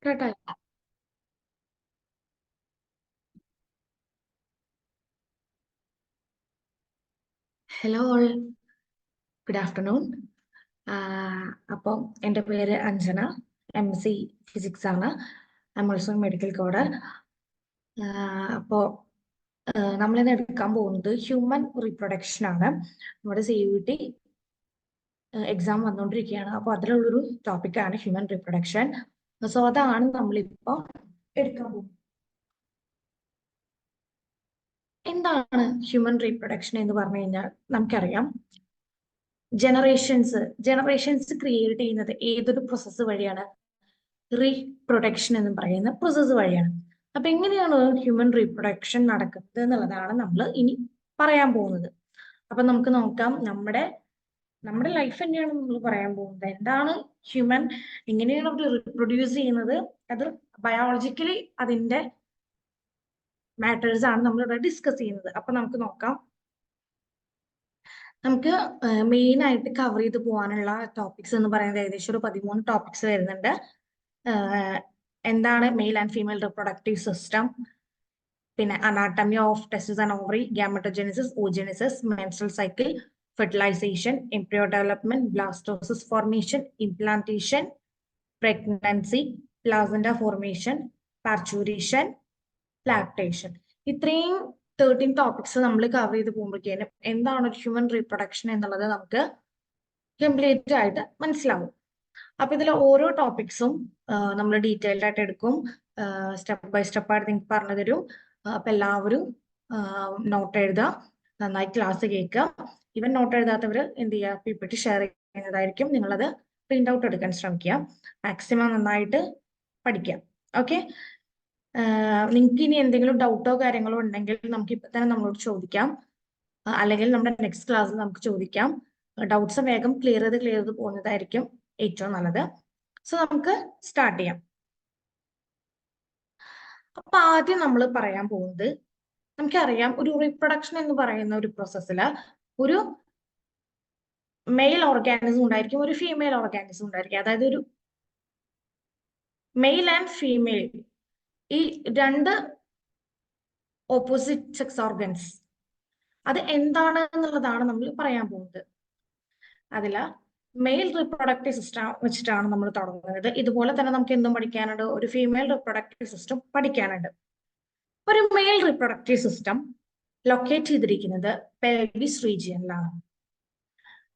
കേട്ടോ. Hello all, good afternoon. അപ്പോൾ എൻ്റെ പേര് അഞ്ജന, MSc ഫിസിക്സ് ആണ്. I am also medical coder. അപ്പോൾ നമ്മളിന്ന് എടുക്കാൻ പോകുന്നത് ഹ്യൂമൻ റീപ്രൊഡക്ഷൻ ആണ്. നമ്മുടെ CUT എക്സാം വന്നുകൊണ്ടിരിക്കുകയാണ്. അപ്പോൾ അതിലുള്ളൊരു ടോപ്പിക്കാണ് ഹ്യൂമൻ റീപ്രൊഡക്ഷൻ. സോ അതാണ് നമ്മളിപ്പോൾ എടുക്കാൻ പോകുന്നത്. എന്താണ് ഹ്യൂമൻ റീപ്രൊഡക്ഷൻ എന്ന് പറഞ്ഞു കഴിഞ്ഞാൽ നമുക്കറിയാം, ജനറേഷൻസ് ക്രിയേറ്റ് ചെയ്യുന്നത് ഏതൊരു പ്രോസസ്സ് വഴിയാണ്? റീപ്രൊഡക്ഷൻ എന്ന് പറയുന്ന പ്രോസസ്സ് വഴിയാണ്. അപ്പൊ എങ്ങനെയാണ് ഹ്യൂമൻ റീപ്രൊഡക്ഷൻ നടക്കുന്നത് എന്നുള്ളതാണ് നമ്മൾ ഇനി പറയാൻ പോകുന്നത്. അപ്പൊ നമുക്ക് നോക്കാം, നമ്മുടെ ലൈഫ് തന്നെയാണ് നമ്മൾ പറയാൻ പോകുന്നത്. എന്താണ് ഹ്യൂമൻ, എങ്ങനെയാണ് അവർ റീപ്രൊഡ്യൂസ് ചെയ്യുന്നത്, അത് ബയോളജിക്കലി അതിന്റെ മാറ്റേഴ്സ് ആണ് നമ്മളിവിടെ ഡിസ്കസ് ചെയ്യുന്നത്. അപ്പൊ നമുക്ക് നോക്കാം. നമുക്ക് മെയിൻ ആയിട്ട് കവർ ചെയ്ത് പോകാനുള്ള ടോപ്പിക്സ് എന്ന് പറയുന്നത് ഏകദേശം ഒരു 13 ടോപ്പിക്സ് വരുന്നുണ്ട്. എന്താണ് male and female reproductive system, പിന്നെ anatomy of testis and ovary, gametogenesis, oogenesis, menstrual cycle, fertilization, embryo development, blastocyst formation, implantation, pregnancy, placenta formation, parturition, lactation. ഇത്രയും 13 ടോപ്പിക്സ് നമ്മൾ കവർ ചെയ്ത് പോകുമ്പോഴേക്കും എന്താണ് ഒരു ഹ്യൂമൻ റീപ്രൊഡക്ഷൻ എന്നുള്ളത് നമുക്ക് കംപ്ലീറ്റ് ആയിട്ട് മനസ്സിലാവും. അപ്പൊ ഇതിൽ ഓരോ ടോപ്പിക്സും നമ്മൾ ഡീറ്റെയിൽഡ് ആയിട്ട് എടുക്കും, സ്റ്റെപ്പ് ബൈ സ്റ്റെപ്പ് ആയിട്ട് നിങ്ങൾക്ക് പറഞ്ഞു തരും. അപ്പൊ എല്ലാവരും നോട്ട് എഴുതുക, നന്നായി ക്ലാസ് കേൾക്കുക. ഇവൻ നോട്ട് എഴുതാത്തവർ എന്ത് ചെയ്യുക, PPT ഷെയർ ചെയ്യുന്നതായിരിക്കും. നിങ്ങളത് പ്രിന്റ് ഔട്ട് എടുക്കാൻ ശ്രമിക്കുക. മാക്സിമം നന്നായിട്ട് പഠിക്കുക. ഓക്കെ. നിങ്ങൾക്ക് ഇനി എന്തെങ്കിലും ഡൗട്ടോ കാര്യങ്ങളോ ഉണ്ടെങ്കിൽ നമുക്ക് ഇപ്പൊ തന്നെ നമ്മളോട് ചോദിക്കാം, അല്ലെങ്കിൽ നമ്മുടെ നെക്സ്റ്റ് ക്ലാസ്സിൽ നമുക്ക് ചോദിക്കാം. ഡൗട്ട്സ് വേഗം ക്ലിയർ ചെയ്ത് പോകുന്നതായിരിക്കും ഏറ്റവും നല്ലത്. സോ നമുക്ക് സ്റ്റാർട്ട് ചെയ്യാം. അപ്പൊ ആദ്യം നമ്മൾ പറയാൻ പോകുന്നത്, നമുക്കറിയാം ഒരു റീപ്രൊഡക്ഷൻ എന്ന് പറയുന്ന ഒരു പ്രോസസ്സിൽ ഒരു മെയിൽ ഓർഗാനിസം ഉണ്ടായിരിക്കും, ഒരു ഫീമെയിൽ ഓർഗാനിസം ഉണ്ടായിരിക്കും. അതായത് ഒരു മെയിൽ ആൻഡ് ഫീമെയിൽ, ഈ രണ്ട് ഓപ്പോസിറ്റ് സെക്സ് ഓർഗൻസ്, അത് എന്താണ് എന്നുള്ളതാണ് നമ്മൾ പറയാൻ പോകുന്നത്. അതില് മെയിൽ റിപ്രൊഡക്റ്റീവ് സിസ്റ്റം വെച്ചിട്ടാണ് നമ്മൾ തുടങ്ങുന്നത്. ഇതുപോലെ തന്നെ നമുക്ക് എന്തും പഠിക്കാനുണ്ട്, ഒരു ഫീമെയിൽ റിപ്രൊഡക്റ്റീവ് സിസ്റ്റം പഠിക്കാനുണ്ട്. ഒരു മെയിൽ റിപ്രൊഡക്റ്റീവ് സിസ്റ്റം ലൊക്കേറ്റ് ചെയ്തിരിക്കുന്നത് പെൽവിസ് റീജിയനിലാണ്.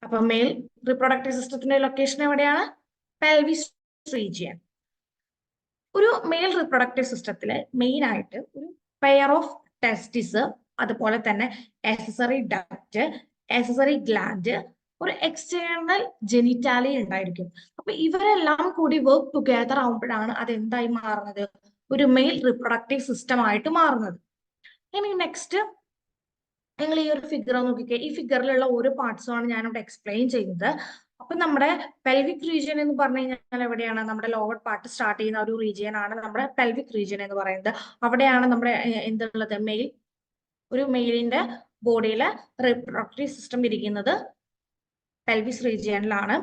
അപ്പൊ മെയിൽ റിപ്രൊഡക്റ്റീവ് സിസ്റ്റത്തിന്റെ ലൊക്കേഷൻ എവിടെയാണ്? Pelvis region. ഒരു മെയിൽ റിപ്രൊഡക്റ്റീവ് സിസ്റ്റത്തില് മെയിൻ ആയിട്ട് ഒരു പെയർ ഓഫ് ടെസ്റ്റിസ്, അതുപോലെ തന്നെ ആക്സസറി ഡക്റ്റ്, ആക്സസറി ഗ്ലാൻഡ്, ഒരു എക്സ്റ്റേണൽ ജെനിറ്റാലി ഉണ്ടായിരിക്കും. അപ്പൊ ഇവരെല്ലാം കൂടി വർക്ക് ടുഗദർ ആവുമ്പോഴാണ് അത് എന്തായി മാറുന്നത്? ഒരു മെയിൽ റിപ്രൊഡക്റ്റീവ് സിസ്റ്റം ആയിട്ട് മാറുന്നത്. ഇനി നെക്സ്റ്റ് നിങ്ങൾ ഈ ഒരു ഫിഗർ നോക്കിക്കേ. ഈ ഫിഗറിലുള്ള ഓരോ പാർട്സുമാണ് ഞാനിവിടെ എക്സ്പ്ലെയിൻ ചെയ്യുന്നത്. അപ്പൊ നമ്മുടെ പെൽവിക് റീജിയൻ എന്ന് പറഞ്ഞു കഴിഞ്ഞാൽ എവിടെയാണ്? നമ്മുടെ ലോവർ പാർട്ട് സ്റ്റാർട്ട് ചെയ്യുന്ന ഒരു റീജിയൻ ആണ് നമ്മുടെ പെൽവിക് റീജിയൻ എന്ന് പറയുന്നത്. അവിടെയാണ് നമ്മുടെ എന്തുള്ളത്? ഒരു മെയിലിന്റെ ബോഡിയിലെ റിപ്രൊഡക്റ്റീവ് സിസ്റ്റം ഇരിക്കുന്നത് പെൽവിസ് റീജിയനിലാണ്.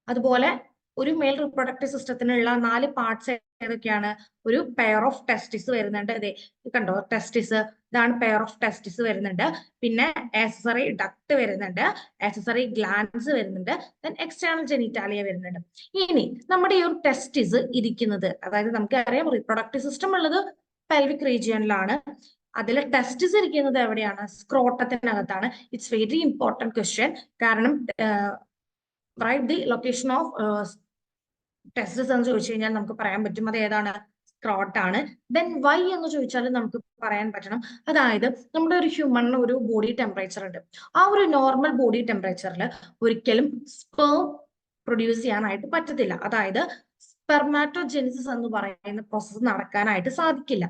അതുപോലെ ഒരു മെയിൽ റിപ്രൊഡക്റ്റീവ് സിസ്റ്റത്തിനുള്ള 4 പാർട്സ് ഏതൊക്കെയാണ്? ഒരു പെയർ ഓഫ് ടെസ്റ്റിസ് വരുന്നുണ്ട്. ഇതേ കണ്ടോ, ടെസ്റ്റിസ്, ഇതാണ് പെയർ ഓഫ് ടെസ്റ്റിസ് വരുന്നുണ്ട്. പിന്നെ ആക്സസറി ഡക്ട് വരുന്നുണ്ട്, ആക്സസറി ഗ്ലാൻഡ്സ് വരുന്നുണ്ട്, ദെൻ എക്സ്റ്റേണൽ ജെനിറ്റാലിയ വരുന്നുണ്ട്. ഇനി നമ്മുടെ ഈ ഒരു ടെസ്റ്റിസ് ഇരിക്കുന്നത്, അതായത് നമുക്കറിയാം റീപ്രൊഡക്റ്റീവ് സിസ്റ്റം ഉള്ളത് പെൽവിക് റീജിയനിലാണ്. അതിൽ ടെസ്റ്റിസ് ഇരിക്കുന്നത് എവിടെയാണ്? സ്ക്രോട്ടത്തിനകത്താണ്. It's very important question. കാരണം right the location of testis എന്ന് ചോദിച്ചു കഴിഞ്ഞാൽ നമുക്ക് പറയാൻ പറ്റും അത് ഏതാണ്? സ്ക്രോട്ടാണ്. ദെൻ വൈ എന്ന് ചോദിച്ചാൽ നമുക്ക് പറയാൻ പറ്റണം. അതായത് നമ്മുടെ ഒരു ഹ്യൂമണിന് ഒരു ബോഡി ടെമ്പറേച്ചർ ഉണ്ട്. ആ ഒരു നോർമൽ ബോഡി ടെമ്പറേച്ചറിൽ ഒരിക്കലും സ്പേം പ്രൊഡ്യൂസ് ചെയ്യാനായിട്ട് പറ്റത്തില്ല. അതായത് സ്പെർമാറ്റോജെനിസിസ് എന്ന് പറയുന്ന പ്രോസസ്സ് നടക്കാനായിട്ട് സാധിക്കില്ല.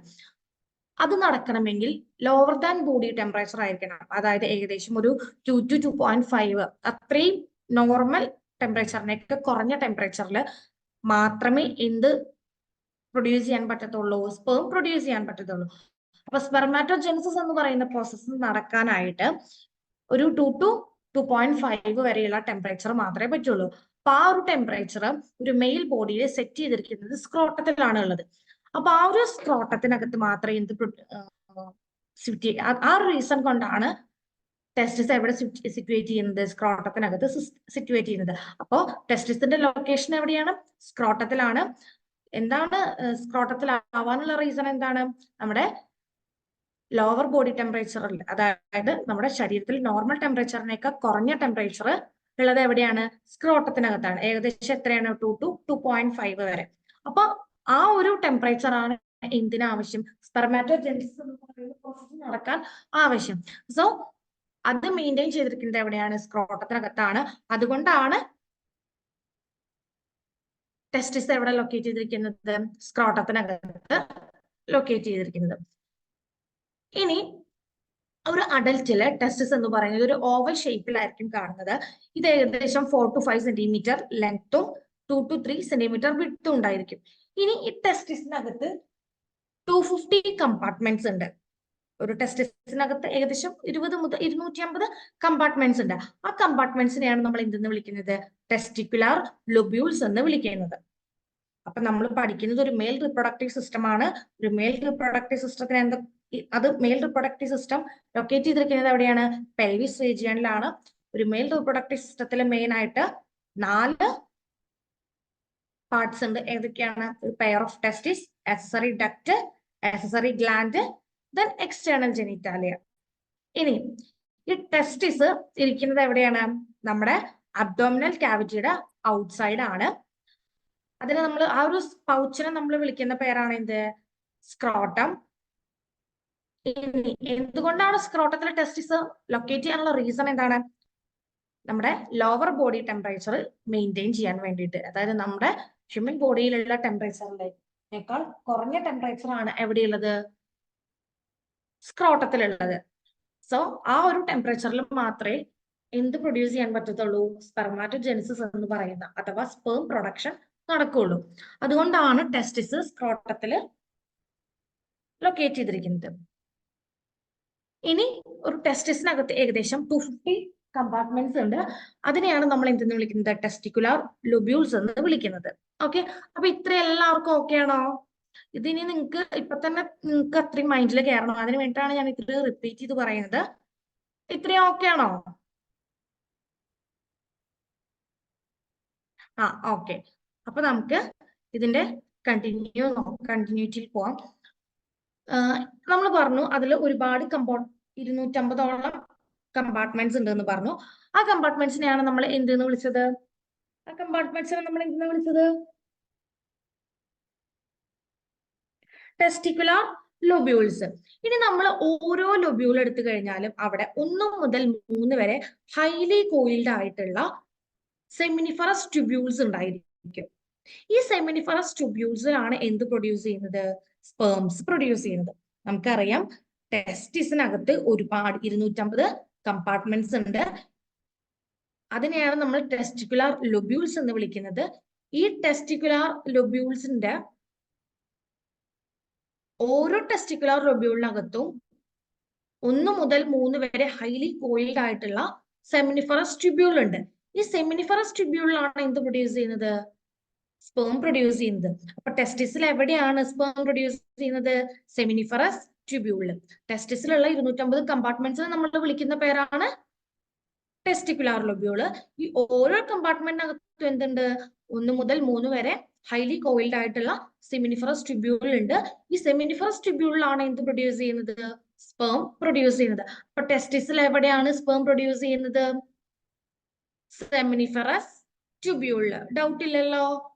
അത് നടക്കണമെങ്കിൽ ലോവർ ദാൻ ബോഡി ടെമ്പറേച്ചർ ആയിരിക്കണം. അതായത് ഏകദേശം ഒരു 2 to 2.5, അത്രയും നോർമൽ ടെമ്പറേച്ചറിനൊക്കെ കുറഞ്ഞ ടെമ്പറേച്ചറിൽ മാത്രമേ എന്ത് പ്രൊഡ്യൂസ് ചെയ്യാൻ പറ്റത്തുള്ളൂ? സ്പേം പ്രൊഡ്യൂസ് ചെയ്യാൻ പറ്റത്തുള്ളൂ. അപ്പൊ സ്പെർമാറ്റോജെനിസിസ് എന്ന് പറയുന്ന പ്രോസസ്സ് നടക്കാനായിട്ട് ഒരു 2 to 2.5 വരെയുള്ള ടെമ്പറേച്ചർ മാത്രമേ പറ്റുള്ളൂ. അപ്പൊ ആ ഒരു ടെമ്പറേച്ചർ ഒരു മെയിൽ ബോഡിയിൽ സെറ്റ് ചെയ്തിരിക്കുന്നത് സ്ക്രോട്ടത്തിലാണ് ഉള്ളത്. അപ്പൊ ആ ഒരു സ്ക്രോട്ടത്തിനകത്ത് മാത്രമേ ആ ഒരു റീസൺ കൊണ്ടാണ് ടെസ്റ്റിസ് എവിടെ സിറ്റുവേറ്റ് ചെയ്യുന്നത്, സ്ക്രോട്ടത്തിനകത്ത് സിറ്റുവേറ്റ് ചെയ്യുന്നത്. അപ്പോ ടെസ്റ്റിസിന്റെ ലൊക്കേഷൻ എവിടെയാണ്? സ്ക്രോട്ടത്തിലാണ്. എന്താണ് സ്ക്രോട്ടത്തിലാവാനുള്ള റീസൺ എന്താണ്? നമ്മുടെ ലോവർ ബോഡി ടെമ്പറേച്ചറിൽ, അതായത് നമ്മുടെ ശരീരത്തിൽ നോർമൽ ടെമ്പറേച്ചറിനേക്കാൾ കുറഞ്ഞ ടെമ്പറേച്ചർ ഉള്ളത് എവിടെയാണ്? സ്ക്രോട്ടത്തിനകത്താണ്. ഏകദേശം എത്രയാണ്? 2 to 2.5 വരെ. അപ്പൊ ആ ഒരു ടെമ്പറേച്ചർ ആണ് എന്തിനാവശ്യം? സ്പെർമാറ്റോജെനിസിസ് എന്ന് പറയുന്ന പ്രോസസ് നടക്കാൻ ആവശ്യം. സോ അത് മെയിൻറ്റെയിൻ ചെയ്തിരിക്കുന്നത് എവിടെയാണ്? സ്ക്രോട്ടത്തിനകത്താണ്. അതുകൊണ്ടാണ് ടെസ്റ്റിസ് എവിടെ ലൊക്കേറ്റ് ചെയ്തിരിക്കുന്നത്? സ്ക്രോട്ടത്തിനകത്ത് ലൊക്കേറ്റ് ചെയ്തിരിക്കുന്നത്. ഇനി ഒരു അഡൽറ്റില് ടെസ്റ്റിസ് എന്ന് പറയുന്നത് ഒരു ഓവൽ ഷേപ്പിലായിരിക്കും കാണുന്നത്. ഇത് ഏകദേശം 4 to 5 സെന്റിമീറ്റർ ലെങ്ത്തും 2 to 3 സെന്റിമീറ്റർ വിഡ്ത്തും ഉണ്ടായിരിക്കും. ഇനി ഈ ടെസ്റ്റിസിനകത്ത് 250 കമ്പാർട്ട്മെന്റ്സ് ഉണ്ട്. ഒരു ടെസ്റ്റിസിനകത്ത് ഏകദേശം 20 മുതൽ 250 കമ്പാർട്ട്മെന്റ്സ് ഉണ്ട്. ആ കമ്പാർട്ട്മെന്റ്സിനെയാണ് നമ്മൾ എന്തെന്ന് വിളിക്കുന്നത്? ടെസ്റ്റിക്കുലാർ ലൊബ്യൂൾസ് എന്ന് വിളിക്കുന്നത്. അപ്പൊ നമ്മൾ പഠിക്കുന്നത് ഒരു മെയിൽ റിപ്രൊഡക്റ്റീവ് സിസ്റ്റം ആണ്. ഒരു മെയിൽ റിപ്രൊഡക്റ്റീവ് സിസ്റ്റത്തിന് മെയിൽ റിപ്രൊഡക്റ്റീവ് സിസ്റ്റം ലൊക്കേറ്റ് ചെയ്തിരിക്കുന്നത് എവിടെയാണ്? പെൽവിസ് റീജിയനിലാണ്. ഒരു മെയിൽ റിപ്രൊഡക്റ്റീവ് സിസ്റ്റത്തിൽ മെയിൻ ആയിട്ട് 4 പാർട്സ് ഉണ്ട്. ഏതൊക്കെയാണ്? Pair of ടെസ്റ്റിസ്, accessory duct, accessory gland, then external genitalia. ഇനി ഈ ടെസ്റ്റിസ് ഇരിക്കുന്നത് എവിടെയാണ്? നമ്മുടെ അബ്ഡോമിനൽ കാവിറ്റിയുടെ ഔട്ട്സൈഡ് ആണ്. അതിനെ നമ്മൾ ആ ഒരു പൗച്ചിനെ നമ്മൾ വിളിക്കുന്ന പേരാണ് എന്ത്? സ്ക്രോട്ടം. എന്തുകൊണ്ടാണ് സ്ക്രോട്ടത്തിലെ ടെസ്റ്റിസ് ലൊക്കേറ്റ് ചെയ്യാനുള്ള റീസൺ എന്താണ്? നമ്മുടെ ലോവർ ബോഡി ടെമ്പറേച്ചർ മെയിൻറ്റെയിൻ ചെയ്യാൻ വേണ്ടിയിട്ട്. അതായത് നമ്മുടെ ഹ്യൂമൻ ബോഡിയിലുള്ള ടെമ്പറേച്ചറിനേക്കാൾ കുറഞ്ഞ ടെമ്പറേച്ചർ ആണ് എവിടെയുള്ളത്? സ്ക്രോട്ടത്തിലുള്ളത്. സോ ആ ഒരു ടെമ്പറേച്ചറിൽ മാത്രമേ എന്ത് പ്രൊഡ്യൂസ് ചെയ്യാൻ പറ്റത്തുള്ളൂ? സ്പെർമാറ്റോജെനിസിസ് എന്ന് പറയുന്ന അഥവാ സ്പേം പ്രൊഡക്ഷൻ നടക്കുള്ളൂ. അതുകൊണ്ടാണ് ടെസ്റ്റിസ് സ്ക്രോട്ടത്തില് ലൊക്കേറ്റ് ചെയ്തിരിക്കുന്നത്. ഇനി ഒരു ടെസ്റ്റിസിനകത്ത് ഏകദേശം 250 കമ്പാർട്ട്മെന്റ്സ് ഉണ്ട്. അതിനെയാണ് നമ്മൾ എന്തെന്ന് വിളിക്കുന്നത്? ടെസ്റ്റിക്കുലാർ ലൊബ്യൂൾസ് എന്ന് വിളിക്കുന്നത്. ഓക്കെ, അപ്പൊ ഇത്ര എല്ലാവർക്കും ഓക്കെ ആണോ? ഇതിനി നിങ്ങൾക്ക് ഇപ്പൊ തന്നെ നിങ്ങൾക്ക് അത്രയും മൈൻഡിൽ കയറണം. അതിന് വേണ്ടിയിട്ടാണ് ഞാൻ ഇത്ര റിപ്പീറ്റ് ചെയ്ത് പറയുന്നത്. ഇത്രയും ഓക്കെ ആണോ? ആ, ഓക്കെ. അപ്പൊ നമുക്ക് ഇതിന്റെ കണ്ടിന്യൂറ്റിയിൽ പോവാം. നമ്മൾ പറഞ്ഞു അതിൽ ഒരുപാട് 250ഓളം കമ്പാർട്ട്മെന്റ്സ് ഉണ്ട് എന്ന് പറഞ്ഞു. ആ കമ്പാർട്ട്മെന്റ്സിനെയാണ് നമ്മൾ എന്തെന്ന് വിളിച്ചത്? ആ കമ്പാർട്ട്മെന്റ്സിനെ നമ്മൾ എന്തെന്ന് വിളിച്ചത്? ടെസ്റ്റിക്കുലാർ ലൊബ്യൂൾസ്. ഇനി നമ്മൾ ഓരോ ലൊബ്യൂൾ എടുത്തു കഴിഞ്ഞാലും അവിടെ 1 മുതൽ 3 വരെ ഹൈലി കോയിൽഡ് ആയിട്ടുള്ള സെമിനിഫറസ് ട്യൂബ്യൂൾസ് ഉണ്ടായിരിക്കും. ഈ സെമിനിഫറസ് ട്യൂബ്യൂൾസിലാണ് എന്ത് പ്രൊഡ്യൂസ് ചെയ്യുന്നത്? സ്പേംസ് പ്രൊഡ്യൂസ് ചെയ്യുന്നത്. നമുക്കറിയാം ടെസ്റ്റിസിനകത്ത് ഒരുപാട് 250 കമ്പാർട്ട്മെന്റ്സ് ഉണ്ട്. അതിനെയാണ് നമ്മൾ ടെസ്റ്റിക്കുലാർ ലൊബ്യൂൾസ് എന്ന് വിളിക്കുന്നത്. ഈ ടെസ്റ്റിക്കുലാർ ലൊബ്യൂൾസിന്റെ ഓരോ ടെസ്റ്റിക്കുലാർ ലൊബ്യൂളിനകത്തും 1 മുതൽ 3 വരെ ഹൈലി കോയിൽഡ് ആയിട്ടുള്ള സെമിനിഫറസ് ട്യൂബ്യൂൾ ഉണ്ട്. ഈ സെമിനിഫറസ് ട്യൂബ്യൂളിലാണ് എന്ത് പ്രൊഡ്യൂസ് ചെയ്യുന്നത്? സ്പേം പ്രൊഡ്യൂസ് ചെയ്യുന്നത്. അപ്പൊ ടെസ്റ്റിസിൽ എവിടെയാണ് സ്പേം പ്രൊഡ്യൂസ് ചെയ്യുന്നത്? സെമിനിഫറസ് ട്യൂബ്യൂളിൽ. ടെസ്റ്റിസിലുള്ള 250 കമ്പാർട്ട്മെന്റ്സിനെ നമ്മൾ വിളിക്കുന്ന പേരാണ് ടെസ്റ്റിക്കുലാർ ലൊബ്യൂള്. ഈ ഓരോ കമ്പാർട്ട്മെന്റിനകത്തും എന്തുണ്ട്? 1 മുതൽ 3 വരെ ഹൈലി കോയിൽഡ് ആയിട്ടുള്ള സെമിനിഫറസ് ട്യൂബ്യൂൾ ഉണ്ട്. ഈ സെമിനിഫറസ് ട്യൂബ്യൂളിലാണ് എന്ത് പ്രൊഡ്യൂസ് ചെയ്യുന്നത്? സ്പേം പ്രൊഡ്യൂസ് ചെയ്യുന്നത്. അപ്പൊ ടെസ്റ്റിസിൽ എവിടെയാണ് സ്പേം പ്രൊഡ്യൂസ് ചെയ്യുന്നത്? സെമിനിഫറസ് ട്യൂബ്യൂളില്. ഡൗട്ട് ഇല്ലല്ലോ?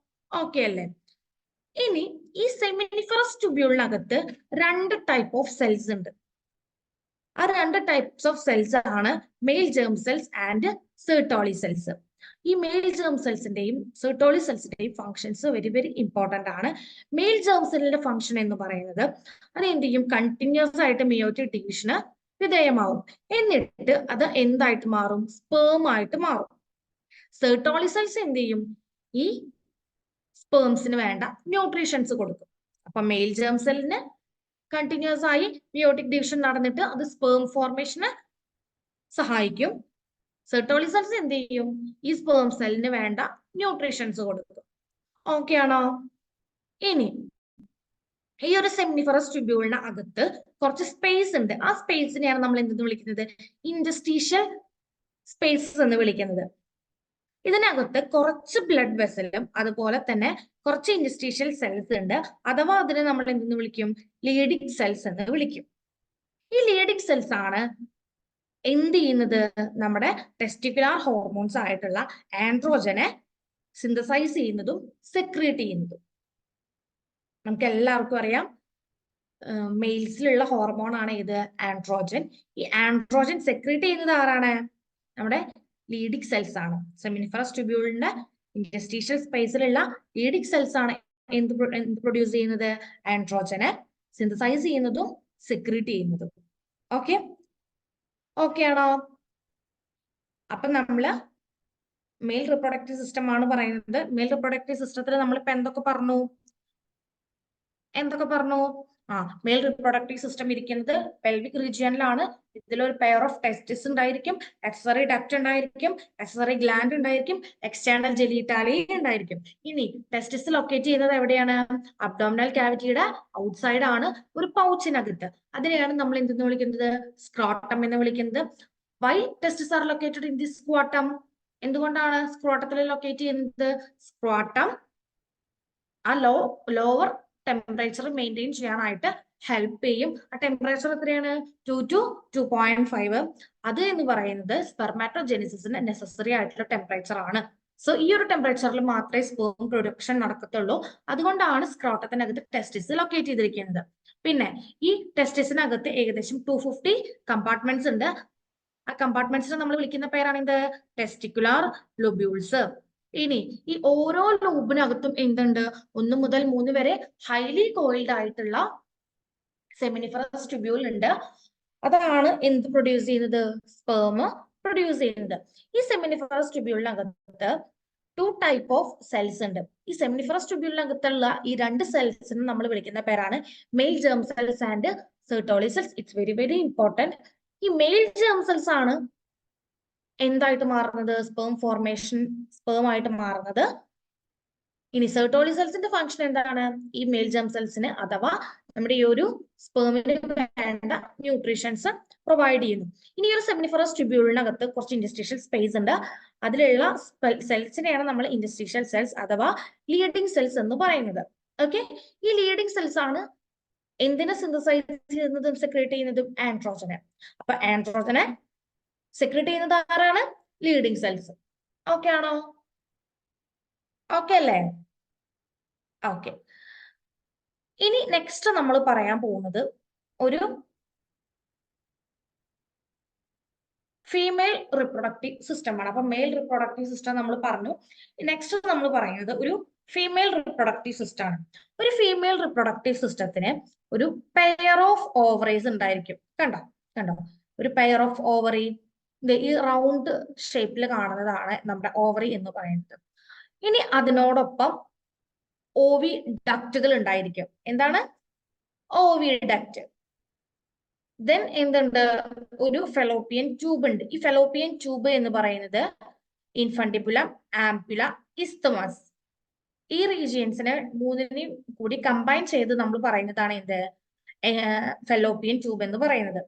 ഓക്കെ അല്ലേ? ഇനി ഈ സെമിനിഫറസ് ട്യൂബ്യൂളിനകത്ത് 2 ടൈപ്പ് ഓഫ് സെൽസ് ഉണ്ട്. ആ 2 ടൈപ്സ് ഓഫ് സെൽസ് ആണ് male germ cells and Sertoli cells. ഈ മെയിൽ ജേം സെൽസിന്റെയും സെർട്ടോളി സെൽസിന്റെയും ഫംഗ്ഷൻസ് വെരി വെരി ഇമ്പോർട്ടന്റ് ആണ്. മെയിൽ ജേം സെല്ലിന്റെ ഫംഗ്ഷൻ എന്ന് പറയുന്നത് അത് എന്ത് ചെയ്യും? കണ്ടിന്യൂസ് ആയിട്ട് മിയോട്ടിക് ഡിവിഷന് വിധേയമാവും. എന്നിട്ട് അത് എന്തായിട്ട് മാറും? സ്പേം ആയിട്ട് മാറും. സെർട്ടോളി സെൽസ് എന്ത് ചെയ്യും? ഈ സ്പേംസിന് വേണ്ട ന്യൂട്രീഷൻസ് കൊടുക്കും. അപ്പൊ മെയിൽ ജേം സെല്ലിന് കണ്ടിന്യൂസ് ആയി മിയോട്ടിക് ഡിവിഷൻ നടന്നിട്ട് അത് സ്പേം ഫോർമേഷന് സഹായിക്കും. സെർട്ടോളി സെൽസ് എന്ത് ചെയ്യും? ഈ സ്പേം സെല്ലിന് വേണ്ട ന്യൂട്രീഷൻസ് കൊടുക്കും. ഓക്കെ ആണോ? ഇനി ഈ ഒരു സെമിനിഫറസ് ട്യൂബ്യൂളിന് അകത്ത് കുറച്ച് സ്പേസ് ഉണ്ട്. ആ സ്പേസിനെയാണ് നമ്മൾ എന്തെന്ന് വിളിക്കുന്നത്? ഇന്റർസ്റ്റീഷ്യൽ സ്പേസസ് എന്ന് വിളിക്കുന്നത്. ഇതിനകത്ത് കുറച്ച് ബ്ലഡ് വെസലും അതുപോലെ തന്നെ കുറച്ച് ഇന്റർസ്റ്റീഷ്യൽ സെൽസ് ഉണ്ട്. അഥവാ അതിനെ നമ്മൾ എന്തെന്ന് വിളിക്കും? ലീഡിംഗ് സെൽസ് എന്ന് വിളിക്കും. ഈ ലീഡിംഗ് സെൽസ് ആണ് എന്ത് ചെയ്യുന്നത്? നമ്മുടെ ടെസ്റ്റിക്കുലാർ ഹോർമോൺസ് ആയിട്ടുള്ള ആൻഡ്രോജനെ സിന്തസൈസ് ചെയ്യുന്നതും സെക്രീറ്റ് ചെയ്യുന്നതും. നമുക്ക് എല്ലാവർക്കും അറിയാം, മെയിൽസിലുള്ള ഹോർമോൺ ആണ് ഇത് ആൻഡ്രോജൻ. ഈ ആൻഡ്രോജൻ സെക്രീറ്റ് ചെയ്യുന്നത് ആരാണ്? നമ്മുടെ ലീഡിംഗ് സെൽസ് ആണ്. സെമിനിഫറസ് ട്യൂബ്യൂളിന്റെ ഇന്റർസ്റ്റീഷ്യൽ സ്പേസിലുള്ള ലീഡിംഗ് സെൽസ് ആണ് എന്ത് പ്രൊഡ്യൂസ് ചെയ്യുന്നത്? ആൻഡ്രോജനെ സിന്തസൈസ് ചെയ്യുന്നതും സെക്രീറ്റ് ചെയ്യുന്നതും. ഓക്കെ ഓക്കെ ആണോ? അപ്പൊ നമ്മള് മെയിൽ റിപ്രൊഡക്റ്റീവ് സിസ്റ്റം ആണ് പറയുന്നത്. മെയിൽ റിപ്രൊഡക്റ്റീവ് സിസ്റ്റത്തിൽ നമ്മളിപ്പോ എന്തൊക്കെ പറഞ്ഞു? മെയിൽ റിപ്രൊഡക്റ്റീവ് സിസ്റ്റം ഇരിക്കുന്നത് പെൽവിക് റീജിയനിലാണ്. ഇതിലൊരു പെയർ ഓഫ് ടെസ്റ്റിസ് ഉണ്ടായിരിക്കും, എക്സറി ഡക്റ്റ് ഉണ്ടായിരിക്കും, എക്സറി ഗ്ലാൻഡ് ഉണ്ടായിരിക്കും, എക്സ്റ്റേണൽ ജെനിറ്റാലി ഉണ്ടായിരിക്കും. ഇനി ടെസ്റ്റിസ് ലൊക്കേറ്റ് ചെയ്യുന്നത് എവിടെയാണ്? അബ്ഡോമിനൽ കാവിറ്റിയുടെ ഔട്ട്സൈഡ് ആണ്, ഒരു പൗച്ചിനകത്ത്. അതിനെയാണ് നമ്മൾ എന്തെന്ന് വിളിക്കുന്നത്? സ്ക്രോട്ടം എന്ന് വിളിക്കുന്നത്. Why testis are located in this scrotum? എന്തുകൊണ്ടാണ് സ്ക്രോട്ടത്തിൽ ലൊക്കേറ്റ് ചെയ്യുന്നത്? സ്ക്രോട്ടം ആ ലോവർ ടെമ്പറേച്ചർ മെയിൻറ്റെയിൻ ചെയ്യാനായിട്ട് ഹെൽപ്പ് ചെയ്യും. ആ ടെമ്പറേച്ചർ എത്രയാണ്? 2 to 2.5. അത് എന്ന് പറയുന്നത് സ്പെർമാറ്റോജെനിസിന് നെസസറി ആയിട്ടുള്ള ടെമ്പറേച്ചർ ആണ്. സോ ഈ ഒരു ടെമ്പറേച്ചറിൽ മാത്രമേ സ്പേം പ്രൊഡക്ഷൻ നടക്കത്തുള്ളൂ. അതുകൊണ്ടാണ് സ്ക്രോട്ടത്തിനകത്ത് ടെസ്റ്റിസ് ലൊക്കേറ്റ് ചെയ്തിരിക്കുന്നത്. പിന്നെ ഈ ടെസ്റ്റിസിനകത്ത് ഏകദേശം 250 കമ്പാർട്ട്മെന്റ്സ് ഉണ്ട്. ആ കമ്പാർട്ട്മെന്റ്സിനെ നമ്മൾ വിളിക്കുന്ന പേരാണ് എന്ത്? ടെസ്റ്റിക്കുലാർ ലൊബ്യൂൾസ്. ഇനി ഈ ഓരോ ലൂബിനകത്തും എന്തുണ്ട്? 1 മുതൽ 3 വരെ ഹൈലി കോയിൽഡ് ആയിട്ടുള്ള സെമിനിഫറസ് ട്യൂബ്യൂൾ ഉണ്ട്. അതാണ് എന്ത് പ്രൊഡ്യൂസ് ചെയ്യുന്നത്? സ്പേം പ്രൊഡ്യൂസ് ചെയ്യുന്നത്. ഈ സെമിനിഫറസ് ട്യൂബ്യൂളിനകത്ത് 2 ടൈപ്പ് ഓഫ് സെൽസ് ഉണ്ട്. ഈ സെമിനിഫറസ് ട്യൂബ്യൂളിനകത്തുള്ള ഈ 2 സെൽസിന് നമ്മൾ വിളിക്കുന്ന പേരാണ് mail germ cells and Sertoli cells. It's very very important. ഈ മെയിൽ ജേം സെൽസ് ആണ് എന്തായിട്ട് മാറുന്നത്? സ്പേം ഫോർമേഷൻ സ്പേം ആയിട്ട് മാറുന്നത്. ഇനി സെർട്ടോളി സെൽസിന്റെ ഫംഗ്ഷൻ എന്താണ്? ഈ മെയിൽ ജേം സെൽസിന് അഥവാ നമ്മുടെ ഈ ഒരു സ്പേമിന് വേണ്ട ന്യൂട്രീഷൻസ് പ്രൊവൈഡ് ചെയ്യുന്നു. ഇനി ഒരു സെമിനിഫറസ് ട്യൂബ്യൂളിനകത്ത് കുറച്ച് ഇന്റർസ്റ്റീഷ്യൽ സ്പേസ് ഉണ്ട്. അതിലുള്ള സെൽസിനെയാണ് നമ്മൾ ഇന്റർസ്റ്റീഷ്യൽ സെൽസ് അഥവാ ലീഡിംഗ് സെൽസ് എന്ന് പറയുന്നത്. ഓക്കെ, ഈ ലീഡിംഗ് സെൽസ് ആണ് എന്തിനെ സിന്തസൈസ് ചെയ്യുന്നതും സെക്രീറ്റ് ചെയ്യുന്നതും? ആൻഡ്രോജനെ. അപ്പൊ ആൻഡ്രോജനെ സെക്രീറ്റ് ചെയ്യുന്നത് ആരാണ്? Leading cells. ഓക്കെ ആണോ? ഓക്കെ അല്ലേ? ഓക്കെ. ഇനി നെക്സ്റ്റ് നമ്മൾ പറയാൻ പോകുന്നത് ഒരു ഫീമെയിൽ റിപ്രൊഡക്റ്റീവ് സിസ്റ്റം ആണ്. അപ്പൊ മെയിൽ റിപ്രൊഡക്റ്റീവ് സിസ്റ്റം നമ്മൾ പറഞ്ഞു. നെക്സ്റ്റ് നമ്മൾ പറയുന്നത് ഒരു ഫീമെയിൽ റിപ്രൊഡക്റ്റീവ് സിസ്റ്റം ആണ്. ഒരു ഫീമെയിൽ റിപ്രൊഡക്റ്റീവ് സിസ്റ്റത്തിന് ഒരു പെയർ ഓഫ് ഓവറീസ് ഉണ്ടായിരിക്കും. കണ്ടോ കണ്ടോ? ഒരു പെയർ ഓഫ് ഓവറി, ഈ റൗണ്ട് ഷേപ്പിൽ കാണുന്നതാണ് നമ്മുടെ ഓവറി എന്ന് പറയുന്നത്. ഇനി അതിനോടൊപ്പം ഓവി ഡക്റ്റുകൾ ഉണ്ടായിരിക്കും. എന്താണ്? ഓവി ഡക്റ്റ്. ദെൻ എന്തുണ്ട്? ഒരു ഫെലോപ്പിയൻ ട്യൂബ് ഉണ്ട്. ഈ ഫെലോപ്പിയൻ ട്യൂബ് എന്ന് പറയുന്നത് ഇൻഫണ്ടിബുലം, ആംപുല, ഇസ്തമസ്, ഈ റീജിയൻസിനെ മൂന്നിനെയും കൂടി കമ്പൈൻ ചെയ്ത് നമ്മൾ പറയുന്നതാണ് എന്ത്? ഫെലോപ്പിയൻ ട്യൂബ് എന്ന് പറയുന്നത്.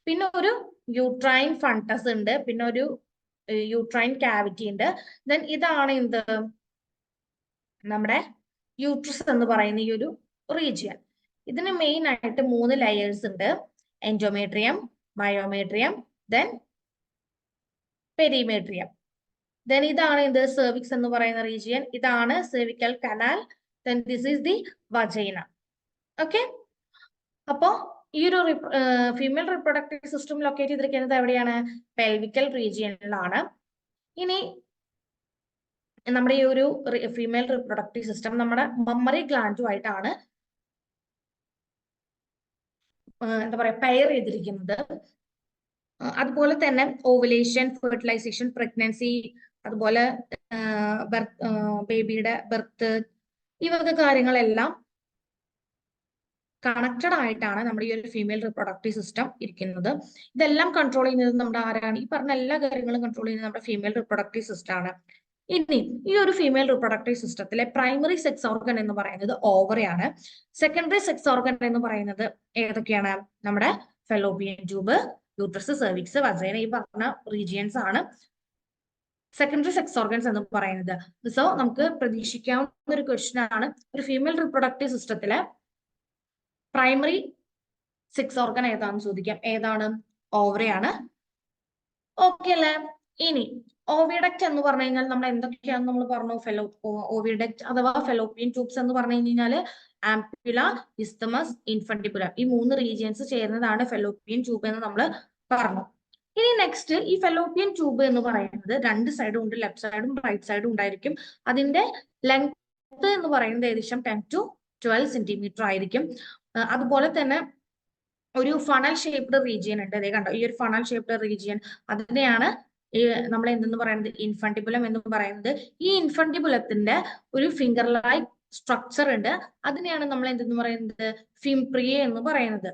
പിന്നെ ഒരു യൂട്രൈൻ ഫണ്ടസ് ഉണ്ട്, പിന്നെ ഒരു യൂട്രൈൻ കാവിറ്റി ഉണ്ട്. ദെൻ ഇതാണ് എന്ത്? നമ്മുടെ യൂട്രസ് എന്ന് പറയുന്ന ഈ ഒരു റീജിയൻ. ഇതിന് മെയിൻ ആയിട്ട് 3 ലെയേഴ്സ് ഉണ്ട്. Endometrium, myometrium, then perimetrium. Then ഇതാണ് എന്ത്? സെർവിക്സ് എന്ന് പറയുന്ന റീജിയൻ. ഇതാണ് cervical canal. Then this is the vagina. Okay, അപ്പോ ഈ ഒരു ഫീമെയിൽ റിപ്രൊഡക്റ്റീവ് സിസ്റ്റം ലൊക്കേറ്റ് ചെയ്തിരിക്കുന്നത് എവിടെയാണ്? പെൽവിക്കൽ റീജിയനിലാണ്. ഇനി നമ്മുടെ ഈ ഒരു ഫീമെയിൽ റിപ്രൊഡക്റ്റീവ് സിസ്റ്റം നമ്മുടെ മമ്മറി ഗ്ലാൻഡുമായിട്ടാണ് എന്താ പറയാ പെയർ ചെയ്തിരിക്കുന്നത്. അതുപോലെ തന്നെ ഓവുലേഷൻ, ഫെർട്ടിലൈസേഷൻ, പ്രഗ്നൻസി, അതുപോലെ ബേബിയുടെ ബർത്ത്, ഈ വക കാര്യങ്ങളെല്ലാം കണക്റ്റഡ് ആയിട്ടാണ് നമ്മുടെ ഈ ഒരു ഫീമെയിൽ റിപ്രൊഡക്റ്റീവ് സിസ്റ്റം ഇരിക്കുന്നത്. ഇതെല്ലാം കൺട്രോൾ ചെയ്യുന്നത് നമ്മുടെ ആരാണ്? ഈ പറഞ്ഞ എല്ലാ കാര്യങ്ങളും കൺട്രോൾ ചെയ്യുന്നത് നമ്മുടെ ഫീമെയിൽ റിപ്രൊഡക്റ്റീവ് സിസ്റ്റം ആണ്. ഇനി ഈ ഒരു ഫീമെയിൽ റിപ്രൊഡക്റ്റീവ് സിസ്റ്റത്തിലെ പ്രൈമറി സെക്സ് ഓർഗൻ എന്ന് പറയുന്നത് ഓവറി ആണ്. സെക്കൻഡറി സെക്സ് ഓർഗൻ എന്ന് പറയുന്നത് ഏതൊക്കെയാണ്? നമ്മുടെ fallopian tube, uterus, cervix, vagina, ഈ പറഞ്ഞ റീജിയൻസ് ആണ് സെക്കൻഡറി സെക്സ് ഓർഗൻസ് എന്ന് പറയുന്നത്. സോ നമുക്ക് പ്രതീക്ഷിക്കാവുന്ന ഒരു ക്വസ്റ്റ്യൻ ആണ്, ഒരു ഫീമെയിൽ റിപ്രൊഡക്റ്റീവ് സിസ്റ്റത്തിലെ പ്രൈമറി സെക്സ് ഓർഗൻ ഏതാണെന്ന് ചോദിക്കാം. ഏതാണ്? ഓവറി ആണ്. ഓക്കെ അല്ലേ? ഇനി ഓവിഡക്റ്റ് എന്ന് പറഞ്ഞു കഴിഞ്ഞാൽ നമ്മൾ എന്തൊക്കെയാണെന്ന് നമ്മൾ പറഞ്ഞു. ഓവിഡക്റ്റ് അഥവാ ഫെലോപ്പിയൻ ട്യൂബ്സ് എന്ന് പറഞ്ഞു കഴിഞ്ഞാൽ ആംപ്യുല, ഇസ്തമസ്, ഇൻഫണ്ടിബുല, ഈ 3 റീജിയൻസ് ചേർന്നതാണ് ഫെലോപ്പിയൻ ട്യൂബ് എന്ന് നമ്മൾ പറഞ്ഞു. ഇനി നെക്സ്റ്റ്, ഈ ഫെലോപ്പിയൻ ട്യൂബ് എന്ന് പറയുന്നത് 2 സൈഡും ഉണ്ട്, ലെഫ്റ്റ് സൈഡും റൈറ്റ് സൈഡും ഉണ്ടായിരിക്കും. അതിന്റെ ലെങ്ത് എന്ന് പറയുന്നത് ഏകദേശം 10 to 12 സെന്റിമീറ്റർ ആയിരിക്കും. അതുപോലെ തന്നെ ഒരു ഫണൽ ഷേപ്ഡ് റീജിയൻ ഉണ്ട്. അതേ കണ്ടോ, ഈ ഒരു ഫണൽ ഷേപ്ഡ് റീജിയൻ, അതിനെയാണ് നമ്മൾ എന്തെന്ന് പറയുന്നത്? ഇൻഫണ്ടിബുലം എന്ന് പറയുന്നത്. ഈ ഇൻഫണ്ടിബുലത്തിന്റെ ഒരു ഫിംഗർ ലൈക്ക് സ്ട്രക്ചർ ഉണ്ട്, അതിനെയാണ് നമ്മൾ എന്തെന്ന് പറയുന്നത്? ഫിംപ്രിയെ എന്ന് പറയുന്നത്.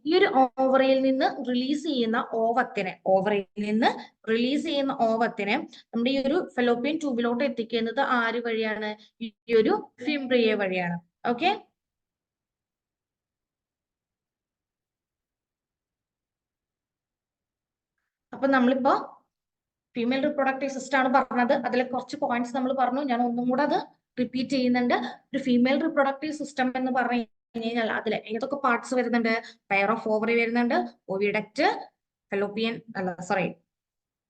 ഈ ഒരു ഓവറിയിൽ നിന്ന് റിലീസ് ചെയ്യുന്ന ഓവത്തിനെ നമ്മുടെ ഈ ഒരു ഫെലോപ്പിയൻ ട്യൂബിലോട്ട് എത്തിക്കുന്നത് ആര് വഴിയാണ്? ഈ ഒരു ഫിംപ്രിയെ വഴിയാണ്. ഓക്കെ, അപ്പൊ നമ്മളിപ്പോ ഫീമെയിൽ റിപ്രൊഡക്റ്റീവ് സിസ്റ്റം ആണ് പറഞ്ഞത്. അതിലെ കുറച്ച് പോയിന്റ്സ് നമ്മൾ പറഞ്ഞു. ഞാൻ ഒന്നും കൂടെ അത് റിപ്പീറ്റ് ചെയ്യുന്നുണ്ട്. ഒരു ഫീമെയിൽ റിപ്രൊഡക്റ്റീവ് സിസ്റ്റം എന്ന് പറഞ്ഞു കഴിഞ്ഞാൽ അതിൽ ഏതൊക്കെ പാർട്സ് വരുന്നുണ്ട്? പെയർ ഓഫ് ഓവറി വരുന്നുണ്ട്, oviduct, fallopian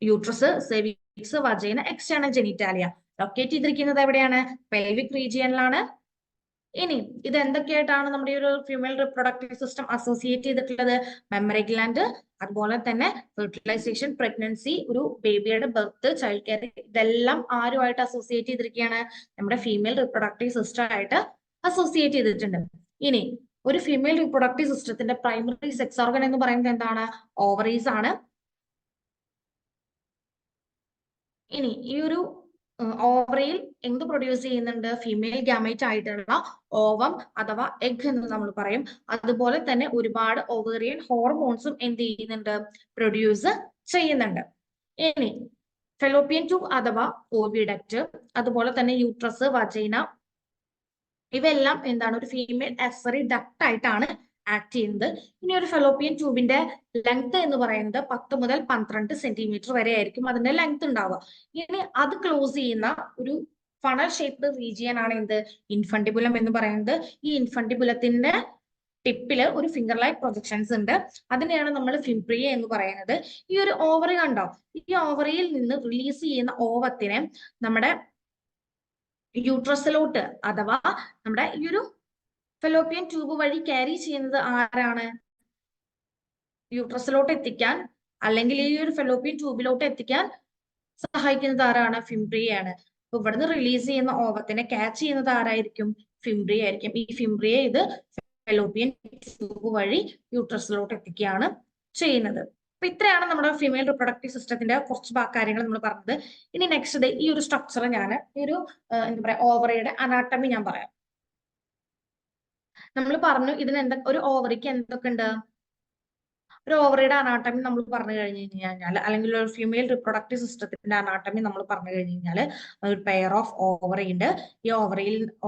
uterus, cervix, vagina, external genitalia. Locate ചെയ്തിരിക്കുന്നത് എവിടെയാണ്? പെൽവിക് റീജിയനിലാണ്. ഇനി ഇത് എന്തൊക്കെയായിട്ടാണ് നമ്മുടെ ഈ ഒരു ഫീമെയിൽ റിപ്രൊഡക്റ്റീവ് സിസ്റ്റം അസോസിയേറ്റ് ചെയ്തിട്ടുള്ളത്? മെമ്മറി ഗ്ലാൻഡ്, അതുപോലെ തന്നെ ഫെർട്ടിലൈസേഷൻ, പ്രഗ്നൻസി, ഒരു ബേബിയുടെ ബർത്ത്, ചൈൽഡ് കെയർ, ഇതെല്ലാം ആരുമായിട്ട് അസോസിയേറ്റ് ചെയ്തിരിക്കുകയാണ്? നമ്മുടെ ഫീമെയിൽ റിപ്രൊഡക്റ്റീവ് സിസ്റ്റം ആയിട്ട് അസോസിയേറ്റ് ചെയ്തിട്ടുണ്ട്. ഇനി ഒരു ഫീമെയിൽ റിപ്രൊഡക്റ്റീവ് സിസ്റ്റത്തിന്റെ പ്രൈമറി സെക്സ് ഓർഗൻ എന്ന് പറയുന്നത് എന്താണ്? ഓവറീസ് ആണ്. ഇനി ഈ ഒരു ഓവറിയിൽ എന്ത് പ്രൊഡ്യൂസ് ചെയ്യുന്നുണ്ട്? ഫീമെയിൽ ഗാമേറ്റ് ആയിട്ടുള്ള ഓവം അഥവാ എഗ് എന്ന് നമ്മൾ പറയും. അതുപോലെ തന്നെ ഒരുപാട് ഓവേറിയൻ ഹോർമോൺസും എന്ത് ചെയ്യുന്നുണ്ട്? പ്രൊഡ്യൂസ് ചെയ്യുന്നുണ്ട്. ഇനി ഫെലോപ്പിയൻ ട്യൂബ് അഥവാ ഓവിഡക്റ്റ്, അതുപോലെ തന്നെ യൂട്രസ്, വജൈന, ഇവയെല്ലാം എന്താണ്? ഒരു ഫീമെയിൽ ആക്സറി ഡക്ട് ആയിട്ടാണ് ആക്ട് ചെയ്യുന്നത്. ഇനി ഒരു ഫെലോപ്പിയൻ ട്യൂബിന്റെ ലെങ്ത് എന്ന് പറയുന്നത് 10 മുതൽ 12 സെന്റിമീറ്റർ വരെ ആയിരിക്കും അതിന്റെ ലെങ്ത് ഉണ്ടാവുക. ഇനി അത് ക്ലോസ് ചെയ്യുന്ന ഒരു ഫണൽ ഷേപ്ഡ് റീജിയൻ ആണ് എന്ത്? ഇൻഫണ്ടിബുലം എന്ന് പറയുന്നത്. ഈ ഇൻഫണ്ടിബുലത്തിന്റെ ടിപ്പില് ഒരു ഫിംഗർ ലൈക്ക് പ്രൊജക്ഷൻസ് ഉണ്ട്, അതിനെയാണ് നമ്മൾ ഫിംപ്രിയ എന്ന് പറയുന്നത്. ഈ ഒരു ഓവറി കണ്ടോ, ഈ ഓവറിയിൽ നിന്ന് റിലീസ് ചെയ്യുന്ന ഓവത്തിനെ നമ്മുടെ യൂട്രസിലോട്ട് അഥവാ നമ്മുടെ ഈ ഒരു ഫെലോപ്പിയൻ ട്യൂബ് വഴി ക്യാരി ചെയ്യുന്നത് ആരാണ്? യൂട്രസിലോട്ട് എത്തിക്കാൻ അല്ലെങ്കിൽ ഈ ഒരു ഫെലോപ്പിയൻ ട്യൂബിലോട്ട് എത്തിക്കാൻ സഹായിക്കുന്നത് ആരാണ്? ഫിംബ്രിയയാണ്. അപ്പൊ ഇവിടുന്ന് റിലീസ് ചെയ്യുന്ന ഓവത്തിനെ ക്യാച്ച് ചെയ്യുന്നത് ആരായിരിക്കും? ഫിംബ്രിയ ആയിരിക്കും. ഈ ഫിംബ്രിയ ഇത് ഫെലോപ്പിയൻ ട്യൂബ് വഴി യൂട്രസിലോട്ട് എത്തിക്കുകയാണ് ചെയ്യുന്നത്. അപ്പൊ ഇത്രയാണ് നമ്മുടെ ഫീമെയിൽ റിപ്രൊഡക്റ്റീവ് സിസ്റ്റത്തിന്റെ കുറച്ച് കാര്യങ്ങൾ നമ്മൾ പറഞ്ഞത്. ഇനി നെക്സ്റ്റ് ഈ ഒരു സ്ട്രക്ചർ ഞാൻ ഈ ഒരു എന്താ പറയാ ഓവറിയുടെ അനാട്ടമി ഞാൻ പറയാം. നമ്മൾ പറഞ്ഞു ഇതിന് ഒരു ഓവറിക്ക് എന്തൊക്കെ ഉണ്ട്? ഒരു ഓവറിയുടെ അനാട്ടമി നമ്മൾ പറഞ്ഞു കഴിഞ്ഞു കഴിഞ്ഞാൽ, അല്ലെങ്കിൽ ഒരു ഫീമെയിൽ റിപ്രൊഡക്റ്റീവ് സിസ്റ്റത്തിന്റെ അനാട്ടമി നമ്മൾ പറഞ്ഞു കഴിഞ്ഞു കഴിഞ്ഞാൽ, ഒരു പെയർ ഓഫ് ഓവറി ഉണ്ട്. ഈ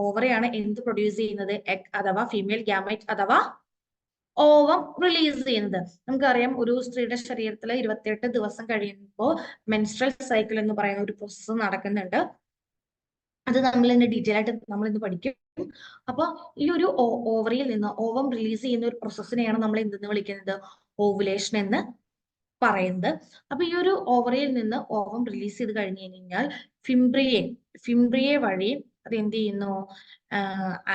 ഓവറിയാണ് എന്ത് പ്രൊഡ്യൂസ് ചെയ്യുന്നത്? എഗ് അഥവാ ഫീമെയിൽ ഗാമൈറ്റ് അഥവാ ഓവം റിലീസ് ചെയ്യുന്നത്. നമുക്കറിയാം ഒരു സ്ത്രീയുടെ ശരീരത്തിൽ 28 ദിവസം കഴിയുമ്പോൾ മെൻസ്ട്രൽ സൈക്കിൾ എന്ന് പറയുന്ന ഒരു പ്രോസസ്സ് നടക്കുന്നുണ്ട്. അത് നമ്മൾ ഇന്ന് ഡീറ്റെയിൽ ആയിട്ട് നമ്മൾ ഇന്ന് പഠിക്കും. അപ്പൊ ഈ ഒരു ഓവറിയിൽ നിന്ന് ഓവം റിലീസ് ചെയ്യുന്ന ഒരു പ്രോസസ്സിനെയാണ് നമ്മൾ എന്തെന്ന് വിളിക്കുന്നത്? ഓവുലേഷൻ എന്ന് പറയുന്നത്. അപ്പൊ ഈ ഒരു ഓവറിയിൽ നിന്ന് ഓവം റിലീസ് ചെയ്ത് കഴിഞ്ഞു കഴിഞ്ഞാൽ ഫിംബ്രിയെ വഴി അത് എന്ത് ചെയ്യുന്നു?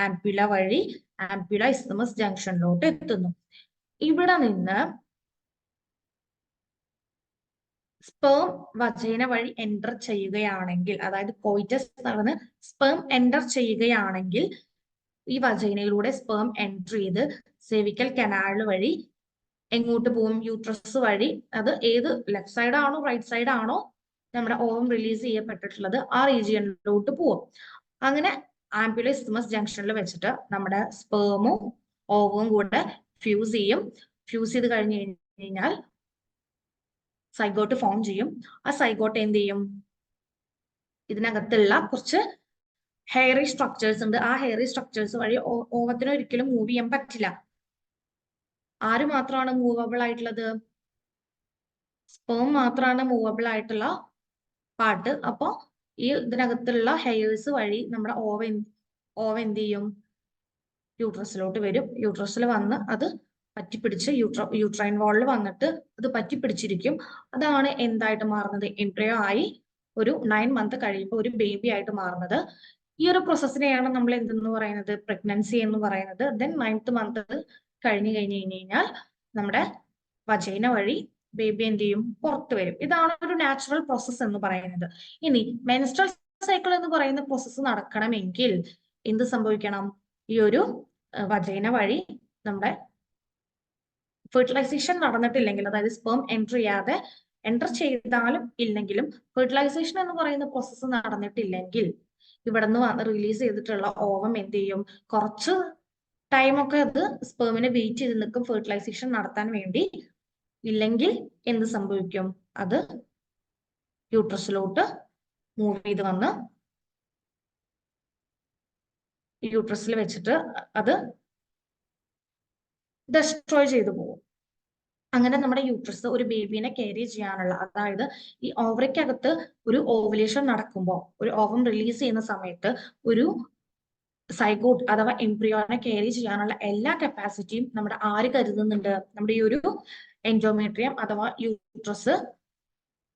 ആംപ്യുല വഴി ആംപ്യുല ഇസ്തമസ് ജംഗ്ഷനിലോട്ട് എത്തുന്നു. ഇവിടെ നിന്ന് സ്പേം വജൈന വഴി എൻ്റർ ചെയ്യുകയാണെങ്കിൽ, അതായത് കോയിറ്റസ് നടന്ന് സ്പേം എൻ്റർ ചെയ്യുകയാണെങ്കിൽ, ഈ വജൈനയിലൂടെ സ്പേം എൻ്റർ ചെയ്ത് സെർവിക്കൽ കനാൽ വഴി എങ്ങോട്ട് പോകും? യൂട്രസ് വഴി. അത് ഏത് ലെഫ്റ്റ് സൈഡ് ആണോ റൈറ്റ് സൈഡ് ആണോ നമ്മുടെ ഓവം റിലീസ് ചെയ്യപ്പെട്ടിട്ടുള്ളത് ആ റീജിയനിലോട്ട് പോകും. അങ്ങനെ ആംപ്യുല ഇസ്തമസ് ജംഗ്ഷനിൽ വെച്ചിട്ട് നമ്മുടെ സ്പേമും ഓവവും കൂടെ ഫ്യൂസ് ചെയ്യും. ഫ്യൂസ് ചെയ്ത് കഴിഞ്ഞ് കഴിഞ്ഞാൽ സൈഗോട്ട് ഫോം ചെയ്യും. ആ സൈഗോട്ട് എന്ത് ചെയ്യും? ഇതിനകത്തുള്ള കുറച്ച് ഹെയറി സ്ട്രക്ചേഴ്സ് ഉണ്ട്. ആ ഹെയറി സ്ട്രക്ചേഴ്സ് വഴി ഓവത്തിന് ഒരിക്കലും മൂവ് ചെയ്യാൻ പറ്റില്ല. ആര് മാത്രമാണ് മൂവബിൾ ആയിട്ടുള്ളത്? സ്പേം മാത്രമാണ് മൂവബിൾ ആയിട്ടുള്ള പാർട്ട്. അപ്പോ ഈ ഇതിനകത്തുള്ള ഹെയർസ് വഴി നമ്മുടെ ഓവ എന്ത് ചെയ്യും? യൂട്രസിലോട്ട് വരും. യൂട്രസിൽ വന്ന് അത് പറ്റിപ്പിടിച്ച് യൂട്രൈൻ വാളിൽ വന്നിട്ട് അത് പറ്റിപ്പിടിച്ചിരിക്കും. അതാണ് എന്തായിട്ട് മാറുന്നത്? എംബ്രിയോ ആയി ഒരു 9 മന്ത് കഴിയുമ്പോൾ ഒരു ബേബി ആയിട്ട് മാറുന്നത്. ഈ ഒരു പ്രോസസ്സിനെയാണ് നമ്മൾ എന്തെന്ന് പറയുന്നത്? പ്രഗ്നൻസി എന്ന് പറയുന്നത്. ദെൻ 9th മന്ത് കഴിഞ്ഞു കഴിഞ്ഞാൽ നമ്മുടെ വജൈന വഴി ബേബി എന്ത് ചെയ്യും? പുറത്തു വരും. ഇതാണ് ഒരു നാച്ചുറൽ പ്രോസസ്സ് എന്ന് പറയുന്നത്. ഇനി മെൻസ്ട്രൽ സൈക്കിൾ എന്ന് പറയുന്ന പ്രോസസ്സ് നടക്കണമെങ്കിൽ എന്ത് സംഭവിക്കണം? ഈ ഒരു വജൈന വഴി നമ്മുടെ ഫെർട്ടിലൈസേഷൻ നടന്നിട്ടില്ലെങ്കിൽ, അതായത് സ്പേം എൻ്റർ ചെയ്താലും ഇല്ലെങ്കിലും ഫെർട്ടിലൈസേഷൻ എന്ന് പറയുന്ന പ്രോസസ്സ് നടന്നിട്ടില്ലെങ്കിൽ ഇവിടെ നിന്ന് വന്ന് റിലീസ് ചെയ്തിട്ടുള്ള ഓവം എന്ത് ചെയ്യും? കുറച്ച് ടൈമൊക്കെ അത് സ്പേമിനെ വെയിറ്റ് ചെയ്ത് നിൽക്കും ഫെർട്ടിലൈസേഷൻ നടത്താൻ വേണ്ടി. ഇല്ലെങ്കിൽ എന്ത് സംഭവിക്കും? അത് യൂട്രസിലോട്ട് മൂവ് ചെയ്ത് വന്ന് യൂട്രസിൽ വെച്ചിട്ട് അത് ഡെസ്ട്രോയ് ചെയ്തു പോകും. അങ്ങനെ നമ്മുടെ യൂട്രസ് ഒരു ബേബിനെ ക്യാരി ചെയ്യാനുള്ള, അതായത് ഈ ഓവറിക്കകത്ത് ഒരു ഓവുലേഷൻ നടക്കുമ്പോൾ, ഒരു ഓവം റിലീസ് ചെയ്യുന്ന സമയത്ത് ഒരു സൈഗോട്ട് അഥവാ എംബ്രിയോനെ ക്യാരി ചെയ്യാനുള്ള എല്ലാ കപ്പാസിറ്റിയും നമ്മുടെ ആര് കരുതുന്നുണ്ട്? നമ്മുടെ ഈ ഒരു എൻഡോമെട്രിയം അഥവാ യൂട്രസ്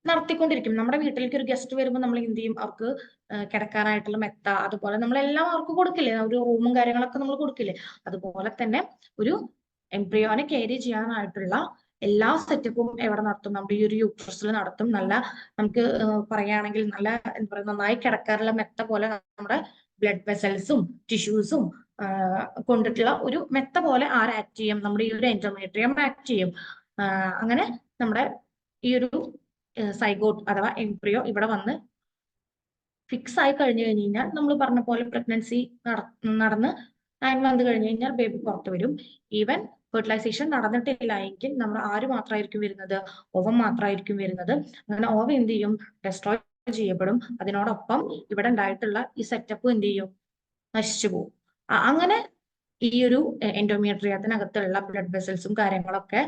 നടത്തിക്കൊണ്ടിരിക്കും. നമ്മുടെ വീട്ടിലേക്ക് ഒരു ഗസ്റ്റ് വരുമ്പോൾ നമ്മൾ എന്ത് ചെയ്യും? അവർക്ക് കിടക്കാനായിട്ടുള്ള മെത്ത, അതുപോലെ നമ്മളെല്ലാം അവർക്ക് കൊടുക്കില്ലേ? ഒരു റൂമും കാര്യങ്ങളൊക്കെ നമ്മൾ കൊടുക്കില്ലേ? അതുപോലെ തന്നെ ഒരു എംബ്രിയോനെ ക്യാരി ചെയ്യാനായിട്ടുള്ള എല്ലാ സെറ്റപ്പും എവിടെ നടത്തും? നമ്മുടെ ഈ ഒരു യൂട്രസിൽ നടത്തും. നല്ല നമുക്ക് പറയുകയാണെങ്കിൽ നല്ല എന്താ പറയുക, നന്നായി കിടക്കാറുള്ള മെത്ത പോലെ നമ്മുടെ ബ്ലഡ് വെസൽസും ടിഷ്യൂസും കൊണ്ടിട്ടുള്ള ഒരു മെത്ത പോലെ ആര് ആക്ട് ചെയ്യും? നമ്മുടെ ഈ ഒരു എൻഡോമെട്രിയം ആക്ട് ചെയ്യും. അങ്ങനെ നമ്മുടെ ഈ ഒരു സൈഗോട്ട് അഥവാ എംബ്രിയോ ഇവിടെ വന്ന് ഫിക്സ് ആയി കഴിഞ്ഞു കഴിഞ്ഞാൽ നമ്മൾ പറഞ്ഞ പോലെ പ്രഗ്നൻസി നടന്ന് 9 മന്ത് കഴിഞ്ഞു കഴിഞ്ഞാൽ ബേബി പുറത്തു വരും. ഈവൻ ഫെർട്ടിലൈസേഷൻ നടന്നിട്ടില്ല എങ്കിൽ നമ്മൾ ആര് മാത്രമായിരിക്കും വരുന്നത്? ഓവം മാത്രമായിരിക്കും വരുന്നത്. അങ്ങനെ ഓവം എന്ത് ചെയ്യും? ഡെസ്ട്രോയ് ചെയ്യപ്പെടും. അതിനോടൊപ്പം ഇവിടെ ഉണ്ടായിട്ടുള്ള ഈ സെറ്റപ്പ് എന്ത് ചെയ്യും? നശിച്ചു പോകും. അങ്ങനെ ഈ ഒരു എൻഡോമെട്രിയത്തിനകത്തുള്ള ബ്ലഡ് വെസൽസും കാര്യങ്ങളൊക്കെ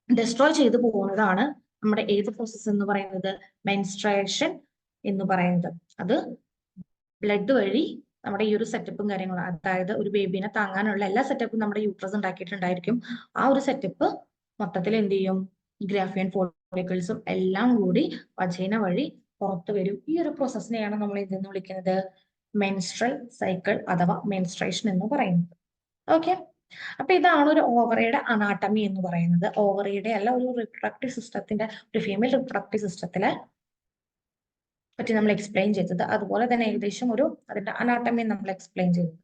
ഡെസ്ട്രോയ് ചെയ്തു പോകുന്നതാണ് നമ്മുടെ ഏത് പ്രോസസ്സ് എന്ന് പറയുന്നത്? മെൻസ്ട്രേഷൻ എന്ന് പറയുന്നത്. അത് ബ്ലഡ് വഴി നമ്മുടെ ഈ ഒരു സെറ്റപ്പും കാര്യങ്ങളും, അതായത് ഒരു ബേബിനെ താങ്ങാനുള്ള എല്ലാ സെറ്റപ്പും നമ്മുടെ യൂട്രസ് ഉണ്ടാക്കിയിട്ടുണ്ടായിരിക്കും. ആ ഒരു സെറ്റപ്പ് മൊത്തത്തിൽ എന്ത് ചെയ്യും? ഗ്രാഫിയൻ ഫോളിക്കിൾസും എല്ലാം കൂടി വജൈന വഴി പുറത്തു വരും. ഈ ഒരു പ്രോസസ്സിനെയാണ് നമ്മൾ ഇതെന്ന് വിളിക്കുന്നത്? മെൻസ്ട്രൽ സൈക്കിൾ അഥവാ മെൻസ്ട്രേഷൻ എന്ന് പറയുന്നത്. ഓക്കെ, അപ്പൊ ഇതാണ് ഒരു ഓവറിയുടെ അനാട്ടമി എന്ന് പറയുന്നത്. ഓവറിയുടെ അല്ല, ഒരു റിപ്രൊഡക്റ്റീവ് സിസ്റ്റത്തിന്റെ, ഒരു ഫീമെയിൽ റിപ്രൊഡക്റ്റീവ് സിസ്റ്റത്തിലെ പറ്റി നമ്മൾ എക്സ്പ്ലെയിൻ ചെയ്തത്. അതുപോലെ തന്നെ ഏകദേശം ഒരു അതിന്റെ അനാട്ടമി നമ്മൾ എക്സ്പ്ലെയിൻ ചെയ്തത്.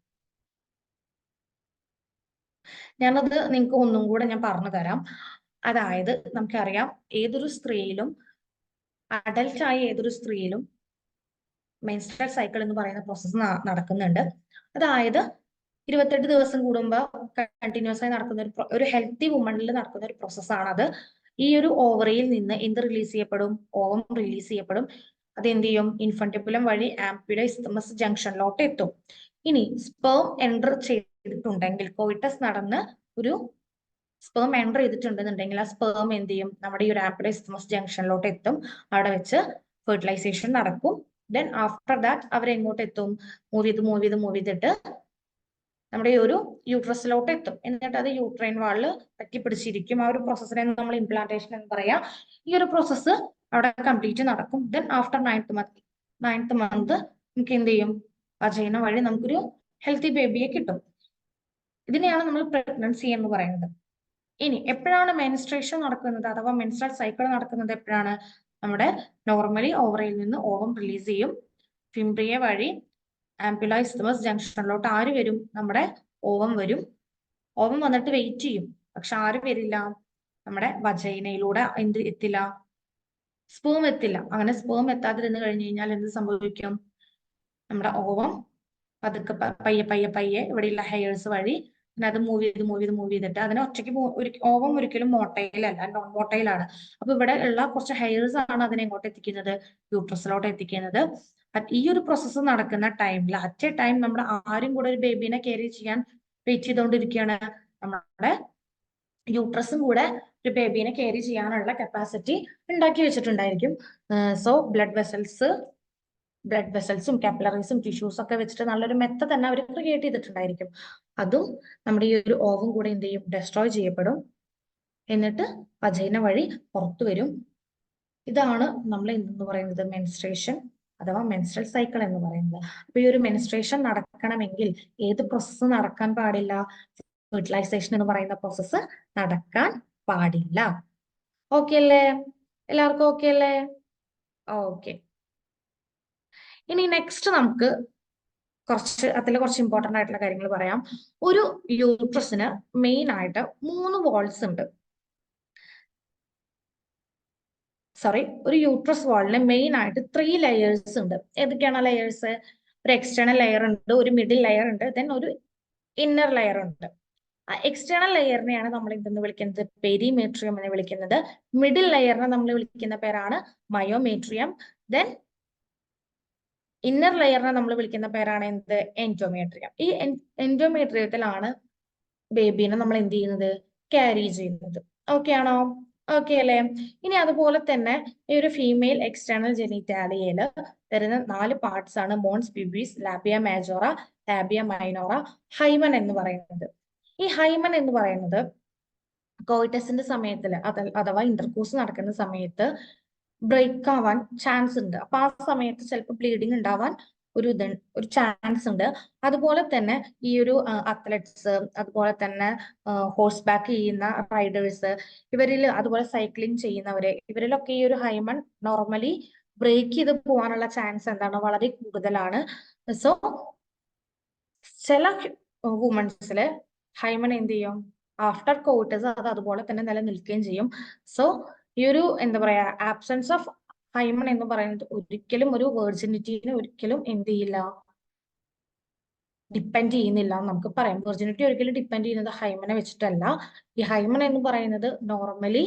ഞാനത് നിങ്ങൾക്ക് ഒന്നും കൂടെ ഞാൻ പറഞ്ഞു തരാം. അതായത് നമുക്കറിയാം, ഏതൊരു സ്ത്രീയിലും, അഡൽട്ടായ ഏതൊരു സ്ത്രീയിലും മെൻസ്ട്രൽ സൈക്കിൾ എന്ന് പറയുന്ന പ്രോസസ്സ് നടക്കുന്നുണ്ട്. അതായത് 28 ദിവസം കൂടുമ്പോൾ കണ്ടിന്യൂസ് ആയി നടക്കുന്ന ഒരു ഹെൽത്തി വുമണിൽ നടക്കുന്ന ഒരു പ്രോസസ്സാണ് അത്. ഈ ഒരു ഓവറിയിൽ നിന്ന് എന്ത് റിലീസ് ചെയ്യപ്പെടും? ഓവം റിലീസ് ചെയ്യപ്പെടും. അത് എന്ത് ചെയ്യും? ഇൻഫന്റിബുലം വഴി ആംപിയുടെ ഇസ്തമസ് ജംഗ്ഷനിലോട്ട് എത്തും. ഇനി സ്പേം എൻറ്റർ ചെയ്തിട്ടുണ്ടെങ്കിൽ, കോയിറ്റസ് നടന്ന് ഒരു സ്പേം എൻറ്റർ ചെയ്തിട്ടുണ്ടെന്നുണ്ടെങ്കിൽ ആ സ്പേം എന്ത് ചെയ്യും? നമ്മുടെ ഈ ഒരു ആംപിയുടെ ഇസ്തമസ് ജംഗ്ഷനിലോട്ട് എത്തും. അവിടെ വെച്ച് ഫെർട്ടിലൈസേഷൻ നടക്കും. ദെൻ ആഫ്റ്റർ ദാറ്റ് അവരെങ്ങോട്ട് എത്തും? മൂവ് ചെയ്തിട്ട് നമ്മുടെ ഈ ഒരു യൂട്രസിലോട്ട് എത്തും. എന്നിട്ട് അത് യൂട്രൈൻ വാളിൽ പറ്റിപ്പിടിച്ചിരിക്കും. ആ ഒരു പ്രോസസ്സിനെ നമ്മൾ ഇംപ്ലാന്റേഷൻ എന്ന് പറയാം. ഈ ഒരു പ്രോസസ്സ് അവിടെ കംപ്ലീറ്റ് നടക്കും. ദെൻ ആഫ്റ്റർ 9th മന്ത് നമുക്ക് എന്ത് ചെയ്യും? വജൈന വഴി നമുക്കൊരു ഹെൽത്തി ബേബിയെ കിട്ടും. ഇതിനെയാണ് നമ്മൾ പ്രഗ്നൻസി എന്ന് പറയുന്നത്. ഇനി എപ്പോഴാണ് മെൻസ്ട്രേഷൻ നടക്കുന്നത് അഥവാ മെൻസ്ട്രൽ സൈക്കിൾ നടക്കുന്നത്? എപ്പോഴാണ്? നമ്മുടെ നോർമലി ഓവറിയിൽ നിന്ന് ഓവം റിലീസ് ചെയ്യും. ഫിംബ്രിയ വഴി ആംപുല ഇസ്തമസ് ജംഗ്ഷനിലോട്ട് ആര് വരും? നമ്മുടെ ഓവം വരും. ഓവം വന്നിട്ട് വെയിറ്റ് ചെയ്യും. പക്ഷെ ആര് വരില്ല? നമ്മുടെ വജൈനയിലൂടെ എന്ത് എത്തില്ല? സ്പേം എത്തില്ല. അങ്ങനെ സ്പേം എത്താതിരുന്ന് കഴിഞ്ഞു കഴിഞ്ഞാൽ എന്ത് സംഭവിക്കും? നമ്മുടെ ഓവം പതുക്കെ പയ്യെ ഇവിടെയുള്ള ഹെയർസ് വഴി പിന്നെ അത് മൂവ് ചെയ്തിട്ട് അതിനെ ഒറ്റയ്ക്ക് ഓവം ഒരിക്കലും മോട്ടൈലല്ല, നോൺ മോട്ടൈലാണ്. അപ്പൊ ഇവിടെ ഉള്ള കുറച്ച് ഹെയർസ് ആണ് അതിനെ എങ്ങോട്ട് എത്തിക്കുന്നത്, യൂട്രസിലോട്ട് എത്തിക്കുന്നത്. ഈ ഒരു പ്രോസസ്സ് നടക്കുന്ന ടൈമിൽ അറ്റ് എ ടൈം നമ്മുടെ ആരും കൂടെ ഒരു ബേബീനെ ക്യാരി ചെയ്യാൻ വെയിറ്റ് ചെയ്തുകൊണ്ടിരിക്കുകയാണ്. നമ്മുടെ യൂട്രസും കൂടെ ഒരു ബേബീനെ ക്യാരി ചെയ്യാനുള്ള കപ്പാസിറ്റി ഉണ്ടാക്കി വെച്ചിട്ടുണ്ടായിരിക്കും. സോ ബ്ലഡ് വെസൽസും കാപ്പിലറീസും ടിഷ്യൂസും ഒക്കെ വെച്ചിട്ട് നല്ലൊരു മെത്ത തന്നെ അവർ ക്രിയേറ്റ് ചെയ്തിട്ടുണ്ടായിരിക്കും. അതും നമ്മുടെ ഈ ഒരു ഓവും കൂടെ എന്ത് ചെയ്യും, ഡെസ്ട്രോയ് ചെയ്യപ്പെടും. എന്നിട്ട് വജൈന വഴി പുറത്തു വരും. ഇതാണ് നമ്മൾ എന്തെന്ന് പറയുന്നത്, മെൻസ്ട്രേഷൻ അഥവാ മെൻസ്ട്രൽ സൈക്കിൾ എന്ന് പറയുന്നത്. അപ്പൊ ഈ ഒരു മെൻസ്ട്രേഷൻ നടക്കണമെങ്കിൽ ഏത് പ്രോസസ്സ് നടക്കാൻ പാടില്ല, ഫെർട്ടിലൈസേഷൻ എന്ന് പറയുന്ന പ്രോസസ്സ് നടക്കാൻ പാടില്ല. ഓക്കെ അല്ലേ? എല്ലാവർക്കും ഓക്കെ അല്ലേ? ഓക്കെ. ഇനി നെക്സ്റ്റ് നമുക്ക് കുറച്ച് ഇമ്പോർട്ടന്റ് ആയിട്ടുള്ള കാര്യങ്ങൾ പറയാം. ഒരു യൂട്രസിന് മെയിൻ ആയിട്ട് 3 വാൾസ് ഉണ്ട്. ഒരു യൂട്രസ് വാളിന് മെയിൻ ആയിട്ട് 3 ലെയേഴ്സ് ഉണ്ട്. ഏതൊക്കെയാണ് ലെയേഴ്സ്? ഒരു എക്സ്റ്റേണൽ ലെയർ ഉണ്ട്, ഒരു മിഡിൽ ലെയർ ഉണ്ട്, ദെൻ ഒരു ഇന്നർ ലെയർ ഉണ്ട്. എക്സ്റ്റേണൽ ലെയറിനെയാണ് നമ്മൾ എന്തെന്ന് വിളിക്കുന്നത്, പെരിമേട്രിയം എന്ന് വിളിക്കുന്നത്. മിഡിൽ ലെയറിനെ നമ്മൾ വിളിക്കുന്ന പേരാണ് മയോമേട്രിയം. ദെൻ ഇന്നർ ലെയറിനെ നമ്മൾ വിളിക്കുന്ന പേരാണ് എന്ത്, എൻഡോമേട്രിയം. ഈ എൻഡോമേട്രിയത്തിലാണ് ബേബീനെ നമ്മൾ എന്ത് ചെയ്യുന്നത്, ക്യാരി ചെയ്യുന്നത്. ഓക്കെ ആണോ? ഓക്കെ അല്ലേ? ഇനി അതുപോലെ തന്നെ ഈ ഒരു ഫീമെയിൽ എക്സ്റ്റേണൽ ജെനിറ്റാലിയയില് വരുന്ന 4 പാർട്സ് ആണ് mons pubis, labia majora, labia minora, hymen എന്ന് പറയുന്നത്. ഈ ഹൈമൻ എന്ന് പറയുന്നത് കോയിറ്റസിന്റെ സമയത്തിൽ അഥവാ ഇന്റർകോഴ്സ് നടക്കുന്ന സമയത്ത് ബ്രേക്ക് ആവാൻ ചാൻസ് ഉണ്ട്. അപ്പൊ ആ സമയത്ത് ചിലപ്പോൾ ബ്ലീഡിങ് ഉണ്ടാവാൻ ഒരു ചാൻസ് ഉണ്ട്. അതുപോലെ തന്നെ ഈ ഒരു അത്ലറ്റ്സ്, അതുപോലെ തന്നെ ഹോഴ്സ് ബാക്ക് ചെയ്യുന്ന റൈഡേഴ്സ്, ഇവരിൽ അതുപോലെ സൈക്ലിംഗ് ചെയ്യുന്നവര്, ഇവരിലൊക്കെ ഈ ഒരു ഹൈമൺ നോർമലി ബ്രേക്ക് ചെയ്ത് പോകാനുള്ള ചാൻസ് എന്താണ്, വളരെ കൂടുതലാണ്. സോ ചില വുമൺസില് ഹൈമൺ എന്ത് ചെയ്യും, ആഫ്റ്റർ കോയിറ്റസ് അത് അതുപോലെ തന്നെ നിലനിൽക്കുകയും ചെയ്യും. സോ ഈ ഒരു എന്താ പറയാ, ആബ്സെൻസ് ഓഫ് ഹൈമൺ എന്ന് പറയുന്നത് ഒരിക്കലും ഒരു വെർജിനിറ്റിനെ ഒരിക്കലും എന്ത് ചെയ്യില്ല, ഡിപ്പെൻഡ് ചെയ്യുന്നില്ല എന്ന് നമുക്ക് പറയാം. വെർജിനിറ്റി ഒരിക്കലും ഡിപ്പെൻഡ് ചെയ്യുന്നത് ഹൈമനെ വെച്ചിട്ടല്ല. ഈ ഹൈമൺ എന്ന് പറയുന്നത് നോർമലി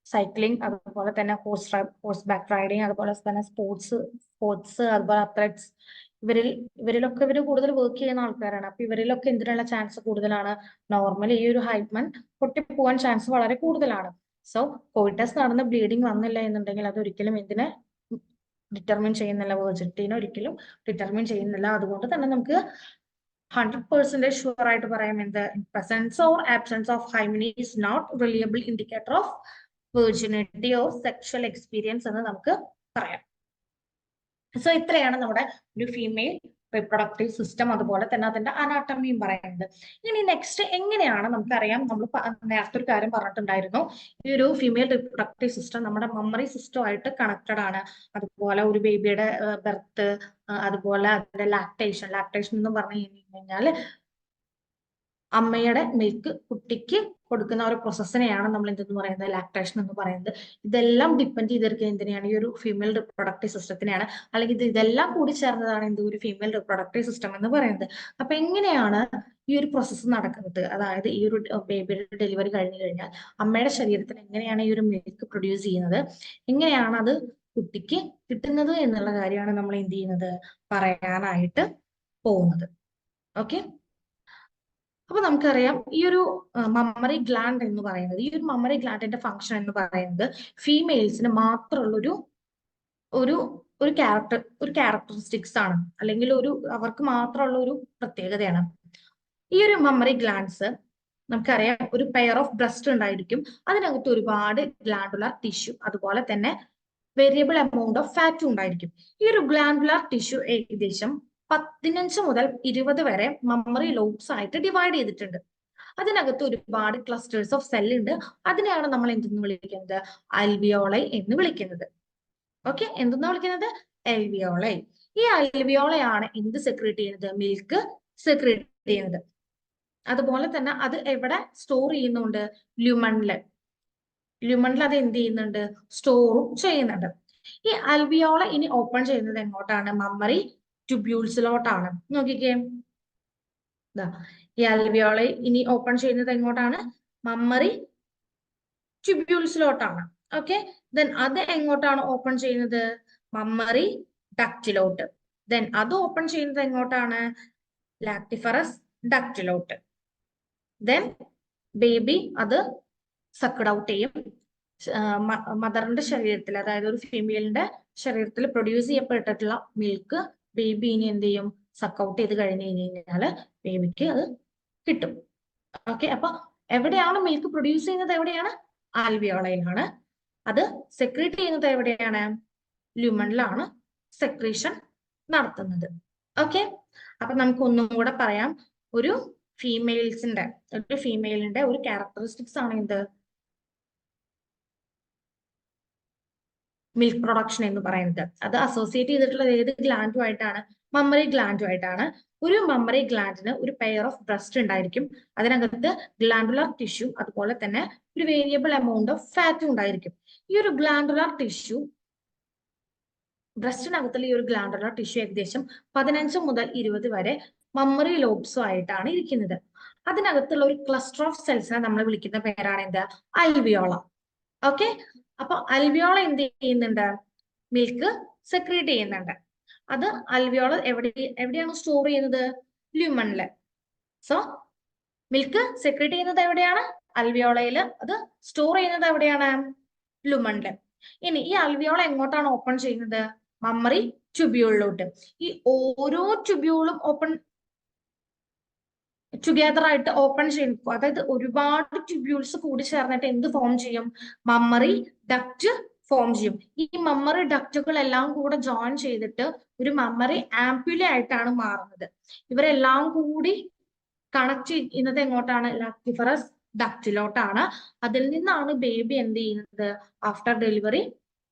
സൈക്ലിംഗ്, അതുപോലെ തന്നെ ഹോഴ്സ് ബാക്ക് റൈഡിങ്, അതുപോലെ തന്നെ സ്പോർട്സ്, അതുപോലെ അത്ലറ്റ്സ്, ഇവരിലൊക്കെ ഇവർ കൂടുതൽ വർക്ക് ചെയ്യുന്ന ആൾക്കാരാണ്. അപ്പൊ ഇവരിലൊക്കെ എന്തിനുള്ള ചാൻസ് കൂടുതലാണ്, നോർമലി ഈ ഒരു ഹൈമൺ പൊട്ടിപ്പോവാൻ ചാൻസ് വളരെ കൂടുതലാണ്. സോ കോയിറ്റസ് നടന്ന് ബ്ലീഡിങ് വന്നില്ല എന്നുണ്ടെങ്കിൽ അത് ഒരിക്കലും എന്തിനെ ഡിറ്റർമിൻ ചെയ്യുന്നില്ല, വെർജിനിറ്റിനെ ഒരിക്കലും ഡിറ്റർമിൻ ചെയ്യുന്നില്ല. അതുകൊണ്ട് തന്നെ നമുക്ക് 100% ഷുവർ ആയിട്ട് പറയാം എന്ത്, presence or absence of hymen is not reliable indicator of virginity or sexual experience എന്ന് നമുക്ക് പറയാം. സോ ഇത്രയാണ് നമ്മുടെ ഒരു ഫീമെയിൽ റീപ്രൊഡക്റ്റീവ് സിസ്റ്റം, അതുപോലെ തന്നെ അതിന്റെ അനാട്ടമിയും പറയുന്നത്. ഇനി നെക്സ്റ്റ് എങ്ങനെയാണ് നമുക്കറിയാം, നമ്മൾ നേരത്തെ ഒരു കാര്യം പറഞ്ഞിട്ടുണ്ടായിരുന്നു, ഈ ഒരു ഫീമെയിൽ റീപ്രൊഡക്റ്റീവ് സിസ്റ്റം നമ്മുടെ മെമ്മറി സിസ്റ്റമായിട്ട് കണക്റ്റഡ് ആണ്. അതുപോലെ ഒരു ബേബിയുടെ ബർത്ത്, അതുപോലെ അതിന്റെ ലാക്ടേഷൻ എന്ന് പറഞ്ഞു കഴിഞ്ഞാൽ അമ്മയുടെ മിൽക്ക് കുട്ടിക്ക് കൊടുക്കുന്ന ഒരു പ്രോസസ്സിനെയാണ് നമ്മൾ എന്തെന്ന് പറയുന്നത്, ലാക്ടേഷൻ എന്ന് പറയുന്നത്. ഇതെല്ലാം ഡിപ്പെൻഡ് ചെയ്തിരിക്കുന്നത് എന്തിനാണ്, ഈ ഒരു ഫീമെയിൽ റിപ്രൊഡക്റ്റീവ് സിസ്റ്റത്തിനെയാണ്. അല്ലെങ്കിൽ ഇതെല്ലാം കൂടി ചേർന്നതാണ് എന്ത്, ഒരു ഫീമെയിൽ റിപ്രൊഡക്റ്റീവ് സിസ്റ്റം എന്ന് പറയുന്നത്. അപ്പൊ എങ്ങനെയാണ് ഈ ഒരു പ്രോസസ്സ് നടക്കുന്നത്, അതായത് ഈ ഒരു ബേബിയുടെ ഡെലിവറി കഴിഞ്ഞു കഴിഞ്ഞാൽ അമ്മയുടെ ശരീരത്തിൽ എങ്ങനെയാണ് ഈ ഒരു മിൽക്ക് പ്രൊഡ്യൂസ് ചെയ്യുന്നത്, എങ്ങനെയാണ് അത് കുട്ടിക്ക് കിട്ടുന്നത് എന്നുള്ള കാര്യമാണ് നമ്മൾ എന്ത് ചെയ്യുന്നത്, പറയാനായിട്ട് പോകുന്നത്. ഓക്കെ. അപ്പൊ നമുക്കറിയാം ഈ ഒരു മമ്മറി ഗ്ലാൻഡ് എന്ന് പറയുന്നത്, ഈ ഒരു മമ്മറി ഗ്ലാൻഡിന്റെ ഫംഗ്ഷൻ എന്ന് പറയുന്നത് ഫീമെയിൽസിന് മാത്രമുള്ള ഒരു ഒരു ക്യാരക്ടറിസ്റ്റിക്സ് ആണ്, അല്ലെങ്കിൽ അവർക്ക് മാത്രമുള്ള ഒരു പ്രത്യേകതയാണ്. ഈ ഒരു മമ്മറി ഗ്ലാൻഡ്സ് നമുക്കറിയാം, ഒരു പെയർ ഓഫ് ബ്രസ്റ്റ് ഉണ്ടായിരിക്കും, അതിനകത്ത് ഒരുപാട് ഗ്ലാൻഡുലർ ടിഷ്യൂ, അതുപോലെ തന്നെ വേരിയബിൾ എമൗണ്ട് ഓഫ് ഫാറ്റും ഉണ്ടായിരിക്കും. ഈ ഒരു ഗ്ലാൻഡുലർ ടിഷ്യൂ ഏകദേശം 15 മുതൽ 20 വരെ മമ്മറി ലോബ്സ് ആയിട്ട് ഡിവൈഡ് ചെയ്തിട്ടുണ്ട്. അതിനകത്ത് ഒരുപാട് ക്ലസ്റ്റേഴ്സ് ഓഫ് സെൽ ഉണ്ട്. അതിനെയാണ് നമ്മൾ എന്തെന്ന് വിളിക്കുന്നത്, അൽവിയോളൈ എന്ന് വിളിക്കുന്നത്. ഓക്കെ, എന്തെന്നാ വിളിക്കുന്നത്, അൽവിയോളൈ. ഈ അൽവിയോളയാണ് എന്ത് സെക്രീറ്റ് ചെയ്യുന്നത്, മിൽക്ക് സെക്രീറ്റ് ചെയ്യുന്നത്. അതുപോലെ തന്നെ അത് എവിടെ സ്റ്റോർ ചെയ്യുന്നുണ്ട്, ല്യൂമണിൽ അത് എന്ത് ചെയ്യുന്നുണ്ട്, സ്റ്റോറും ചെയ്യുന്നുണ്ട്. ഈ അൽവിയോള ഇനി ഓപ്പൺ ചെയ്യുന്നത് എങ്ങോട്ടാണ്, മമ്മറി ട്യൂബ്യൂൾസിലോട്ടാണ്. നോക്കിക്കേ, ഈ ആൽവിയോളെ ഇനി ഓപ്പൺ ചെയ്യുന്നത് എങ്ങോട്ടാണ്? മമ്മറി ട്യൂബ്യൂൾസിലോട്ടാണ്. ഓക്കെ, ദെൻ അത് എങ്ങോട്ടാണ് ഓപ്പൺ ചെയ്യുന്നത്? മമ്മറി ഡക്റ്റിലോട്ട്. ദെൻ അത് ഓപ്പൺ ചെയ്യുന്നത് എങ്ങോട്ടാണ്? ലാക്ടിഫറസ് ഡക്റ്റിലോട്ട്. ദെൻ ബേബി അത് സക്ഡ് ഔട്ട് ചെയ്യും. മദറിന്റെ ശരീരത്തിൽ, അതായത് ഒരു ഫീമെയിലിന്റെ ശരീരത്തിൽ പ്രൊഡ്യൂസ് ചെയ്യപ്പെട്ടിട്ടുള്ള മിൽക്ക് ബേബി ഇനി എന്ത് ചെയ്യും? സക്ക് ഔട്ട് ചെയ്ത് കഴിഞ്ഞ് കഴിഞ്ഞാല് ബേബിക്ക് അത് കിട്ടും. ഓക്കെ, അപ്പൊ എവിടെയാണ് മിൽക്ക് പ്രൊഡ്യൂസ് ചെയ്യുന്നത്? എവിടെയാണ്? ആൽവിയോളയിലാണ്. അത് സെക്രീറ്റ് ചെയ്യുന്നത് എവിടെയാണ്? ലുമണിലാണ് സെക്രീഷൻ നടത്തുന്നത്. ഓക്കെ, അപ്പൊ നമുക്ക് ഒന്നും കൂടെ പറയാം. ഒരു ഫീമെയിലിന്റെ ഒരു ക്യാരക്ടറിസ്റ്റിക്സ് ആണ് എന്ത്? മിൽക്ക് പ്രൊഡക്ഷൻ എന്ന് പറയുന്നത്. അത് അസോസിയേറ്റ് ചെയ്തിട്ടുള്ളത് ഏത് ഗ്ലാൻഡുമായിട്ടാണ്? മമ്മറി ഗ്ലാൻഡുമായിട്ടാണ്. ഒരു മമ്മറി ഗ്ലാൻഡിന് ഒരു പെയർ ഓഫ് ബ്രസ്റ്റ് ഉണ്ടായിരിക്കും. അതിനകത്ത് ഗ്ലാൻഡുലാർ ടിഷ്യൂ, അതുപോലെ തന്നെ ഒരു വേരിയബിൾ എമൗണ്ട് ഓഫ് ഫാറ്റും ഉണ്ടായിരിക്കും. ഈ ഒരു ഗ്ലാൻഡുലാർ ടിഷ്യൂ, ബ്രസ്റ്റിനകത്തുള്ള ഈ ഒരു ഗ്ലാൻഡുലാർ ടിഷ്യൂ ഏകദേശം 15 മുതൽ 20 വരെ മമ്മറി ലോബ്സും ആയിട്ടാണ് ഇരിക്കുന്നത്. അതിനകത്തുള്ള ഒരു ക്ലസ്റ്റർ ഓഫ് സെൽസിനെ നമ്മൾ വിളിക്കുന്ന പേരാണ് എന്ത്? അൽവിയോള. ഓക്കെ, അപ്പൊ അൽവിയോള എന്ത് ചെയ്യുന്നുണ്ട്? മിൽക്ക് സെക്രീറ്റ് ചെയ്യുന്നുണ്ട്. അത് അൽവിയോള എവിടെയാണ് സ്റ്റോർ ചെയ്യുന്നത്? ലുമണില്. സോ മിൽക്ക് സെക്രീറ്റ് ചെയ്യുന്നത് എവിടെയാണ്? അൽവിയോളയില്. അത് സ്റ്റോർ ചെയ്യുന്നത് എവിടെയാണ്? ലുമണില്. ഇനി ഈ അൽവിയോള എങ്ങോട്ടാണ് ഓപ്പൺ ചെയ്യുന്നത്? മമ്മറി ട്യൂബ്യൂളിലോട്ട്. ഈ ഓരോ ട്യൂബ്യൂളും ഓപ്പൺ ടുഗദർ ആയിട്ട് ഓപ്പൺ ചെയ്യും. അതായത് ഒരുപാട് ട്യൂബ്യൂൾസ് കൂടി ചേർന്നിട്ട് എന്ത് ഫോം ചെയ്യും? മമ്മറി ഡക്റ്റ് ഫോം ചെയ്യും. ഈ മമ്മറി ഡക്റ്റുകൾ എല്ലാം കൂടെ ജോയിൻ ചെയ്തിട്ട് ഒരു മമ്മറി ആംപ്യുല ആയിട്ടാണ് മാറുന്നത്. ഇവരെല്ലാം കൂടി കണക്ട് ചെയ്യുന്നത് എങ്ങോട്ടാണ്? ലാക്ടിഫറസ് ഡക്റ്റിലോട്ടാണ്. അതിൽ നിന്നാണ് ബേബി എന്ത് ചെയ്യുന്നത്? ആഫ്റ്റർ ഡെലിവറി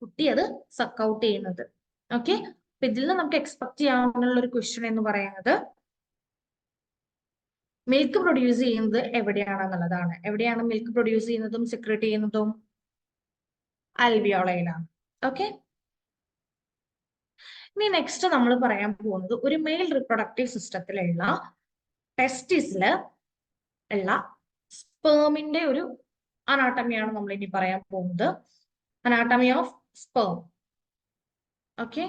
കുട്ടി അത് സക്ക് ഔട്ട് ചെയ്യുന്നത്. ഓക്കെ, അപ്പൊ ഇതിൽ നിന്ന് നമുക്ക് എക്സ്പെക്ട് ചെയ്യാവുന്ന ഒരു ക്വസ്റ്റ്യൻ എന്ന് പറയുന്നത് മിൽക്ക് പ്രൊഡ്യൂസ് ചെയ്യുന്നത് എവിടെയാണെന്നുള്ളതാണ്. എവിടെയാണ് മിൽക്ക് പ്രൊഡ്യൂസ് ചെയ്യുന്നതും സെക്രീറ്റ് ചെയ്യുന്നതും? അൽവിയോളയിലാണ്. ഓക്കെ, ഇനി നെക്സ്റ്റ് നമ്മൾ പറയാൻ പോകുന്നത് ഒരു മെയിൽ റിപ്രൊഡക്റ്റീവ് സിസ്റ്റത്തിലുള്ള ടെസ്റ്റിസില് ഉള്ള സ്പേമിന്റെ ഒരു അനാട്ടമിയാണ് നമ്മൾ ഇനി പറയാൻ പോകുന്നത്. Anatomy of sperm. Okay,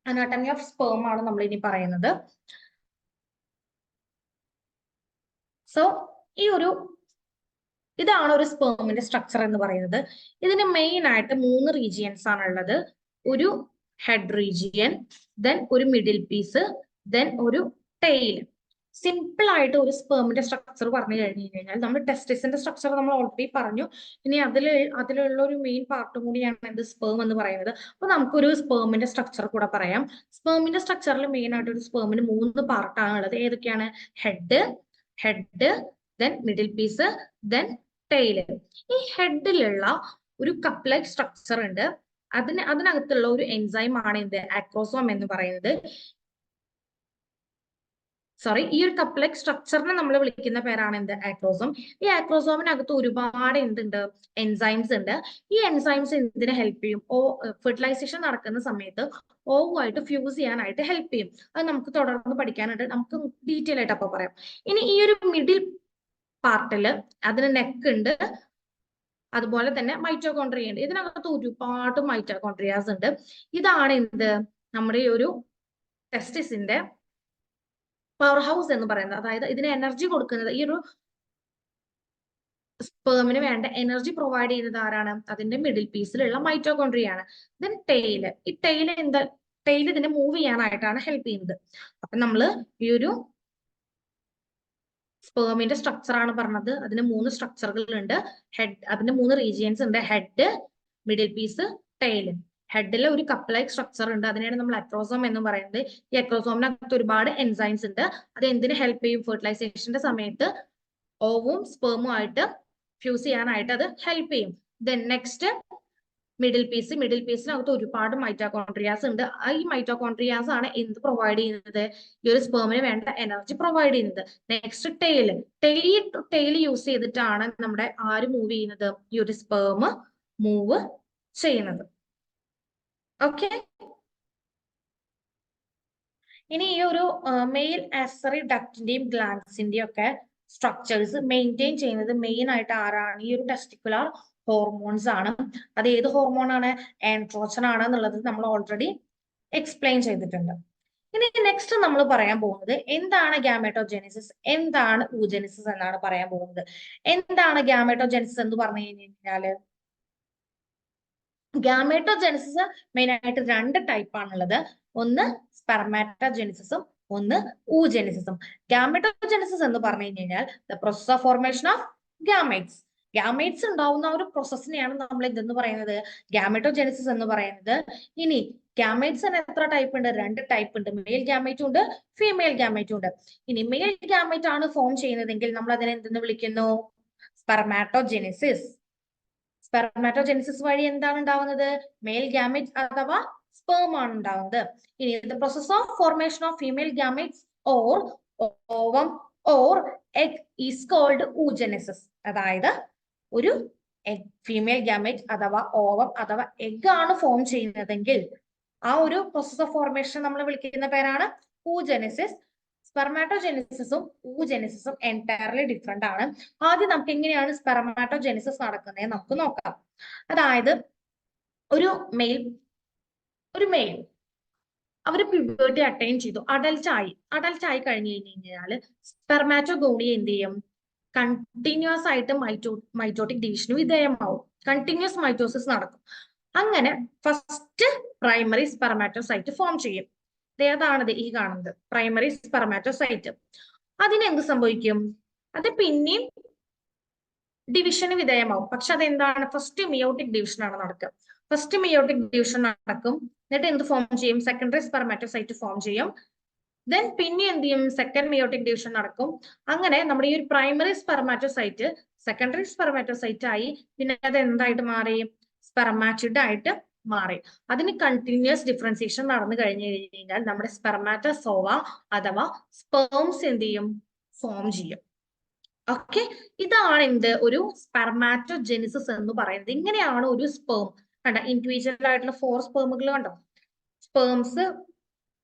anatomy of sperm ആണ് നമ്മൾ ഇനി പറയുന്നത്. സോ ഇതാണ് ഒരു സ്പേമിന്റെ സ്ട്രക്ചർ എന്ന് പറയുന്നത്. ഇതിന് മെയിൻ ആയിട്ട് 3 റീജിയൻസ് ആണ് ഉള്ളത്. ഒരു ഹെഡ് റീജിയൻ, ദെൻ ഒരു മിഡിൽ പീസ്, ദെൻ ഒരു ടെയിൽ. സിമ്പിൾ ആയിട്ട് ഒരു സ്പേമിന്റെ സ്ട്രക്ചർ പറഞ്ഞു കഴിഞ്ഞു കഴിഞ്ഞാൽ, നമ്മൾ ടെസ്റ്റിസിന്റെ സ്ട്രക്ചർ നമ്മൾ ഓൾറെഡി പറഞ്ഞു. ഇനി അതിലുള്ള ഒരു മെയിൻ പാർട്ടും കൂടിയാണ് എന്ത്? സ്പേം എന്ന് പറയുന്നത്. അപ്പൊ നമുക്കൊരു സ്പേമിന്റെ സ്ട്രക്ചർ കൂടെ പറയാം. സ്പേമിന്റെ സ്ട്രക്ചറിൽ മെയിൻ ആയിട്ട് ഒരു സ്പേമിന് 3 പാർട്ടാണ് ഉള്ളത്. ഏതൊക്കെയാണ്? Head, then middle piece, then tail. ഈ ഹെഡിലുള്ള ഒരു കപ്ലൈറ്റ് സ്ട്രക്ചർ ഉണ്ട്. അതിനകത്തുള്ള ഒരു എൻസൈം ആണ് എന്ത്? ആക്രോസോം എന്ന് പറയുന്നത്. ഈ ഒരു കപ്ലൈറ്റ് സ്ട്രക്ചറിനെ നമ്മൾ വിളിക്കുന്ന പേരാണ് എന്ത്? ആക്രോസോം. ഈ ആക്രോസോമിനകത്ത് ഒരുപാട് എന്തുണ്ട്? എൻസൈംസ് ഉണ്ട്. ഈ എൻസൈംസ് എന്തിനെ ഹെൽപ്പ് ചെയ്യും? ഫെർട്ടിലൈസേഷൻ നടക്കുന്ന സമയത്ത് ഓവുമായിട്ട് ഫ്യൂസ് ചെയ്യാനായിട്ട് ഹെൽപ്പ് ചെയ്യും. അത് നമുക്ക് തുടർന്ന് പഠിക്കാനുണ്ട്. നമുക്ക് ഡീറ്റെയിൽ ആയിട്ട് അപ്പൊ പറയാം. ഇനി ഈ ഒരു മിഡിൽ പാർട്ടില് അതിന് നെക്ക് ഉണ്ട്, അതുപോലെ തന്നെ മൈറ്റോകോൺട്രിയ ഉണ്ട്. ഇതിനകത്ത് ഒരുപാട് മൈറ്റോകോൺട്രിയാസ് ഉണ്ട്. ഇതാണ് എന്ത്? നമ്മുടെ ഈ ഒരു ടെസ്റ്റിസിന്റെ പവർ ഹൗസ് എന്ന് പറയുന്നത്. അതായത് ഇതിന് എനർജി കൊടുക്കുന്നത്, ഈ ഒരു സ്പേമിന് വേണ്ട എനർജി പ്രൊവൈഡ് ചെയ്യുന്നത് ആരാണ്? അതിന്റെ മിഡിൽ പീസിലുള്ള മൈറ്റോകോൺട്രിയാണ്. Then tail. ഈ ടെയില് എന്താ? ടെയിൽ ഇതിനെ മൂവ് ചെയ്യാനായിട്ടാണ് ഹെൽപ്പ് ചെയ്യുന്നത്. അപ്പൊ നമ്മള് ഈ ഒരു സ്പേമിന്റെ സ്ട്രക്ചർ ആണ് പറഞ്ഞത്. അതിന് 3 സ്ട്രക്ചറുകൾ ഉണ്ട്. അതിന്റെ 3 റീജിയൻസ് ഉണ്ട്. Head, middle piece, tail. ഹെഡിൽ ഒരു കപ്ലൈറ്റ് സ്ട്രക്ചർ ഉണ്ട്. അതിനെയാണ് നമ്മൾ അക്രോസോം എന്ന് പറയുന്നത്. ഈ അക്രോസോമിനകത്ത് ഒരുപാട് എൻസൈംസ് ഉണ്ട്. അത് എന്തിനു ഹെൽപ്പ് ചെയ്യും? ഫെർട്ടിലൈസേഷന്റെ സമയത്ത് ഓവും സ്പേമും ആയിട്ട് ഫ്യൂസ് ചെയ്യാനായിട്ട് അത് ഹെൽപ്പ് ചെയ്യും. ദെൻ നെക്സ്റ്റ് മിഡിൽ പീസിനകത്ത് ഒരുപാട് മൈറ്റോകോൺട്രിയാസ് ഉണ്ട്. ഈ മൈറ്റോകോൺട്രിയാസ് ആണ് എന്ത് പ്രൊവൈഡ് ചെയ്യുന്നത്? ഈ ഒരു സ്പേമിന് വേണ്ട എനർജി പ്രൊവൈഡ് ചെയ്യുന്നത്. നെക്സ്റ്റ് ടെയിൽ യൂസ് ചെയ്തിട്ടാണ് നമ്മുടെ ആര് മൂവ് ചെയ്യുന്നത്? ഈ ഒരു സ്പേം മൂവ് ചെയ്യുന്നത്. ഓക്കെ, ഇനി ഈ ഒരു മെയിൽ ആക്സറി ഡക്റ്റിന്റെയും ഗ്ലാൻസിന്റെയും ഒക്കെ സ്ട്രക്ചേഴ്സ് മെയിൻറ്റെയിൻ ചെയ്യുന്നത് മെയിൻ ആയിട്ട് ആരാണ്? ഈ ഒരു ടെസ്റ്റിക്കുലർ ഹോർമോൺസ് ആണ്. അത് ഏത് ഹോർമോൺ ആണ്? ആൻഡ്രോജൻ ആണ് എന്നുള്ളത് നമ്മൾ ഓൾറെഡി എക്സ്പ്ലെയിൻ ചെയ്തിട്ടുണ്ട്. ഇനി നെക്സ്റ്റ് നമ്മൾ പറയാൻ പോകുന്നത് എന്താണ് ഗാമെറ്റോജെനിസിസ്, എന്താണ് ഊജെനിസിസ് എന്നാണ് പറയാൻ പോകുന്നത്. എന്താണ് ഗാമെറ്റോജെനിസിസ് എന്ന് പറഞ്ഞു കഴിഞ്ഞാല്, ഗാമെറ്റോജെനിസിസ് മെയിൻ ആയിട്ട് 2 ടൈപ്പ് ആണുള്ളത്. ഒന്ന് സ്പെർമാറ്റോജെനിസിസും ഒന്ന് ഊജെനിസിസും. ഗാമെറ്റോജെനിസിസ് എന്ന് പറഞ്ഞു കഴിഞ്ഞാൽ the process of formation of gametes. Gametes ഉണ്ടാവുന്ന ഒരു പ്രോസസ്സിനെയാണ് നമ്മൾ ഇതെന്ന് പറയുന്നത് ഗാമെറ്റോജെനിസിസ് എന്ന് പറയുന്നത്. ഇനി ഗാമേറ്റ്സ് തന്നെ എത്ര ടൈപ്പ് ഉണ്ട്? 2 ടൈപ്പ് ഉണ്ട്. മെയിൽ ഗാമേറ്റും ഉണ്ട്, ഫീമെയിൽ ഗാമേറ്റും ഉണ്ട്. ഇനി മെയിൽ ഗാമേറ്റ് ആണ് ഫോം ചെയ്യുന്നതെങ്കിൽ നമ്മൾ അതിനെ എന്തെന്ന് വിളിക്കുന്നു? സ്പെർമാറ്റോജെനിസിസ്. സ്പെർമാറ്റോജെനിസിസ് വഴി എന്താണ് ഉണ്ടാവുന്നത്? മെയിൽ ഗാമേറ്റ് അഥവാ സ്പേം ആണ് ഉണ്ടാവുന്നത്. ഇനി the process of formation of female gametes or ovum or egg is called oogenesis. അതായത് ഒരു ഫീമെയിൽ ഗാമേറ്റ് അഥവാ ഓവം അഥവാ എഗ് ആണ് ഫോം ചെയ്യുന്നതെങ്കിൽ ആ ഒരു പ്രോസസ് ഓഫ് ഫോർമേഷൻ നമ്മൾ വിളിക്കുന്ന പേരാണ് ഊജെനിസിസ്. സ്പെർമാറ്റോജെനിസിസും ഊജെനിസിസും എൻറ്റയർലി ഡിഫറെന്റ് ആണ്. ആദ്യം നമുക്ക് എങ്ങനെയാണ് സ്പെർമാറ്റോജെനിസിസ് നടക്കുന്നത് നമുക്ക് നോക്കാം. അതായത് ഒരു മെയിൽ അവര് പ്യൂബർട്ടി അറ്റൈൻ ചെയ്തു, അഡൽട്ട് ആയി കഴിഞ്ഞു കഴിഞ്ഞാൽ സ്പെർമാറ്റോഗോണിയ എന്ത് ചെയ്യും? കണ്ടിന്യൂസ് ആയിട്ട് മൈറ്റോട്ടിക് ഡിവിഷന് വിധേയമാവും. കണ്ടിന്യൂസ് മൈറ്റോസിസ് നടക്കും. അങ്ങനെ ഫസ്റ്റ് പ്രൈമറി സ്പെർമാറ്റോസൈറ്റ് ഫോം ചെയ്യും. ഏതാണത്? ഈ കാണുന്നത് പ്രൈമറി സ്പെർമാറ്റോസൈറ്റ്. അതിനെന്ത് സംഭവിക്കും? അത് പിന്നെയും ഡിവിഷന് വിധേയമാവും. പക്ഷെ അതെന്താണ്? ഫസ്റ്റ് മിയോട്ടിക് ഡിവിഷൻ ആണ് നടക്കുക. ഫസ്റ്റ് മിയോട്ടിക് ഡിവിഷൻ നടക്കും. എന്നിട്ട് എന്ത് ഫോം ചെയ്യും? സെക്കൻഡറി സ്പെർമാറ്റോസൈറ്റ് ഫോം ചെയ്യും. ദെൻ പിന്നെ എന്ത് ചെയ്യും? സെക്കൻഡ് മിയോട്ടിക് ഡിവിഷൻ നടക്കും. അങ്ങനെ നമ്മുടെ ഈ ഒരു പ്രൈമറി സ്പെർമാറ്റോസൈറ്റ് സെക്കൻഡറി സ്പെർമാറ്റോസൈറ്റ് ആയി. പിന്നെ അത് എന്തായിട്ട് മാറി? സ്പെർമാറ്റിഡ് ആയിട്ട് മാറി. അതിന് കണ്ടിന്യൂസ് ഡിഫറൻസിയേഷൻ നടന്നു കഴിഞ്ഞു കഴിഞ്ഞാൽ നമ്മുടെ സ്പെർമാറ്റോസോവ അഥവാ സ്പേംസ് എന്ത് ചെയ്യും? ഫോം ചെയ്യും. ഓക്കെ, ഇതാണ് എന്ത്? ഒരു സ്പെർമാറ്റോജെനിസിസ് എന്ന് പറയുന്നത്. ഇങ്ങനെയാണ് ഒരു സ്പേം കണ്ട ഇൻഡിവിജ്വൽ ആയിട്ടുള്ള 4 സ്പേമുകൾ കണ്ടോ സ്പേംസ്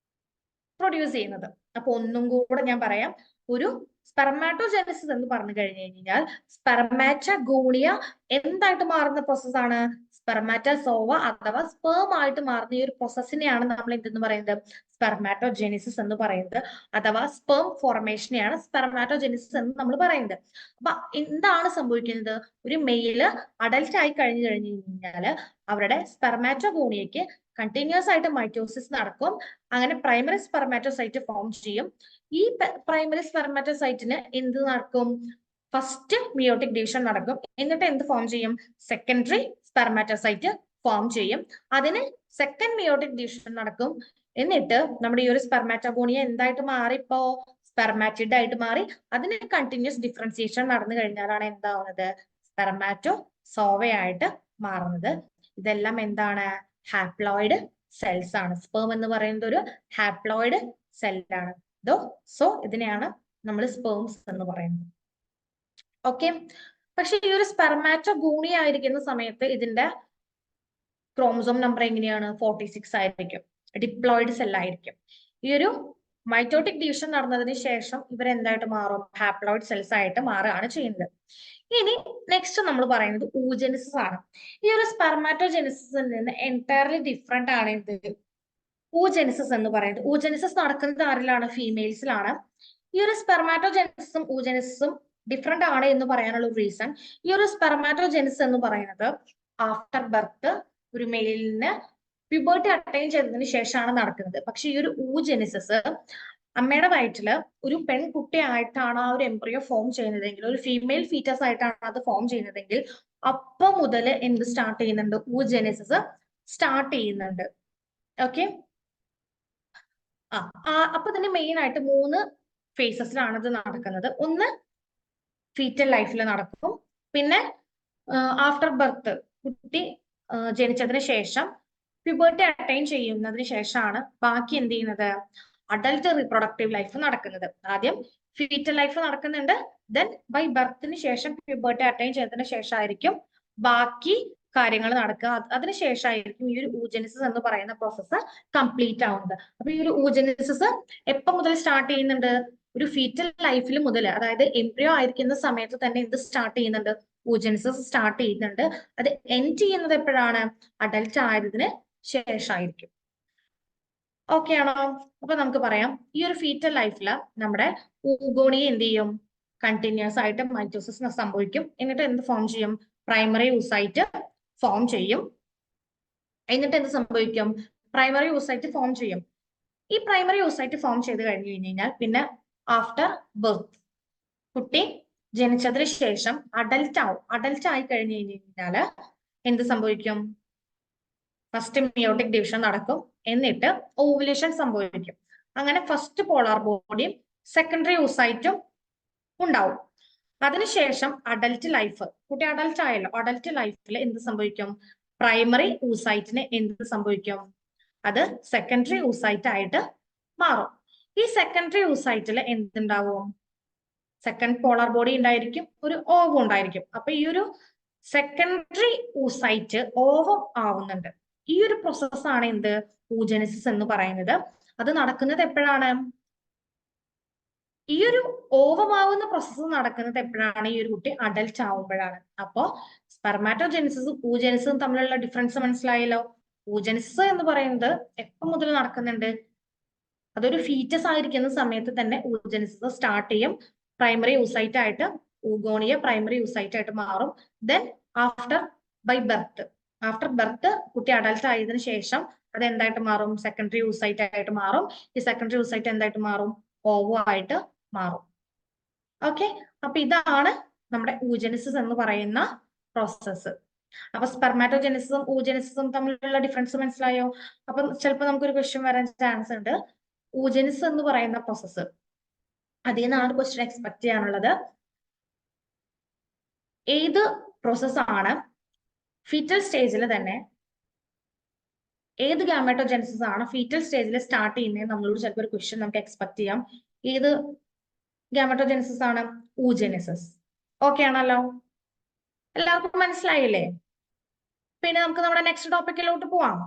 പ്രൊഡ്യൂസ് ചെയ്യുന്നത്. അപ്പൊ ഒന്നും കൂടെ ഞാൻ പറയാം. ഒരു സ്പെർമാറ്റോജെനിസിസ് എന്ന് പറഞ്ഞു കഴിഞ്ഞു കഴിഞ്ഞാൽ സ്പെർമാറ്റോഗോണിയ എന്തായിട്ട് മാറുന്ന പ്രോസസ്സാണ്? സ്പെർമാറ്റോസോവ അഥവാ സ്പേം ആയിട്ട് മാറുന്ന ഈ ഒരു പ്രോസസ്സിനെയാണ് നമ്മൾ എന്തെന്ന് പറയുന്നത്? സ്പെർമാറ്റോജെനിസിസ് എന്ന് പറയുന്നത്. അഥവാ സ്പേം ഫോർമേഷനെയാണ് സ്പെർമാറ്റോജെനിസിസ് എന്ന് നമ്മൾ പറയുന്നത്. അപ്പൊ എന്താണ് സംഭവിക്കുന്നത്? ഒരു മെയില് അഡൽട്ട് ആയി കഴിഞ്ഞു കഴിഞ്ഞാല് അവരുടെ സ്പെർമാറ്റോഗോണിയക്ക് കണ്ടിന്യൂസ് ആയിട്ട് മൈറ്റോസിസ് നടക്കും. അങ്ങനെ പ്രൈമറി സ്പെർമാറ്റോസൈറ്റ് ഫോം ചെയ്യും. ഈ പ്രൈമറി സ്പെർമാറ്റോസൈറ്റിന് എന്ത് നടക്കും? ഫസ്റ്റ് മിയോട്ടിക് ഡിവിഷൻ നടക്കും. എന്നിട്ട് എന്ത് ഫോം ചെയ്യും? സെക്കൻഡറി സ്പെർമാറ്റോസൈറ്റ് ഫോം ചെയ്യും. അതിന് സെക്കൻഡ് മിയോട്ടിക് ഡിവിഷൻ നടക്കും. എന്നിട്ട് നമ്മുടെ ഈ ഒരു സ്പെർമാറ്റോഗോണിയ എന്തായിട്ട് മാറി? ഇപ്പോ സ്പെർമാറ്റിഡ് ആയിട്ട് മാറി. അതിന് കണ്ടിന്യൂസ് ഡിഫറൻസിയേഷൻ നടന്നു കഴിഞ്ഞാലാണ് എന്താവുന്നത്? സ്പെർമാറ്റോസോവയായിട്ട് മാറുന്നത്. ഇതെല്ലാം എന്താണ്? ഹാപ്ലോയിഡ് സെൽസ് ആണ്. സ്പേം എന്ന് പറയുന്നത് ഒരു ഹാപ്ലോയിഡ് സെല്ലാണ്. സോ ഇതിനെയാണ് നമ്മൾ സ്പേംസ് എന്ന് പറയുന്നത്. ഓക്കെ, പക്ഷെ ഈ ഒരു സ്പെർമാറ്റോഗോണിയ ആയിരിക്കുന്ന സമയത്ത് ഇതിന്റെ ക്രോമസോം നമ്പർ എങ്ങനെയാണ്? 46 ആയിരിക്കും. ഡിപ്ലോയിഡ് സെൽ ആയിരിക്കും. ഈ ഒരു മൈറ്റോട്ടിക് ഡിവിഷൻ നടന്നതിന് ശേഷം ഇവരെന്തായിട്ട് മാറും? ഹാപ്ലോയിഡ് സെൽസ് ആയിട്ട് മാറുകയാണ് ചെയ്യുന്നത്. ഇനി നെക്സ്റ്റ് നമ്മൾ പറയുന്നത് ഊജെനിസിസ് ആണ്. ഈ ഒരു സ്പെർമാറ്റോജെനിസിസിൽ നിന്ന് എൻറ്റയർലി ഡിഫറെന്റ് ആണ് എന്ത്? ഊജെനിസിസ് എന്ന് പറയുന്നത്. ഊജെനിസിസ് നടക്കുന്നത് ആരിലാണ്? ഫീമെയിൽസിലാണ്. ഈ ഒരു സ്പെർമാറ്റോജെനിസിസും ഊജെനിസിസും ഡിഫറെന്റ് ആണ് എന്ന് പറയാനുള്ള ഒരു റീസൺ, ഈ ഒരു സ്പെർമാറ്റോജെനിസിസ് എന്ന് പറയുന്നത് ആഫ്റ്റർ ബർത്ത് ഒരു മെയിലിന് പ്യൂബർട്ടി അറ്റൈൻ ചെയ്തതിന് ശേഷമാണ് നടക്കുന്നത്. പക്ഷെ ഈ ഒരു ഊജെനിസിസ് അമ്മയുടെ വയറ്റില് ഒരു പെൺകുട്ടി ആയിട്ടാണ് ആ ഒരു എംബ്രിയോ ഫോം ചെയ്യുന്നതെങ്കിൽ, ഒരു ഫീമെയിൽ ഫീറ്റസ് ആയിട്ടാണ് അത് ഫോം ചെയ്യുന്നതെങ്കിൽ അപ്പൊ മുതൽ എന്ത് സ്റ്റാർട്ട് ചെയ്യുന്നുണ്ട്? ഊജെനിസിസ് സ്റ്റാർട്ട് ചെയ്യുന്നുണ്ട്. ഓക്കെ, അപ്പൊ തന്നെ മെയിൻ ആയിട്ട് 3 ഫേസസിലാണ് ഇത് നടക്കുന്നത്. ഒന്ന് ഫീറ്റൽ ലൈഫിൽ നടക്കും. പിന്നെ ആഫ്റ്റർ ബർത്ത് കുട്ടി ജനിച്ചതിന് ശേഷം പ്യൂബർട്ടി അറ്റൈൻ ചെയ്യുന്നതിന് ശേഷമാണ് ബാക്കി എന്ത് ചെയ്യുന്നത്? അഡൽട്ട് റീപ്രൊഡക്റ്റീവ് ലൈഫ് നടക്കുന്നത്. ആദ്യം ഫീറ്റൽ ലൈഫ് നടക്കുന്നുണ്ട്. ദെൻ ബൈ ബർത്തിന് ശേഷം പ്യൂബർട്ടി അറ്റൈൻ ചെയ്തതിന് ശേഷമായിരിക്കും ബാക്കി കാര്യങ്ങൾ നടക്കുക. അതിനുശേഷമായിരിക്കും ഈ ഒരു oogenesis എന്ന് പറയുന്ന പ്രോസസ്സ് കംപ്ലീറ്റ് ആവുന്നത്. അപ്പൊ ഈ ഒരു oogenesis എപ്പം മുതൽ സ്റ്റാർട്ട് ചെയ്യുന്നുണ്ട്? ഒരു ഫീറ്റൽ ലൈഫിൽ മുതൽ, അതായത് എംബ്രിയോ ആയിരിക്കുന്ന സമയത്ത് തന്നെ എന്ത് സ്റ്റാർട്ട് ചെയ്യുന്നുണ്ട്? oogenesis സ്റ്റാർട്ട് ചെയ്യുന്നുണ്ട്. അത് എൻഡ് ചെയ്യുന്നത് എപ്പോഴാണ്? അഡൽട്ട് ആയതിന് ശേഷമായിരിക്കും. ഓക്കെ ആണോ? അപ്പൊ നമുക്ക് പറയാം, ഈ ഒരു ഫീറ്റൽ ലൈഫില് നമ്മുടെ ഊഗോണിയെ എന്ത് ചെയ്യും? കണ്ടിന്യൂസ് ആയിട്ട് മൈറ്റോസിസ് സംഭവിക്കും. എന്നിട്ട് എന്ത് ഫോം ചെയ്യും? പ്രൈമറി oocyte ഫോം ചെയ്യും. എന്നിട്ട് എന്ത് സംഭവിക്കും? പ്രൈമറി oocyte ഫോം ചെയ്യും. ഈ പ്രൈമറി oocyte ഫോം ചെയ്ത് കഴിഞ്ഞു കഴിഞ്ഞാൽ പിന്നെ ആഫ്റ്റർ ബർത്ത്, കുട്ടി ജനിച്ചതിന് ശേഷം അഡൽട്ട് ആവും. അഡൽട്ട് ആയി കഴിഞ്ഞു കഴിഞ്ഞാല് എന്ത് സംഭവിക്കും? ഫസ്റ്റ് മിയോട്ടിക് ഡിവിഷൻ നടക്കും. എന്നിട്ട് ഓവുലേഷൻ സംഭവിക്കും. അങ്ങനെ ഫസ്റ്റ് പോളാർ ബോഡിയും സെക്കൻഡറി oocyteഉം ഉണ്ടാവും. അതിനുശേഷം അഡൽട്ട് ലൈഫ്, കുട്ടി അഡൽട്ട് ആയല്ലോ, അഡൽട്ട് ലൈഫിൽ എന്ത് സംഭവിക്കും? പ്രൈമറി oocyteന് എന്ത് സംഭവിക്കും? അത് സെക്കൻഡറി oocyte ആയിട്ട് മാറും. ഈ സെക്കൻഡറി oocyteൽ എന്തുണ്ടാവും? സെക്കൻഡ് പോളാർ ബോഡി ഉണ്ടായിരിക്കും, ഒരു ഓവം ഉണ്ടായിരിക്കും. അപ്പൊ ഈ ഒരു സെക്കൻഡറി oocyte ഓവം ആവുന്നുണ്ട്. ഈ ഒരു പ്രോസസ്സാണ് എന്ത്? oogenesis എന്ന് പറയുന്നത്. അത് നടക്കുന്നത് എപ്പോഴാണ്? ഈ ഒരു ഓവമാവുന്ന പ്രോസസ്സ് നടക്കുന്നത് എപ്പോഴാണ്? ഈ ഒരു കുട്ടി അഡൽട്ട് ആവുമ്പോഴാണ്. അപ്പോ സ്പെർമാറ്റോജെനിസിസും oogenesis തമ്മിലുള്ള ഡിഫറൻസ് മനസ്സിലായല്ലോ. oogenesis എന്ന് പറയുന്നത് എപ്പം മുതൽ നടക്കുന്നുണ്ട്? അതൊരു ഫീറ്റസ് ആയിരിക്കുന്ന സമയത്ത് തന്നെ oogenesis സ്റ്റാർട്ട് ചെയ്യും. പ്രൈമറി oocyte ആയിട്ട് ഊഗോണിയ പ്രൈമറി oocyte ആയിട്ട് മാറും. ദെൻ ആഫ്റ്റർ ബർത്ത് കുട്ടി അഡൽട്ട് ആയതിനു ശേഷം അത് എന്തായിട്ട് മാറും? സെക്കൻഡറി oocyte ആയിട്ട് മാറും. ഈ സെക്കൻഡറി oocyte എന്തായിട്ട് മാറും? ഓവോ ആയിട്ട് മാറും. ഓക്കെ, അപ്പൊ ഇതാണ് നമ്മുടെ oogenesis എന്ന് പറയുന്ന പ്രോസസ്സ്. അപ്പൊ സ്പെർമാറ്റോജെനിസിസും oogenesis തമ്മിലുള്ള ഡിഫറൻസ് മനസ്സിലായോ? അപ്പൊ ചിലപ്പോൾ നമുക്കൊരു ക്വസ്റ്റ്യൻ വരാൻ ചാൻസ് ഉണ്ട്. oogenesis എന്ന് പറയുന്ന പ്രോസസ്സ്, അതിൽ നിന്നാണ് ക്വസ്റ്റ്യൻ എക്സ്പെക്ട് ചെയ്യാനുള്ളത്. ഏത് പ്രോസസ്സാണ് ഫീറ്റൽ സ്റ്റേജിൽ തന്നെ, ഏത് ഗാമറ്റോജെനിസിസ് ആണ് ഫീറ്റൽ സ്റ്റേജിൽ സ്റ്റാർട്ട് ചെയ്യുന്നത്? നമ്മളോട് ചിലപ്പോൾ ഒരു ക്വസ്റ്റ്യൻ നമുക്ക് എക്സ്പെക്ട് ചെയ്യാം. ഏത് ഗാമറ്റോജെനിസിസ് ആണ്? oogenesis. ഓക്കെ ആണല്ലോ, എല്ലാവർക്കും മനസ്സിലായില്ലേ? പിന്നെ നമുക്ക് നമ്മുടെ നെക്സ്റ്റ് ടോപ്പിക്കിലോട്ട് പോവാം.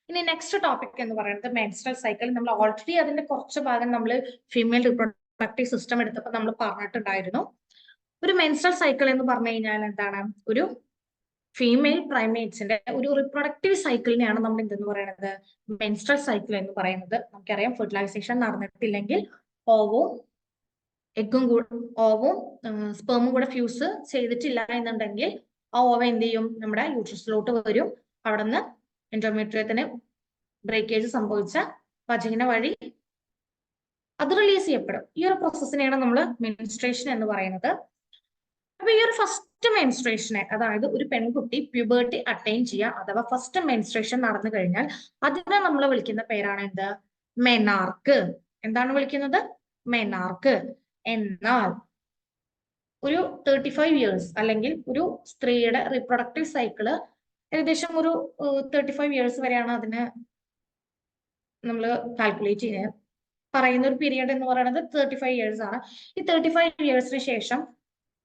ഇനി നെക്സ്റ്റ് ടോപ്പിക് എന്ന് പറയുന്നത് മെൻസ്ട്രൽ സൈക്കിൾ. നമ്മൾ ഓൾറെഡി അതിന്റെ കുറച്ച് ഭാഗം നമ്മൾ ഫീമെയിൽ റിപ്രൊഡക്റ്റീവ് സിസ്റ്റം എടുത്തപ്പോൾ നമ്മൾ പറഞ്ഞിട്ടുണ്ടായിരുന്നു. ഒരു മെൻസ്ട്രൽ സൈക്കിൾ എന്ന് പറഞ്ഞു കഴിഞ്ഞാൽ എന്താണ്? ഒരു ഫീമെയിൽ പ്രൈമേറ്റ്സിന്റെ ഒരു റിപ്രൊഡക്റ്റീവ് സൈക്കിളിനെയാണ് നമ്മൾ എന്തെന്ന് പറയുന്നത്? മെൻസ്ട്രൽ സൈക്കിൾ എന്ന് പറയുന്നത്. നമുക്കറിയാം, ഫെർട്ടിലൈസേഷൻ നടന്നിട്ടില്ലെങ്കിൽ ഓവും സ്പെർമും കൂടെ ഫ്യൂസ് ചെയ്തിട്ടില്ല എന്നുണ്ടെങ്കിൽ ആ ഓവ എന്ത് ചെയ്യും? നമ്മുടെ യൂട്രസിലോട്ട് വരും. അവിടെ നിന്ന് എൻഡോമെട്രിയത്തിന് ബ്രേക്കേജ് സംഭവിച്ച വജൈന വഴി അത് റിലീസ് ചെയ്യപ്പെടും. ഈ ഒരു പ്രോസസ്സിനെയാണ് നമ്മൾ മെൻസ്ട്രേഷൻ എന്ന് പറയുന്നത്. അപ്പൊ ഈ ഒരു ഫസ്റ്റ് മെൻസ്ട്രേഷനെ, അതായത് ഒരു പെൺകുട്ടി പ്യൂബർട്ടി അറ്റൈൻ ചെയ്യുക അഥവാ ഫസ്റ്റ് മെൻസ്ട്രേഷൻ നടന്നു കഴിഞ്ഞാൽ അതിനെ നമ്മൾ വിളിക്കുന്ന പേരാണ് എന്ത്? മെനാർക്ക്. എന്താണ് വിളിക്കുന്നത്? മെനാർക്ക്. എന്നാൽ ഒരു 35 ഇയേഴ്സ് അല്ലെങ്കിൽ ഒരു സ്ത്രീയുടെ റിപ്രൊഡക്റ്റീവ് സൈക്കിള് ഏകദേശം ഒരു 35 ഇയേഴ്സ് വരെയാണ് അതിന് നമ്മൾ കാൽക്കുലേറ്റ് ചെയ്യുന്നത്. പറയുന്ന ഒരു പീരീഡ് എന്ന് പറയുന്നത് 35 ഇയേഴ്സ് ആണ്. ഈ 35 ഇയേഴ്സിന് ശേഷം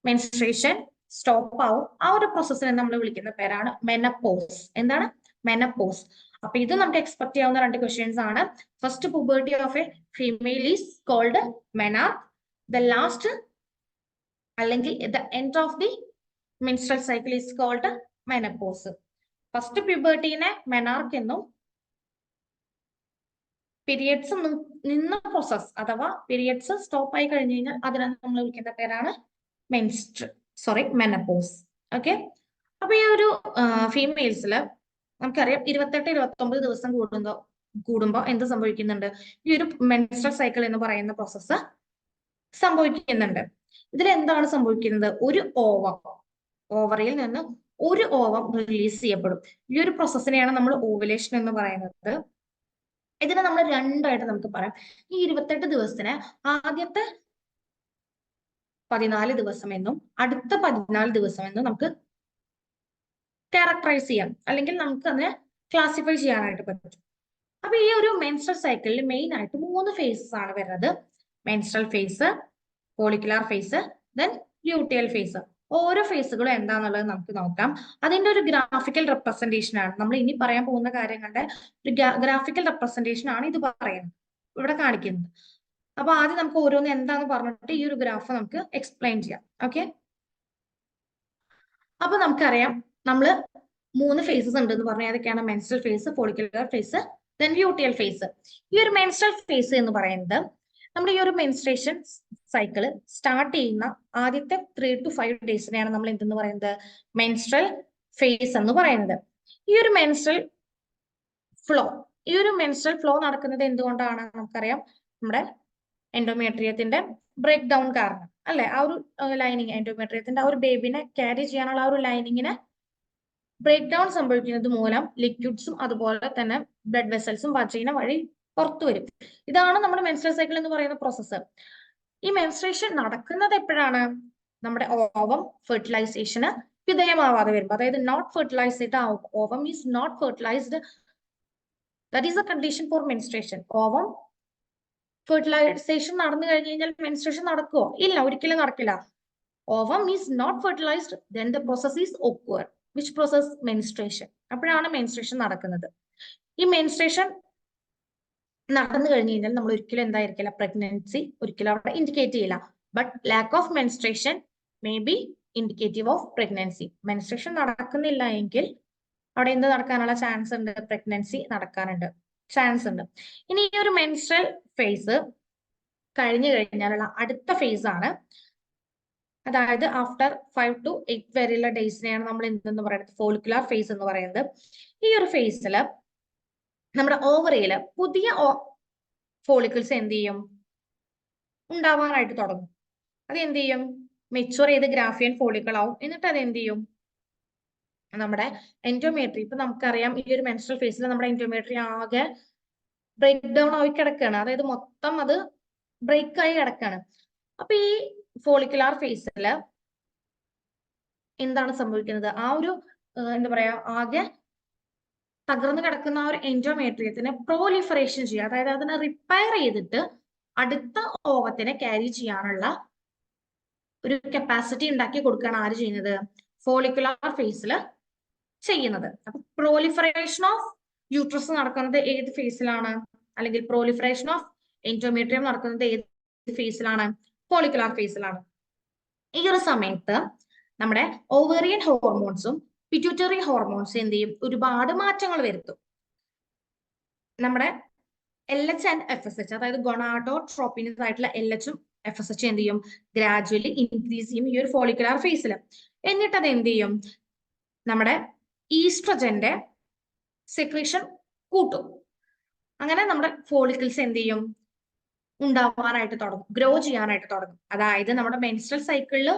മെൻസ്ട്രേഷൻ സ്റ്റോപ്പ് ആവും. ആ ഒരു പ്രോസസ്സിനെ നമ്മൾ വിളിക്കുന്ന പേരാണ് മെനപ്പോസ്. എന്താണ്? മെനപ്പോസ്. അപ്പൊ ഇത് നമുക്ക് എക്സ്പെക്ട് ചെയ്യാവുന്ന രണ്ട് ക്വസ്റ്റ്യൻസ് ആണ്. First puberty of a female is called menarche. The last അല്ലെങ്കിൽ the end of the menstrual cycle is called menopause. First പ്യൂബർട്ടീനെ മെനാർക്ക് എന്നും പീരിയഡ്സ് നിന്ന പ്രോസസ് അഥവാ പീരിയഡ്സ് സ്റ്റോപ്പ് ആയി കഴിഞ്ഞു കഴിഞ്ഞാൽ അതിനെ നമ്മൾ വിളിക്കുന്ന പേരാണ് മെനപ്പോസ്. ഓക്കെ, അപ്പൊ ഈ ഒരു ഫീമെയിൽസിൽ നമുക്കറിയാം 28-29 ദിവസം കൂടുമ്പോ എന്ത് സംഭവിക്കുന്നുണ്ട്? ഈ ഒരു മെൻസ്ട്രൽ സൈക്കിൾ എന്ന് പറയുന്ന പ്രോസസ്സ് സംഭവിക്കുന്നുണ്ട്. ഇതിൽ എന്താണ് സംഭവിക്കുന്നത്? ഒരു ഓവറിയിൽ നിന്ന് ഒരു ഓവം റിലീസ് ചെയ്യപ്പെടും. ഈ ഒരു പ്രോസസ്സിനെയാണ് നമ്മൾ ഓവുലേഷൻ എന്ന് പറയുന്നത്. ഇതിനെ നമ്മൾ രണ്ടായിട്ട് നമുക്ക് പറയാം. ഈ 28 ദിവസത്തിന് ആദ്യത്തെ 14 ദിവസം എന്നും അടുത്ത 14 ദിവസം എന്നും നമുക്ക് ക്യാരക്ടറൈസ് ചെയ്യാം, അല്ലെങ്കിൽ നമുക്ക് അതിനെ ക്ലാസിഫൈ ചെയ്യാനായിട്ട് പറ്റും. അപ്പൊ ഈ ഒരു മെൻസ്ട്രൽ സൈക്കിളിൽ മെയിൻ ആയിട്ട് 3 ഫേസസ് ആണ് വരുന്നത്. Menstrual phase, follicular phase, then luteal phase. ഓരോ ഫേസുകളും എന്താണെന്നുള്ളത് നമുക്ക് നോക്കാം. അതിന്റെ ഒരു ഗ്രാഫിക്കൽ റെപ്രസെന്റേഷൻ ആണ് നമ്മൾ ഇനി പറയാൻ പോകുന്ന കാര്യങ്ങളുടെ ഒരു ഗ്രാഫിക്കൽ റെപ്രസെന്റേഷൻ ആണ് ഇത് പറയുന്നത്, ഇവിടെ കാണിക്കുന്നത്. അപ്പൊ ആദ്യം നമുക്ക് ഓരോന്ന് എന്താന്ന് പറഞ്ഞിട്ട് ഈ ഒരു ഗ്രാഫ് നമുക്ക് എക്സ്പ്ലെയിൻ ചെയ്യാം. ഓക്കെ, അപ്പൊ നമുക്കറിയാം നമ്മള് 3 ഫേസസ് ഉണ്ട് എന്ന് പറഞ്ഞാൽ ഏതൊക്കെയാണ്? Menstrual phase, follicular phase, then luteal phase. ഈ ഒരു മെൻസ്ട്രൽ ഫേസ് എന്ന് പറയുന്നത് നമ്മുടെ ഈ ഒരു മെൻസ്ട്രേഷൻ സൈക്കിള് സ്റ്റാർട്ട് ചെയ്യുന്ന ആദ്യത്തെ 3 to 5 ഡേയ്സിനെയാണ് നമ്മൾ എന്തെന്ന് പറയുന്നത്? മെൻസ്ട്രൽ ഫേസ് എന്ന് പറയുന്നത്. ഈ ഒരു മെൻസ്ട്രൽ ഫ്ലോ നടക്കുന്നത് എന്തുകൊണ്ടാണ്? നമുക്കറിയാം, നമ്മുടെ എൻഡോമെട്രിയത്തിന്റെ ബ്രേക്ക് ഡൗൺ കാരണം അല്ലെ? ആ ഒരു ലൈനിങ്, എൻഡോമെട്രിയത്തിന്റെ ആ ഒരു ബേബിനെ ക്യാരി ചെയ്യാനുള്ള ആ ഒരു ലൈനിങ്ങിന് ബ്രേക്ക് ഡൗൺ സംഭവിക്കുന്നത് മൂലം ലിക്വിഡ്സും അതുപോലെ തന്നെ ബ്ലഡ് വെസൽസും വജൈന വഴി പുറത്തു വരും. ഇതാണ് നമ്മുടെ മെൻസ്ട്രൽ സൈക്കിൾ എന്ന് പറയുന്ന പ്രോസസ്സ്. ഈ മെൻസ്ട്രേഷൻ നടക്കുന്നത് എപ്പോഴാണ്? നമ്മുടെ ഓവം ഫെർട്ടിലൈസേഷന് വിധേയമാവാതെ വരുമ്പോൾ, അതായത് not fertilized ovum is not fertilized, that is a condition for menstruation. Ovum fertilization നടന്നു കഴിഞ്ഞു കഴിഞ്ഞാൽ മെൻസ്ട്രേഷൻ നടക്കുമോ? ഇല്ല, ഒരിക്കലും നടക്കില്ല. Ovum is not fertilized, then the process is occur. Which process? Menstruation. അപ്പോഴാണ് മെൻസ്ട്രേഷൻ നടക്കുന്നത്. ഈ മെൻസ്ട്രേഷൻ നടന്നു കഴിഞ്ഞു കഴിഞ്ഞാൽ നമ്മൾ ഒരിക്കലും എന്തായിരിക്കില്ല? പ്രഗ്നൻസി ഒരിക്കലും അവിടെ ഇൻഡിക്കേറ്റ് ചെയ്യില്ല. But lack of menstruation may be indicative of pregnancy. Menstruation നടക്കുന്നില്ല എങ്കിൽ അവിടെ എന്ത് നടക്കാനുള്ള ചാൻസ് ഉണ്ട്? പ്രഗ്നൻസി നടക്കാനുണ്ട് ചാൻസ് ഉണ്ട്. ഇനി ഈ ഒരു മെൻസ്ട്രൽ ഫേസ് കഴിഞ്ഞു കഴിഞ്ഞാലുള്ള അടുത്ത ഫേസ് ആണ്, അതായത് ആഫ്റ്റർ 5 to 8 വരെയുള്ള ഡേയ്സിനെയാണ് നമ്മൾ എന്തെന്ന് പറയുന്നത്? ഫോളിക്കുലർ ഫേസ് എന്ന് പറയുന്നത്. ഈ ഒരു ഫേസില് നമ്മുടെ ഓവറിയില് പുതിയ ഫോളിക്കിൾസ് എന്ത് ചെയ്യും? ഉണ്ടാവാനായിട്ട് തുടങ്ങും. അത് എന്ത് ചെയ്യും? മെച്ചുവർ ചെയ്ത് ഗ്രാഫിയൻ ഫോളിക്കിൾ ആവും. എന്നിട്ട് അത് എന്ത് ചെയ്യും? നമ്മുടെ എൻഡോമെട്രി, ഇപ്പൊ നമുക്കറിയാം ഈ ഒരു മെൻസ്ട്രൽ ഫേസിൽ നമ്മുടെ എൻഡോമെട്രി ആകെ ബ്രേക്ക് ഡൗൺ ആയി കിടക്കുകയാണ്, അതായത് മൊത്തം അത് ബ്രേക്ക് ആയി കിടക്കുകയാണ്. അപ്പൊ ഈ ഫോളിക്കുലാർ ഫേസില് എന്താണ് സംഭവിക്കുന്നത്? ആ ഒരു എന്താ പറയാ, ആകെ തകർന്നു കിടക്കുന്ന ആ ഒരു എൻഡോമെട്രിയത്തിനെ പ്രോലിഫറേഷൻ ചെയ്യുക, അതായത് അതിനെ റിപ്പയർ ചെയ്തിട്ട് അടുത്ത ഓവത്തിനെ ക്യാരി ചെയ്യാനുള്ള ഒരു കപ്പാസിറ്റി ഉണ്ടാക്കി കൊടുക്കുകയാണ് ആര് ചെയ്യുന്നത്? ഫോളിക്കുലാർ ഫേസിൽ ചെയ്യുന്നത്. അപ്പൊ പ്രോലിഫറേഷൻ ഓഫ് യൂട്രസ് നടക്കുന്നത് ഏത് ഫേസിലാണ്? അല്ലെങ്കിൽ പ്രോലിഫറേഷൻ ഓഫ് എൻഡോമെട്രിയം നടക്കുന്നത് ഏത് ഫേസിലാണ്? ഫോളിക്കുലാർ ഫേസിലാണ്. ഈ ഒരു സമയത്ത് നമ്മുടെ ഓവേറിയൻ ഹോർമോൺസും പിറ്റ്യൂട്ടറി ഹോർമോൺസ് എന്ത് ചെയ്യും? ഒരുപാട് മാറ്റങ്ങൾ വരുത്തും. നമ്മുടെ LH ആൻഡ് FSH, അതായത് ഗൊണാഡോട്രോപ്പിൻസ് ആയിട്ടുള്ള LH ഉം FSH എന്ത് ചെയ്യും? ഗ്രാജുവലി ഇൻക്രീസ് ചെയ്യും ഈ ഒരു ഫോളിക്കുലാർ ഫേസിൽ. എന്നിട്ട് അത് എന്ത് ചെയ്യും? നമ്മുടെ ഈസ്ട്രജന്റെ സെക്രീഷൻ കൂട്ടും. അങ്ങനെ നമ്മുടെ ഫോളിക്കിൾസ് എന്ത് ചെയ്യും? ഉണ്ടാവാനായിട്ട് തുടങ്ങും, ഗ്രോ ചെയ്യാനായിട്ട് തുടങ്ങും. അതായത് നമ്മുടെ മെൻസ്ട്രൽ സൈക്കിളിൽ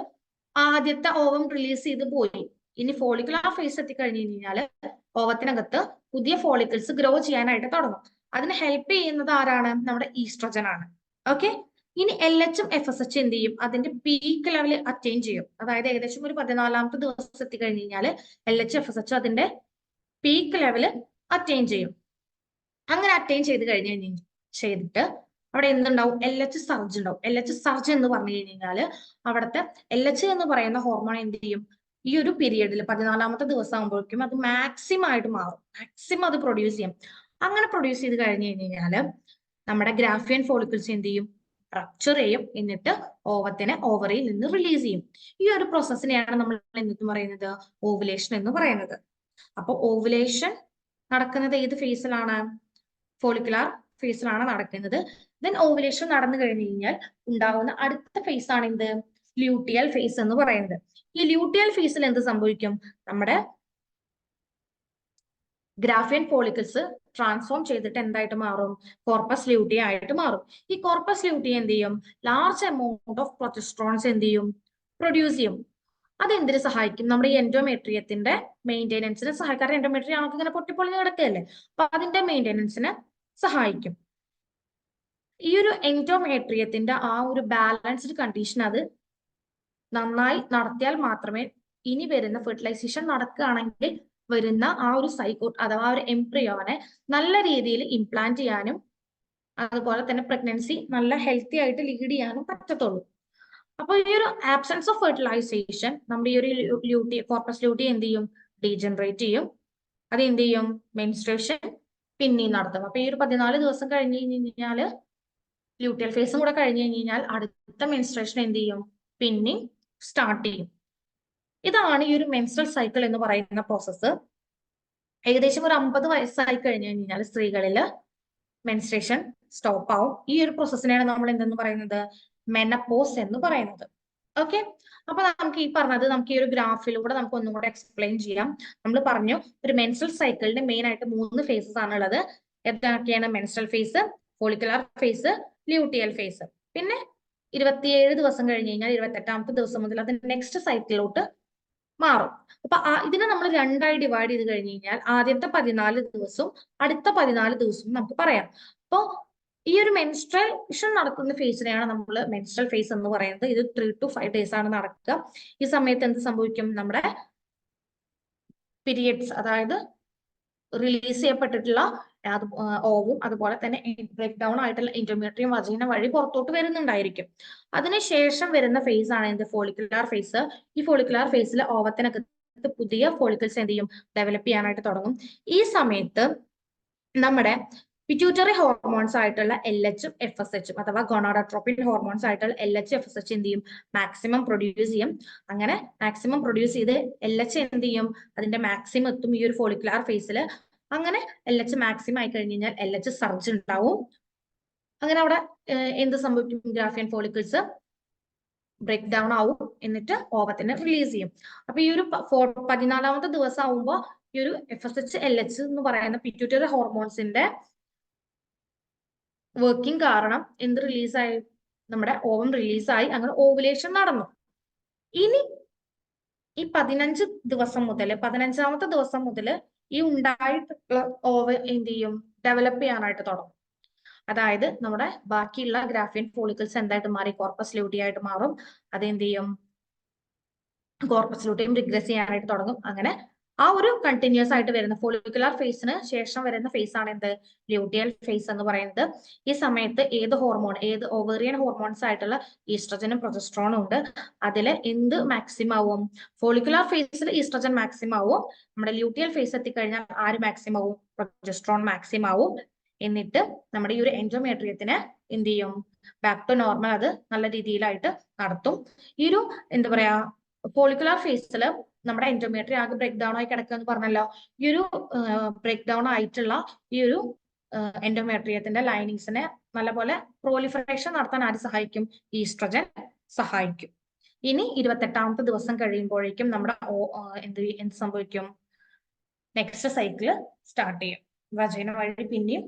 ആദ്യത്തെ ഓവം റിലീസ് ചെയ്ത് പോയി. ഇനി ഫോളിക്കുലാർ ഫേസ് എത്തിക്കഴിഞ്ഞു കഴിഞ്ഞാല് ഓവത്തിനകത്ത് പുതിയ ഫോളിക്കിൾസ് ഗ്രോ ചെയ്യാനായിട്ട് തുടങ്ങും. അതിന് ഹെൽപ്പ് ചെയ്യുന്നത് ആരാണ്? നമ്മുടെ ഈസ്ട്രജൻ ആണ്. ഓക്കെ, ഇനി LH ഉം FSH എന്ത് ചെയ്യും? അതിന്റെ പീക്ക് ലെവൽ അറ്റൈൻ ചെയ്യും. അതായത് ഏകദേശം ഒരു 14ാമത്തെ ദിവസം എത്തിക്കഴിഞ്ഞു കഴിഞ്ഞാൽ LH FSH അതിന്റെ പീക്ക് ലെവൽ അറ്റൈൻ ചെയ്യും. അങ്ങനെ അറ്റൈൻ ചെയ്ത് ചെയ്തിട്ട് അവിടെ എന്തുണ്ടാവും? LH സർജ് ഉണ്ടാവും. LH സർജ് എന്ന് പറഞ്ഞു കഴിഞ്ഞാല് അവിടുത്തെ LH എന്ന് പറയുന്ന ഹോർമോൺ എന്ത് ചെയ്യും? ഈ ഒരു പീരീഡിൽ 14ാമത്തെ ദിവസം ആകുമ്പോഴേക്കും അത് മാക്സിമം ആയിട്ട് മാറും, മാക്സിമം അത് പ്രൊഡ്യൂസ് ചെയ്യും. അങ്ങനെ പ്രൊഡ്യൂസ് ചെയ്ത് കഴിഞ്ഞു കഴിഞ്ഞാല് നമ്മുടെ ഗ്രാഫിയൻ ഫോളിക്കിൾസ് എന്ത് ചെയ്യും? റപ്ചർ ചെയ്യും. എന്നിട്ട് ഓവത്തിനെ ഓവറിയിൽ നിന്ന് റിലീസ് ചെയ്യും. ഈ ഒരു പ്രോസസ്സിനെയാണ് നമ്മൾ എന്തെന്ന് പറയുന്നത്? ഓവുലേഷൻ എന്ന് പറയുന്നത്. അപ്പൊ ഓവുലേഷൻ നടക്കുന്നത് ഏത് ഫേസിലാണ്? ഫോളിക്കുലാർ ഫേസിലാണ് നടക്കുന്നത്. ദെൻ ഓവുലേഷൻ നടന്നു കഴിഞ്ഞു കഴിഞ്ഞാൽ ഉണ്ടാവുന്ന അടുത്ത ഫേസ് ആണ് എന്ത്? ലൂട്ടിയൽ ഫേസ് എന്ന് പറയുന്നത്. ഈ ലൂട്ടിയൽ ഫേസിൽ എന്ത് സംഭവിക്കും? നമ്മുടെ ഗ്രാഫിയൻ ഫോളിക്കിൾസ് ട്രാൻസ്ഫോം ചെയ്തിട്ട് എന്തായിട്ട് മാറും? കോർപ്പസ് ലൂട്ടിയ ആയിട്ട് മാറും. ഈ കോർപ്പസ് ലൂട്ടിയ എന്ത് ചെയ്യും? ലാർജ് എമൗണ്ട് ഓഫ് പ്രൊജസ്ട്രോൺസ് എന്ത് ചെയ്യും? പ്രൊഡ്യൂസ് ചെയ്യും. അത് എന്തിനു സഹായിക്കും? നമ്മുടെ ഈ എൻഡോമെട്രിയത്തിന്റെ മെയിൻ്റെനൻസിന് സഹായിക്കും. കാരണം എൻഡോമെട്രിയം ആൾക്ക് ഇങ്ങനെ പൊട്ടിപ്പൊളിഞ്ഞ് കിടക്കുകയല്ലേ, അപ്പൊ അതിന്റെ മെയിൻ്റെനൻസിന് സഹായിക്കും. ഈ ഒരു എൻഡോമെട്രിയത്തിന്റെ ആ ഒരു ബാലൻസ്ഡ് കണ്ടീഷൻ അത് നന്നായി നടത്തിയാൽ മാത്രമേ ഇനി വരുന്ന ഫെർട്ടിലൈസേഷൻ നടക്കുകയാണെങ്കിൽ വരുന്ന ആ ഒരു സൈക്കോട്ട് അഥവാ ഒരു എംബ്രിയോനെ നല്ല രീതിയിൽ ഇംപ്ലാന്റ് ചെയ്യാനും അതുപോലെ തന്നെ പ്രഗ്നൻസി നല്ല ഹെൽത്തി ആയിട്ട് ലീഡ് ചെയ്യാനും പറ്റത്തുള്ളൂ. അപ്പൊ ഈ ഒരു ആബ്സെൻസ് ഓഫ് ഫെർട്ടിലൈസേഷൻ നമ്മുടെ ഈ ഒരു ലൂട്ടി കോർപ്പസ് ലൂട്ടി എന്ത് ചെയ്യും? ഡീജനറേറ്റ് ചെയ്യും. അത് എന്ത് ചെയ്യും? മെൻസ്ട്രേഷൻ പിന്നെയും നടത്തും. അപ്പൊ ഈ ഒരു 14 ദിവസം കഴിഞ്ഞ് കഴിഞ്ഞാല് ലൂട്ടിയൽ ഫേസും കൂടെ കഴിഞ്ഞ് കഴിഞ്ഞാൽ അടുത്ത മെൻസ്ട്രേഷൻ എന്ത് ചെയ്യും? പിന്നെ സ്റ്റാർട്ട് ചെയ്യും. ഇതാണ് ഈ ഒരു മെൻസ്ട്രൽ സൈക്കിൾ എന്ന് പറയുന്ന പ്രോസസ്സ്. ഏകദേശം ഒരു 50 വയസ്സായി കഴിഞ്ഞു കഴിഞ്ഞാൽ സ്ത്രീകളില് മെൻസ്ട്രേഷൻ സ്റ്റോപ്പ് ആവും. ഈ ഒരു പ്രോസസ്സിനെയാണ് നമ്മൾ എന്തെന്ന് പറയുന്നത്? മെനപ്പോസ് എന്ന് പറയുന്നത്. ഓക്കെ, അപ്പൊ നമുക്ക് ഈ പറഞ്ഞത് നമുക്ക് ഈ ഒരു ഗ്രാഫിലൂടെ നമുക്ക് ഒന്നും കൂടെ എക്സ്പ്ലെയിൻ ചെയ്യാം. നമ്മൾ പറഞ്ഞു ഒരു മെൻസ്ട്രൽ സൈക്കിളിന് മെയിൻ ആയിട്ട് 3 ഫേസസ് ആണ് ഉള്ളത്. ഏതൊക്കെയാണ്? Menstrual phase, follicular phase, luteal phase. പിന്നെ 27 ദിവസം കഴിഞ്ഞ് കഴിഞ്ഞാൽ 28ാമത്തെ ദിവസം മുതൽ അത് നെക്സ്റ്റ് സൈക്കിളിലോട്ട് മാറും. അപ്പൊ ഇതിനെ നമ്മൾ രണ്ടായി ഡിവൈഡ് ചെയ്ത് കഴിഞ്ഞ് കഴിഞ്ഞാൽ ആദ്യത്തെ 14 ദിവസവും അടുത്ത 14 ദിവസവും നമുക്ക് പറയാം. അപ്പൊ ഈ ഒരു മെൻസ്ട്രേഷൻ നടക്കുന്ന ഫേസിനെയാണ് നമ്മൾ മെൻസ്ട്രൽ ഫേസ് എന്ന് പറയുന്നത്. ഇത് 3 to 5 days ആണ് നടക്കുക. ഈ സമയത്ത് എന്ത് സംഭവിക്കും? നമ്മുടെ പീരിയഡ്സ്, അതായത് റിലീസ് ചെയ്യപ്പെട്ടിട്ടുള്ള ഓവും അതുപോലെ തന്നെ ബ്രേക്ക് ഡൗൺ ആയിട്ടുള്ള എൻഡോമെട്രിയം വജൈന വഴി പുറത്തോട്ട് വരുന്നുണ്ടായിരിക്കും. അതിനുശേഷം വരുന്ന ഫേസ് ആണ് എന്ത്? Follicular face. ഈ ഫോളിക്കുലാർ ഫേസിൽ ഓവത്തിനകത്ത് പുതിയ ഫോളിക്കിൾസ് എന്ത് ചെയ്യും? ഡെവലപ്പ് ചെയ്യാനായിട്ട് തുടങ്ങും. ഈ സമയത്ത് നമ്മുടെ പിറ്റ്യൂട്ടറി ഹോർമോൺസ് ആയിട്ടുള്ള LH ഉം FSH ഉം അഥവാ ഗോണോഡോട്രോപിൻ ഹോർമോൺസ് ആയിട്ടുള്ള LH, FSH എന്ത് ചെയ്യും? മാക്സിമം പ്രൊഡ്യൂസ് ചെയ്യും. അങ്ങനെ മാക്സിമം പ്രൊഡ്യൂസ് ചെയ്ത് LH എന്ത് ചെയ്യും? അതിന്റെ മാക്സിമം എത്തും ഈ ഒരു ഫോളിക്കുലാർ ഫേസിൽ. അങ്ങനെ LH മാക്സിമം ആയി കഴിഞ്ഞ് കഴിഞ്ഞാൽ LH സർജ് ഉണ്ടാവും. അങ്ങനെ അവിടെ എന്ത് സംഭവിക്കും? ഗ്രാഫിയൻ ഫോളിക്കിൾസ് ബ്രേക്ക് ഡൗൺ ആവും. എന്നിട്ട് ഓവത്തിനെ റിലീസ് ചെയ്യും. അപ്പൊ ഈ ഒരു 14ാമത്തെ ദിവസം ആവുമ്പോൾ ഈ ഒരു FSH, LH എന്ന് പറയുന്ന പിറ്റ്യൂട്ടറി ഹോർമോൺസിന്റെ വർക്കിംഗ് കാരണം എന്ത് റിലീസായി? നമ്മുടെ ഓവം റിലീസായി. അങ്ങനെ ഓവുലേഷൻ നടന്നു. ഇനി ഈ 15 ദിവസം മുതൽ 15ാമത്തെ ദിവസം മുതൽ ഈ ഉണ്ടായിട്ടുള്ള ഓവ എന്ത് ചെയ്യും? ഡെവലപ്പ് ചെയ്യാനായിട്ട് തുടങ്ങും. അതായത് നമ്മുടെ ബാക്കിയുള്ള ഗ്രാഫിയൻ ഫോളിക്കിൾസ് എന്തായിട്ട് മാറി? കോർപ്പസ് ലൂട്ടി ആയിട്ട് മാറും. അതെന്ത് ചെയ്യും? കോർപ്പസ് ലൂട്ടിയം റിഗ്രസ് ചെയ്യാനായിട്ട് തുടങ്ങും. അങ്ങനെ ആ ഒരു കണ്ടിന്യൂസ് ആയിട്ട് വരുന്ന ഫോളിക്കുലാർ ഫേസിന് ശേഷം വരുന്ന ഫേസ് ആണ് എന്ത്? ലൂട്ടിയൽ ഫേസ് എന്ന് പറയുന്നത്. ഈ സമയത്ത് ഏത് ഓവേറിയൻ ഹോർമോൺസ് ആയിട്ടുള്ള ഈസ്ട്രജനും പ്രൊജസ്ട്രോണും ഉണ്ട്. അതില് എന്ത് മാക്സിമം ആവും? ഫോളിക്കുലാർ ഫേസിൽ ഈസ്ട്രജൻ മാക്സിമം ആവും. നമ്മുടെ ലൂട്ടിയൽ ഫേസ് എത്തിക്കഴിഞ്ഞാൽ ആര് മാക്സിമം ആവും? പ്രൊജസ്ട്രോൺ മാക്സിമം ആവും. എന്നിട്ട് നമ്മുടെ ഈ ഒരു എൻഡോമെട്രിയത്തിനെ എന്ത് ചെയ്യും? ബാക്ക് ടു നോർമൽ അത് നല്ല രീതിയിലായിട്ട് നടത്തും. ഈ ഒരു എന്താ പറയാ ഫോളിക്കുലാർ ഫേസിൽ നമ്മുടെ എൻഡോമെട്രി ആകെ ബ്രേക്ക് ഡൗൺ ആയി കിടക്കുക എന്ന് പറഞ്ഞല്ലോ. ഈ ഒരു ബ്രേക്ക് ഡൗൺ ആയിട്ടുള്ള ഈ ഒരു എൻഡോമെട്രിയത്തിന്റെ ലൈനിങ്സിനെ നല്ലപോലെ പ്രോലിഫറേഷൻ നടത്താൻ ആര് സഹായിക്കും? ഈസ്ട്രജൻ സഹായിക്കും. ഇനി 28ാമത്തെ ദിവസം കഴിയുമ്പോഴേക്കും നമ്മുടെ എന്ത് സംഭവിക്കും? നെക്സ്റ്റ് സൈക്കിള് സ്റ്റാർട്ട് ചെയ്യും. വജൈന വഴി പിന്നെയും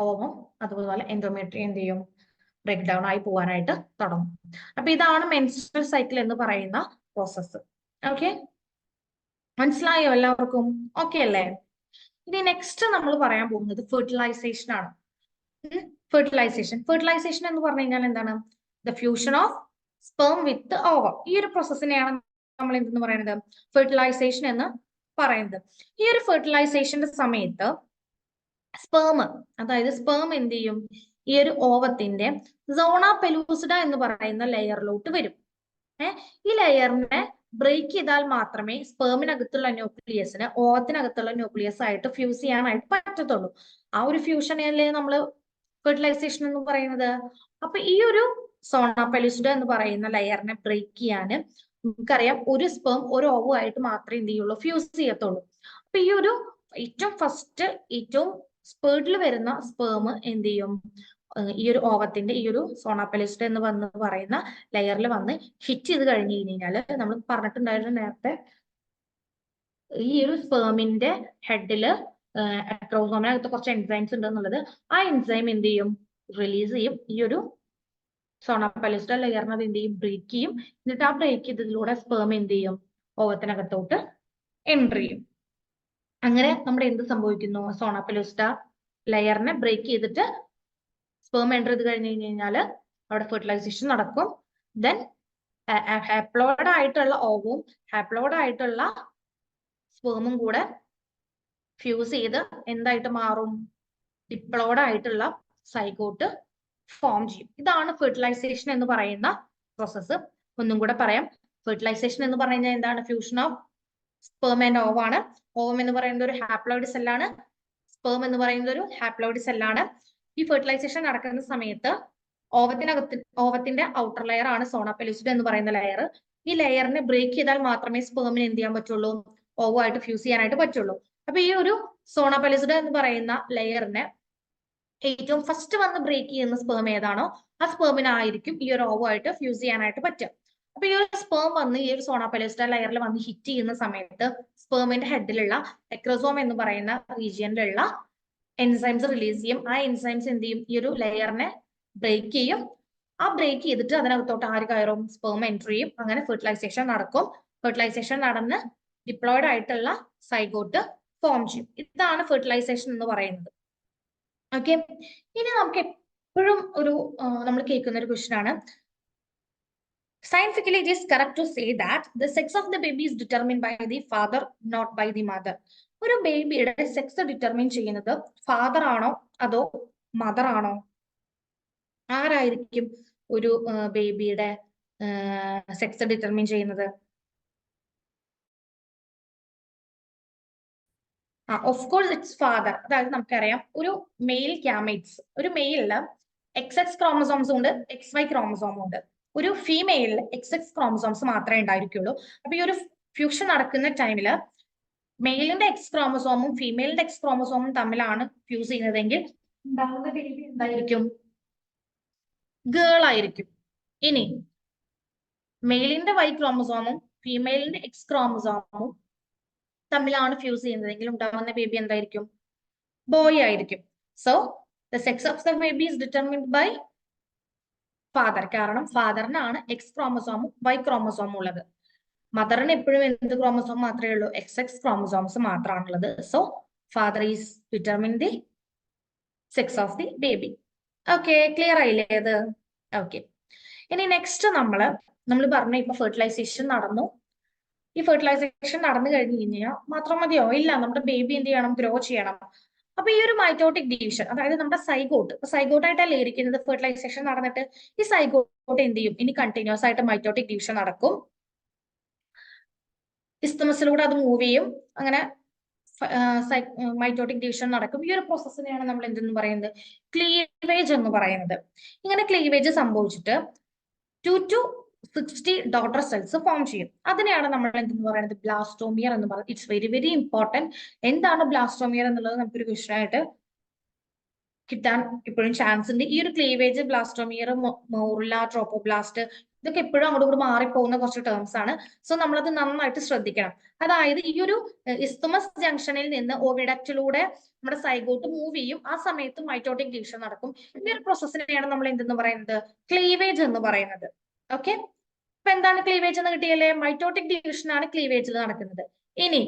ഓവം അതുപോലെ എൻഡോമെട്രി എന്ത് ചെയ്യും? ബ്രേക്ക് ഡൗൺ ആയി പോകാനായിട്ട് തുടങ്ങും. അപ്പൊ ഇതാണ് മെൻസ്ട്രൽ സൈക്കിൾ എന്ന് പറയുന്ന പ്രോസസ്സ്. ഓക്കെ, മനസ്സിലായോ എല്ലാവർക്കും? ഓക്കെ അല്ലേ? ഇനി നെക്സ്റ്റ് നമ്മൾ പറയാൻ പോകുന്നത് ഫെർട്ടിലൈസേഷൻ ആണ്. ഫെർട്ടിലൈസേഷൻ എന്ന് പറഞ്ഞു കഴിഞ്ഞാൽ എന്താണ്? The fusion of sperm with ovum. ഈ ഒരു പ്രോസസ്സിനെയാണ് നമ്മൾ എന്തെന്ന് പറയുന്നത്? ഫെർട്ടിലൈസേഷൻ എന്ന് പറയുന്നത്. ഈ ഒരു ഫെർട്ടിലൈസേഷന്റെ സമയത്ത് അതായത് സ്പേം എന്ത് ചെയ്യും? ഈ ഒരു ഓവത്തിന്റെ സോണ പെലൂസിഡ എന്ന് പറയുന്ന ലെയറിലോട്ട് വരും. ഈ ലെയറിനെ ബ്രേക്ക് ചെയ്താൽ മാത്രമേ സ്പേമിനകത്തുള്ള ന്യൂക്ലിയസിന് ഓവത്തിനകത്തുള്ള ന്യൂക്ലിയസ് ആയിട്ട് ഫ്യൂസ് ചെയ്യാനായിട്ട് പറ്റത്തുള്ളൂ. ആ ഒരു ഫ്യൂഷനല്ലേ നമ്മൾ ഫെർട്ടിലൈസേഷൻ എന്ന് പറയുന്നത്. അപ്പൊ ഈ ഒരു സോണ പെലൂസിഡ എന്ന് പറയുന്ന ലെയറിനെ ബ്രേക്ക് ചെയ്യാന് നമുക്കറിയാം ഒരു സ്പേം ഒരു ഓവുമായിട്ട് മാത്രമേ എന്ത് ചെയ്യുള്ളൂ? ഫ്യൂസ് ചെയ്യത്തുള്ളൂ. അപ്പൊ ഈ ഒരു ഏറ്റവും സ്പേർഡിൽ വരുന്ന സ്പേം എന്ത് ചെയ്യും? ഈ ഒരു ഓവത്തിന്റെ ഈ ഒരു സോണ പെലൂസിഡ എന്ന് പറയുന്ന ലെയറിൽ വന്ന് ഹിറ്റ് ചെയ്ത് കഴിഞ്ഞ് കഴിഞ്ഞാല് നമ്മൾ പറഞ്ഞിട്ടുണ്ടായിരുന്നു നേരത്തെ, ഈ ഒരു സ്പേമിന്റെ ഹെഡില് അക്രോസോമിനകത്ത് കുറച്ച് എൻസൈംസ് ഉണ്ട് എന്നുള്ളത്. ആ എൻസൈം എന്ത് ചെയ്യും? റിലീസ് ചെയ്യും. ഈ ഒരു സോണ പെലൂസിഡ ലെയറിനെ അത് എന്ത് ചെയ്യും? ബ്രേക്ക് ചെയ്യും. എന്നിട്ട് ആ ബ്രേക്ക് ചെയ്തതിലൂടെ സ്പേം എന്ത് ചെയ്യും? ഓവത്തിനകത്തോട്ട് എൻട്രി ചെയ്യും. അങ്ങനെ നമ്മുടെ എന്ത് സംഭവിക്കുന്നു? സോണ പെലൂസിഡ ലെയറിനെ ബ്രേക്ക് ചെയ്തിട്ട് സ്പേം എൻറ്റർ ചെയ്ത് കഴിഞ്ഞ് കഴിഞ്ഞാൽ അവിടെ ഫെർട്ടിലൈസേഷൻ നടക്കും. ദെൻ ഹാപ്ലോയിഡ് ആയിട്ടുള്ള ഓവും ഹാപ്ലോയിഡ് ആയിട്ടുള്ള സ്പേമും കൂടെ ഫ്യൂസ് ചെയ്ത് എന്തായിട്ട് മാറും? ഡിപ്ലോയിഡ് ആയിട്ടുള്ള സൈഗോട്ട് ഫോം ചെയ്യും. ഇതാണ് ഫെർട്ടിലൈസേഷൻ എന്ന് പറയുന്ന പ്രോസസ്സ്. ഒന്നും കൂടെ പറയാം. ഫെർട്ടിലൈസേഷൻ എന്ന് പറഞ്ഞാൽ എന്താണ്? ഫ്യൂഷൻ ഓഫ് സ്പേം ആൻഡ് ഓവ് ആണ്. ഓവം എന്ന് പറയുന്നത് ഒരു ഹാപ്ലോയിഡ് സെല്ലാണ്. സ്പേം എന്ന് പറയുന്നത് ഒരു ഹാപ്ലോയിഡ് സെല്ലാണ്. ഈ ഫെർട്ടിലൈസേഷൻ നടക്കുന്ന സമയത്ത് ഓവത്തിന്റെ ഔട്ടർ ലെയർ ആണ് സോണ പെലുസിഡ എന്ന് പറയുന്ന ലെയർ. ഈ ലെയറിനെ ബ്രേക്ക് ചെയ്താൽ മാത്രമേ സ്പേമിന് എന്ത് ചെയ്യാൻ പറ്റുള്ളൂ? ഓവുമായിട്ട് ഫ്യൂസ് ചെയ്യാനായിട്ട് പറ്റുള്ളൂ. അപ്പൊ ഈ ഒരു സോണ പെലുസിഡ എന്ന് പറയുന്ന ലെയറിനെ ഏറ്റവും ഫസ്റ്റ് വന്ന് ബ്രേക്ക് ചെയ്യുന്ന സ്പേം ഏതാണോ ആ സ്പേമിനായിരിക്കും ഈ ഒരു ഓവുമായിട്ട് ഫ്യൂസ് ചെയ്യാനായിട്ട് പറ്റുക. അപ്പൊ ഈ ഒരു സ്പേം വന്ന് ഈ ഒരു സോണ പെലുസിഡ ലെയറിൽ വന്ന് ഹിറ്റ് ചെയ്യുന്ന സമയത്ത് സ്പേമിന്റെ ഹെഡിലുള്ള എക്രോസോം എന്ന് പറയുന്ന റീജിയനിലുള്ള എൻസൈംസ് റിലീസ് ചെയ്യും. ആ എൻസൈംസ് എന്ത് ചെയ്യും? ഈ ഒരു ലെയറിനെ ബ്രേക്ക് ചെയ്യും. ആ ബ്രേക്ക് ചെയ്തിട്ട് അതിനകത്തോട്ട് ആര് കയറും? സ്പേം എൻട്രി ചെയ്യും. അങ്ങനെ ഫെർട്ടിലൈസേഷൻ നടക്കും. ഫെർട്ടിലൈസേഷൻ നടന്ന് ഡിപ്ലോയിഡ് ആയിട്ടുള്ള സൈഗോട്ട് ഫോം ചെയ്യും. ഇതാണ് ഫെർട്ടിലൈസേഷൻ എന്ന് പറയുന്നത്. ഓക്കെ, ഇനി നമുക്ക് എപ്പോഴും ഒരു നമ്മൾ കേൾക്കുന്ന ഒരു ക്വസ്റ്റ്യൻ ആണ്, scientifically it is correct to say that the sex of the baby is determined by the father, not by the mother. ഒരു ബേബിയുടെ സെക്സ് ഡിറ്റർമിൻ ചെയ്യുന്നത് ഫാദർ ആണോ അതോ മദർ ആണോ? ആരായിരിക്കും ഒരു ബേബിയുടെ സെക്സ് ഡിറ്റർമിൻ ചെയ്യുന്നത്? Of course it's father. അതായത് നമുക്കറിയാം ഒരു മെയിൽ ക്യാമേറ്റ്സ്, ഒരു മെയിലില് XX ക്രോമസോംസ് ഉണ്ട്, XY ക്രോമസോമും ഉണ്ട്. ഒരു ഫീമെയിലിൽ XX ക്രോമസോംസ് മാത്രമേ ഉണ്ടായിരിക്കുള്ളൂ. അപ്പൊ ഈ ഒരു ഫ്യൂഷൻ നടക്കുന്ന ടൈമില് മെയിലിന്റെ X ക്രോമസോമും ഫീമെയിലിന്റെ X ക്രോമസോമും തമ്മിലാണ് ഫ്യൂസ് ചെയ്യുന്നതെങ്കിൽ ഉണ്ടാകുന്ന ബേബി എന്തായിരിക്കും? ഗേൾ ആയിരിക്കും. ഇനി മെയിലിന്റെ Y ക്രോമസോമും ഫീമെയിലിന്റെ X ക്രോമസോമും തമ്മിലാണ് ഫ്യൂസ് ചെയ്യുന്നതെങ്കിൽ ഉണ്ടാകുന്ന ബേബി എന്തായിരിക്കും? ബോയ് ആയിരിക്കും. So the sex of the baby is determined by father. കാരണം ഫാദറിനാണ് X ക്രോമസോമും Y ക്രോമസോമും ഉള്ളത്. മദറിന് എപ്പോഴും എന്ത് ക്രോമസോം മാത്രമേ ഉള്ളൂ? XX ക്രോമസോംസ് മാത്രമാണുള്ളത്. So father is determine the sex of the baby. Okay, clear ആയില്ലേ അത്? ഓക്കെ, ഇനി നെക്സ്റ്റ് നമ്മൾ പറഞ്ഞു ഇപ്പൊ ഫെർട്ടിലൈസേഷൻ നടന്നു. ഈ ഫെർട്ടിലൈസേഷൻ നടന്നു കഴിഞ്ഞു കഴിഞ്ഞാൽ മാത്രം മതിയോ? ഇല്ല, നമ്മുടെ ബേബി എന്ത് ചെയ്യണം? ഗ്രോ ചെയ്യണം. അപ്പൊ ഈ ഒരു മൈറ്റോട്ടിക് ഡിവിഷൻ, അതായത് നമ്മുടെ സൈഗോട്ടായിട്ടല്ലേ ഇരിക്കുന്നത് ഫെർട്ടിലൈസേഷൻ നടന്നിട്ട്. ഈ സൈഗോട്ട് എന്ത് ചെയ്യും? ഇനി കണ്ടിന്യൂസ് ആയിട്ട് മൈറ്റോട്ടിക് ഡിവിഷൻ നടക്കും. ഇസ്തമസിലൂടെ അത് മൂവ് ചെയ്യും. അങ്ങനെ മൈറ്റോട്ടിക് ഡിവിഷൻ നടക്കും. ഈ ഒരു പ്രോസസ്സിനെയാണ് നമ്മൾ എന്തെന്ന് പറയുന്നത്? ക്ലീവേജ് എന്ന് പറയുന്നത്. ഇങ്ങനെ ക്ലീവേജ് സംഭവിച്ചിട്ട് 2 to 60 ഡോട്ടർ സെൽസ് ഫോം ചെയ്യും. അതിനെയാണ് നമ്മൾ എന്തെന്ന് പറയുന്നത്? ബ്ലാസ്റ്റോമിയർ എന്ന് പറയുന്നത്. It's very very important. എന്താണ് ബ്ലാസ്റ്റോമിയർ എന്നുള്ളത് നമുക്കൊരു ക്വസ്റ്റൻ ആയിട്ട് കിട്ടാൻ ഇപ്പോഴും ചാൻസ് ഉണ്ട്. ഈ ഒരു ക്ലീവേജ്, ബ്ലാസ്റ്റോമിയർ, മോറുല, ട്രോപ്പോബ്ലാസ്റ്റ്, ഇതൊക്കെ എപ്പോഴും അങ്ങോട്ട് കൂടെ മാറിപ്പോകുന്ന കുറച്ച് ടേംസ് ആണ്. സോ നമ്മളത് നന്നായിട്ട് ശ്രദ്ധിക്കണം. അതായത് ഈ ഒരു ഇസ്തമസ് ജംഗ്ഷനിൽ നിന്ന് ഓവിഡക്റ്റിലൂടെ നമ്മുടെ സൈഗോട്ട് മൂവ് ചെയ്യും. ആ സമയത്ത് മൈറ്റോട്ടിക് ഡിവിഷൻ നടക്കും. ഈ ഒരു പ്രോസസ്സിനെയാണ് നമ്മൾ എന്തെന്ന് പറയുന്നത്? ക്ലീവേജ് എന്ന് പറയുന്നത്. ഓക്കെ, അപ്പൊ എന്താണ് ക്ലീവേജ് എന്ന് കിട്ടിയല്ലേ? മൈറ്റോട്ടിക് ഡിവിഷൻ ആണ് ക്ലീവേജിൽ നടക്കുന്നത്. ഇനി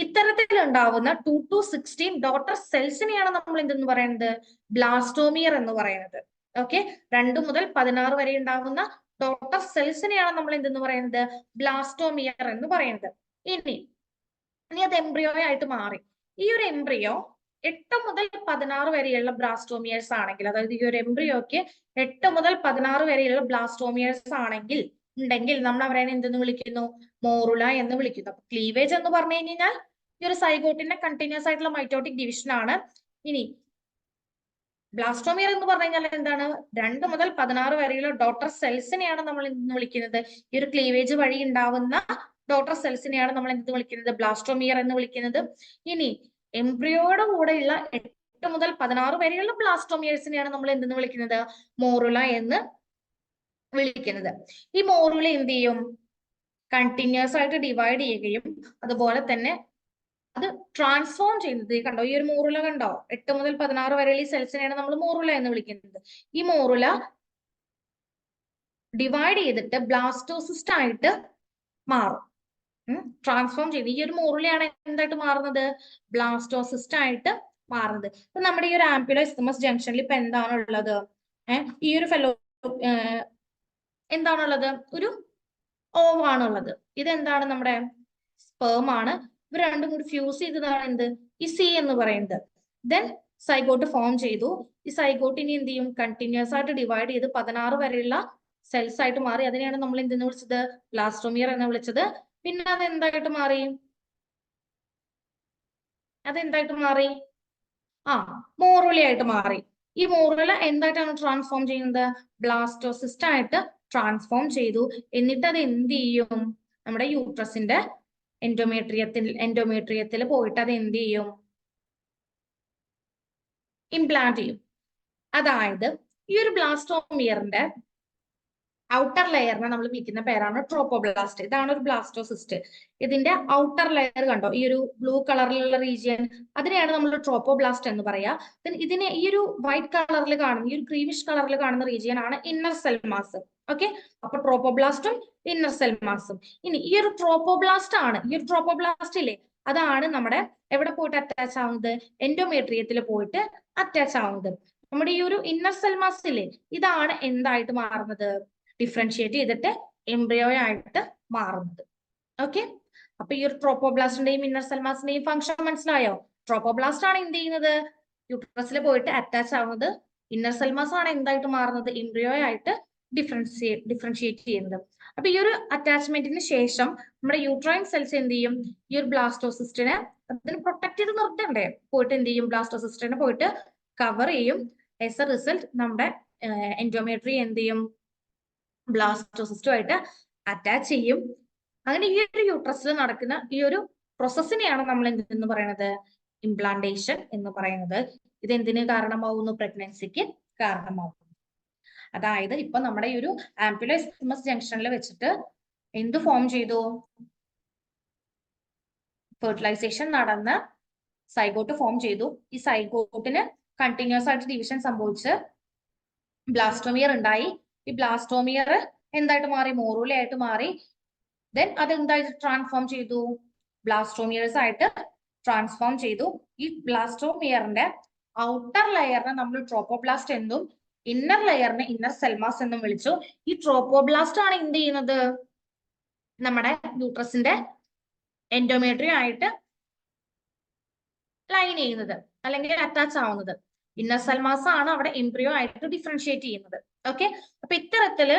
ഇത്തരത്തിലുണ്ടാവുന്ന 2 to 16 ഡോട്ടർ സെൽസിനെയാണ് നമ്മൾ എന്തെന്ന് പറയുന്നത്? ബ്ലാസ്റ്റോമിയർ എന്ന് പറയുന്നത്. ഓക്കെ, 2 മുതൽ 16 വരെ ഉണ്ടാവുന്ന ഡോട്ടർ സെൽസിനെയാണ് നമ്മൾ എന്തെന്ന് പറയുന്നത്? ബ്ലാസ്റ്റോമിയർ എന്ന് പറയുന്നത്. ഇനി അത് എംബ്രിയോ ആയിട്ട് മാറി. ഈ ഒരു എംബ്രിയോ 8 മുതൽ 16 വരെയുള്ള ബ്ലാസ്റ്റോമിയേഴ്സ് ആണെങ്കിൽ, അതായത് ഈ ഒരു എംബ്രിയോക്ക് 8 മുതൽ 16 വരെയുള്ള ബ്ലാസ്റ്റോമിയേഴ്സ് ആണെങ്കിൽ ഉണ്ടെങ്കിൽ നമ്മൾ അവരെ എന്തെന്ന് വിളിക്കുന്നു? മോറുല എന്ന് വിളിക്കുന്നു. അപ്പൊ ക്ലീവേജ് എന്ന് പറഞ്ഞു കഴിഞ്ഞാൽ ഈ ഒരു സൈഗോട്ടിന്റെ കണ്ടിന്യൂസ് ആയിട്ടുള്ള മൈറ്റോട്ടിക് ഡിവിഷൻ ആണ്. ഇനി ബ്ലാസ്റ്റോമിയർ എന്ന് പറഞ്ഞു കഴിഞ്ഞാൽ എന്താണ്? 2 മുതൽ 16 വരെയുള്ള ഡോട്ടർ സെൽസിനെയാണ് നമ്മൾ എന്തെന്ന് വിളിക്കുന്നത്? ഈ ഒരു ക്ലീവേജ് വഴി ഉണ്ടാവുന്ന ഡോട്ടർ സെൽസിനെയാണ് നമ്മൾ എന്ത് വിളിക്കുന്നത്? ബ്ലാസ്റ്റോമിയർ എന്ന് വിളിക്കുന്നത്. ഇനി എംബ്രിയോയുടെ കൂടെയുള്ള 8 മുതൽ 16 വരെയുള്ള ബ്ലാസ്റ്റോമിയേഴ്സിനെയാണ് നമ്മൾ എന്തെന്ന് വിളിക്കുന്നത്? മോറുല എന്ന് വിളിക്കുന്നത്. ഈ മോറുല എന്ത് ചെയ്യും? കണ്ടിന്യൂസ് ആയിട്ട് ഡിവൈഡ് ചെയ്യുകയും അതുപോലെ തന്നെ അത് ട്രാൻസ്ഫോം ചെയ്യുന്നത് കണ്ടോ? ഈ ഒരു മോറുല കണ്ടോ? 8 മുതൽ 16 വരെയുള്ള ഈ സെൽസിനെയാണ് നമ്മൾ മോറുല എന്ന് വിളിക്കുന്നത്. ഈ മോറുല ഡിവൈഡ് ചെയ്തിട്ട് ബ്ലാസ്റ്റോസിസ്റ്റ് ആയിട്ട് മാറും. ട്രാൻസ്ഫോം ചെയ്ത് ഈ ഒരു മോറുലയാണ് എന്തായിട്ട് മാറുന്നത്? ബ്ലാസ്റ്റോസിസ്റ്റ് ആയിട്ട് മാറുന്നത്. ഇപ്പൊ നമ്മുടെ ഈ ഒരു ആംപ്യുലർ ഇസ്തമസ് ജംഗ്ഷനിൽ ഇപ്പൊ എന്താണുള്ളത്? ഈ ഒരു ഫെലോ എന്താണുള്ളത്? ഒരു ഓവാണുള്ളത്. ഇതെന്താണ്? നമ്മുടെ സ്പേം ആണ്. ഇവർ രണ്ടും കൂടി ഫ്യൂസ് ചെയ്തതാണ് എന്ത്? ഈ സി എന്ന് പറയുന്നത്. ദെൻ സൈഗോട്ട് ഫോം ചെയ്തു. ഈ സൈഗോട്ട് ഇനി എന്ത് ചെയ്യും? കണ്ടിന്യൂസ് ആയിട്ട് ഡിവൈഡ് ചെയ്ത് 16 വരെയുള്ള സെൽസ് ആയിട്ട് മാറി. അതിനെയാണ് നമ്മൾ എന്തെന്ന് വിളിച്ചത്? ബ്ലാസ്റ്റോമിയർ എന്ന് വിളിച്ചത്. പിന്നെ അത് എന്തായിട്ട് മാറി? അതെന്തായിട്ട് മാറി? മോറുല ആയിട്ട് മാറി. ഈ മോറുല എന്തായിട്ടാണ് ട്രാൻസ്ഫോം ചെയ്യുന്നത്? ബ്ലാസ്റ്റോസിസ്റ്റ് ആയിട്ട് ട്രാൻസ്ഫോം ചെയ്തു. എന്നിട്ട് അത് എന്ത് ചെയ്യും? നമ്മുടെ യൂട്രസിന്റെ എൻഡോമേട്രിയത്തിൽ പോയിട്ട് അത് എന്ത് ചെയ്യും? ഇംപ്ലാന്റ് ചെയ്യും. അതായത് ഈ ഒരു ബ്ലാസ്റ്റോമിയറിന്റെ ഔട്ടർ ലെയറിനെ നമ്മൾ വിളിക്കുന്ന പേരാണ് ട്രോപ്പോബ്ലാസ്റ്റ്. ഇതാണ് ഒരു ബ്ലാസ്റ്റോസിസ്റ്റ്. ഇതിന്റെ ഔട്ടർ ലെയർ കണ്ടോ, ഈ ഒരു ബ്ലൂ കളറിലുള്ള റീജിയൻ, അതിനെയാണ് നമ്മൾ ട്രോപ്പോബ്ലാസ്റ്റ് എന്ന് പറയാ. ഇതിനെ ഈ ഒരു വൈറ്റ് കളറിൽ കാണുന്ന, ഈ ഒരു ക്രീമിഷ് കളറിൽ കാണുന്ന റീജിയൻ ആണ് ഇന്നർ സെൽ മാസ്. ഓക്കെ, അപ്പൊ ട്രോപ്പോബ്ലാസ്റ്റും ഇന്നർ സെൽ മാസും. ഇനി ഈ ഒരു ട്രോപ്പോബ്ലാസ്റ്റ് ആണ്, ഈ ഒരു ട്രോപ്പോബ്ലാസ്റ്റ് ഇല്ലേ, അതാണ് നമ്മുടെ എവിടെ പോയിട്ട് അറ്റാച്ച് ആവുന്നത്? എൻഡോമേട്രിയത്തിൽ പോയിട്ട് അറ്റാച്ച് ആവുന്നത്. നമ്മുടെ ഈ ഒരു ഇന്നർ സെൽ മാസ് ഇല്ലേ, ഇതാണ് എന്തായിട്ട് മാറുന്നത്? ഡിഫറൻഷിയേറ്റ് ചെയ്തിട്ട് എംബ്രിയോ ആയിട്ട് മാറുന്നത്. ഓക്കെ, അപ്പൊ ഈ ഒരു ട്രോപ്പോബ്ലാസ്റ്റിന്റെയും ഇന്നർ സെൽ മാസിന്റെയും ഫംഗ്ഷൻ മനസ്സിലായോ? ട്രോപ്പോബ്ലാസ്റ്റ് ആണ് എന്ത് ചെയ്യുന്നത്? യൂട്രസിൽ പോയിട്ട് അറ്റാച്ച് ആവുന്നത്. ഇന്നർ സെൽ മാസ് ആണ് എന്തായിട്ട് മാറുന്നത്? എംബ്രിയോ ആയിട്ട് ഡിഫറൻഷിയേറ്റ് ചെയ്യുന്നത്. അപ്പൊ ഈ ഒരു അറ്റാച്ച്മെന്റിന് ശേഷം നമ്മുടെ യൂട്രൈൻ സെൽസ് എന്ത് ചെയ്യും? ഈ ഒരു ബ്ലാസ്റ്റോസിസ്റ്റിനെ അതിന് പ്രൊട്ടക്ട് ചെയ്ത് നിർത്തണ്ടേ? പോയിട്ട് എന്ത് ചെയ്യും? ബ്ലാസ്റ്റോസിസ്റ്റിനെ പോയിട്ട് കവർ ചെയ്യും. ആസ് എ റിസൾട്ട് നമ്മുടെ എൻഡോമേട്രി എന്ത് ചെയ്യും? ബ്ലാസ്റ്റോസിസ്റ്റുമായിട്ട് അറ്റാച്ച് ചെയ്യും. അങ്ങനെ ഈ ഒരു യൂട്രസിൽ നടക്കുന്ന ഈ ഒരു പ്രോസസ്സിനെയാണ് നമ്മൾ എന്തെന്ന് പറയുന്നത്? ഇംപ്ലാന്റേഷൻ എന്ന് പറയുന്നത്. ഇത് എന്തിന് കാരണമാവുന്നു? പ്രഗ്നൻസിക്ക് കാരണമാവുന്നു. അതായത് ഇപ്പൊ നമ്മുടെ ഈ ഒരു ആംപ്യുലർ ഇസ്തമസ് ജംഗ്ഷനിൽ വെച്ചിട്ട് എന്ത് ഫോം ചെയ്തു? ഫെർട്ടിലൈസേഷൻ നടന്ന് സൈഗോട്ട് ഫോം ചെയ്തു. ഈ സൈഗോട്ടിന് കണ്ടിന്യൂസ് ആയിട്ട് ഡിവിഷൻ സംഭവിച്ച് ബ്ലാസ്റ്റോമിയർ ഉണ്ടായി. ഈ ബ്ലാസ്റ്റോമിയർ എന്തായിട്ട് മാറി? മോറൂല ആയിട്ട് മാറി. ദെൻ അത് എന്തായിട്ട് ട്രാൻസ്ഫോം ചെയ്തു? ബ്ലാസ്റ്റോമിയേഴ്സ് ആയിട്ട് ട്രാൻസ്ഫോം ചെയ്തു. ഈ ബ്ലാസ്റ്റോമിയറിന്റെ ഔട്ടർ ലെയറിനെ നമ്മൾ ട്രോപ്പോബ്ലാസ്റ്റ് എന്നും ഇന്നർ ലെയറിനെ ഇന്നർ സെൽമാസ് എന്നും വിളിച്ചു. ഈ ട്രോപ്പോബ്ലാസ്റ്റ് ആണ് എന്ത് ചെയ്യുന്നത്? നമ്മുടെ യൂട്രസിന്റെ എൻഡോമേട്രി ആയിട്ട് ലൈൻ ചെയ്യുന്നത് അല്ലെങ്കിൽ അറ്റാച്ച് ആവുന്നത്. ഇന്നർ സെൽമാസ് ആണ് അവിടെ എംബ്രിയോ ആയിട്ട് ഡിഫറൻഷിയേറ്റ് ചെയ്യുന്നത്. ഓക്കെ, അപ്പൊ ഇത്തരത്തില്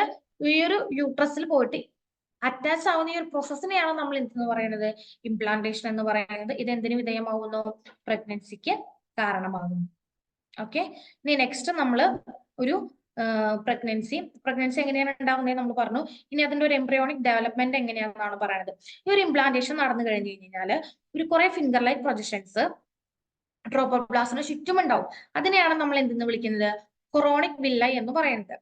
ഈ ഒരു യൂട്രസിൽ പോയിട്ട് അറ്റാച്ച് ആവുന്ന ഈ ഒരു പ്രോസസ്സിനെയാണ് നമ്മൾ എന്തെന്ന് പറയുന്നത്? ഇംപ്ലാന്റേഷൻ എന്ന് പറയുന്നത്. ഇത് എന്തിനു വിധേയമാവുന്നു? പ്രഗ്നൻസിക്ക് കാരണമാകുന്നു. ഓക്കെ, ഇനി നെക്സ്റ്റ് നമ്മൾ ഒരു പ്രഗ്നൻസി എങ്ങനെയാണ് ഉണ്ടാവുന്നത് നമ്മൾ പറഞ്ഞു. ഇനി അതിന്റെ ഒരു എംബ്രിയോണിക് ഡെവലപ്മെന്റ് എങ്ങനെയാണെന്നാണ് പറയുന്നത്. ഈ ഒരു ഇംപ്ലാന്റേഷൻ നടന്നു കഴിഞ്ഞു കഴിഞ്ഞാൽ ഒരു കുറെ ഫിംഗർ ലൈക്ക് പ്രൊജക്ഷൻസ് ട്രോപ്പോബ്ലാസ്റ്റിന് ചുറ്റുമുണ്ടാവും. അതിനെയാണ് നമ്മൾ എന്തെന്ന് വിളിക്കുന്നത്? കൊറോണിക് വില്ലൈ എന്ന് പറയുന്നത്.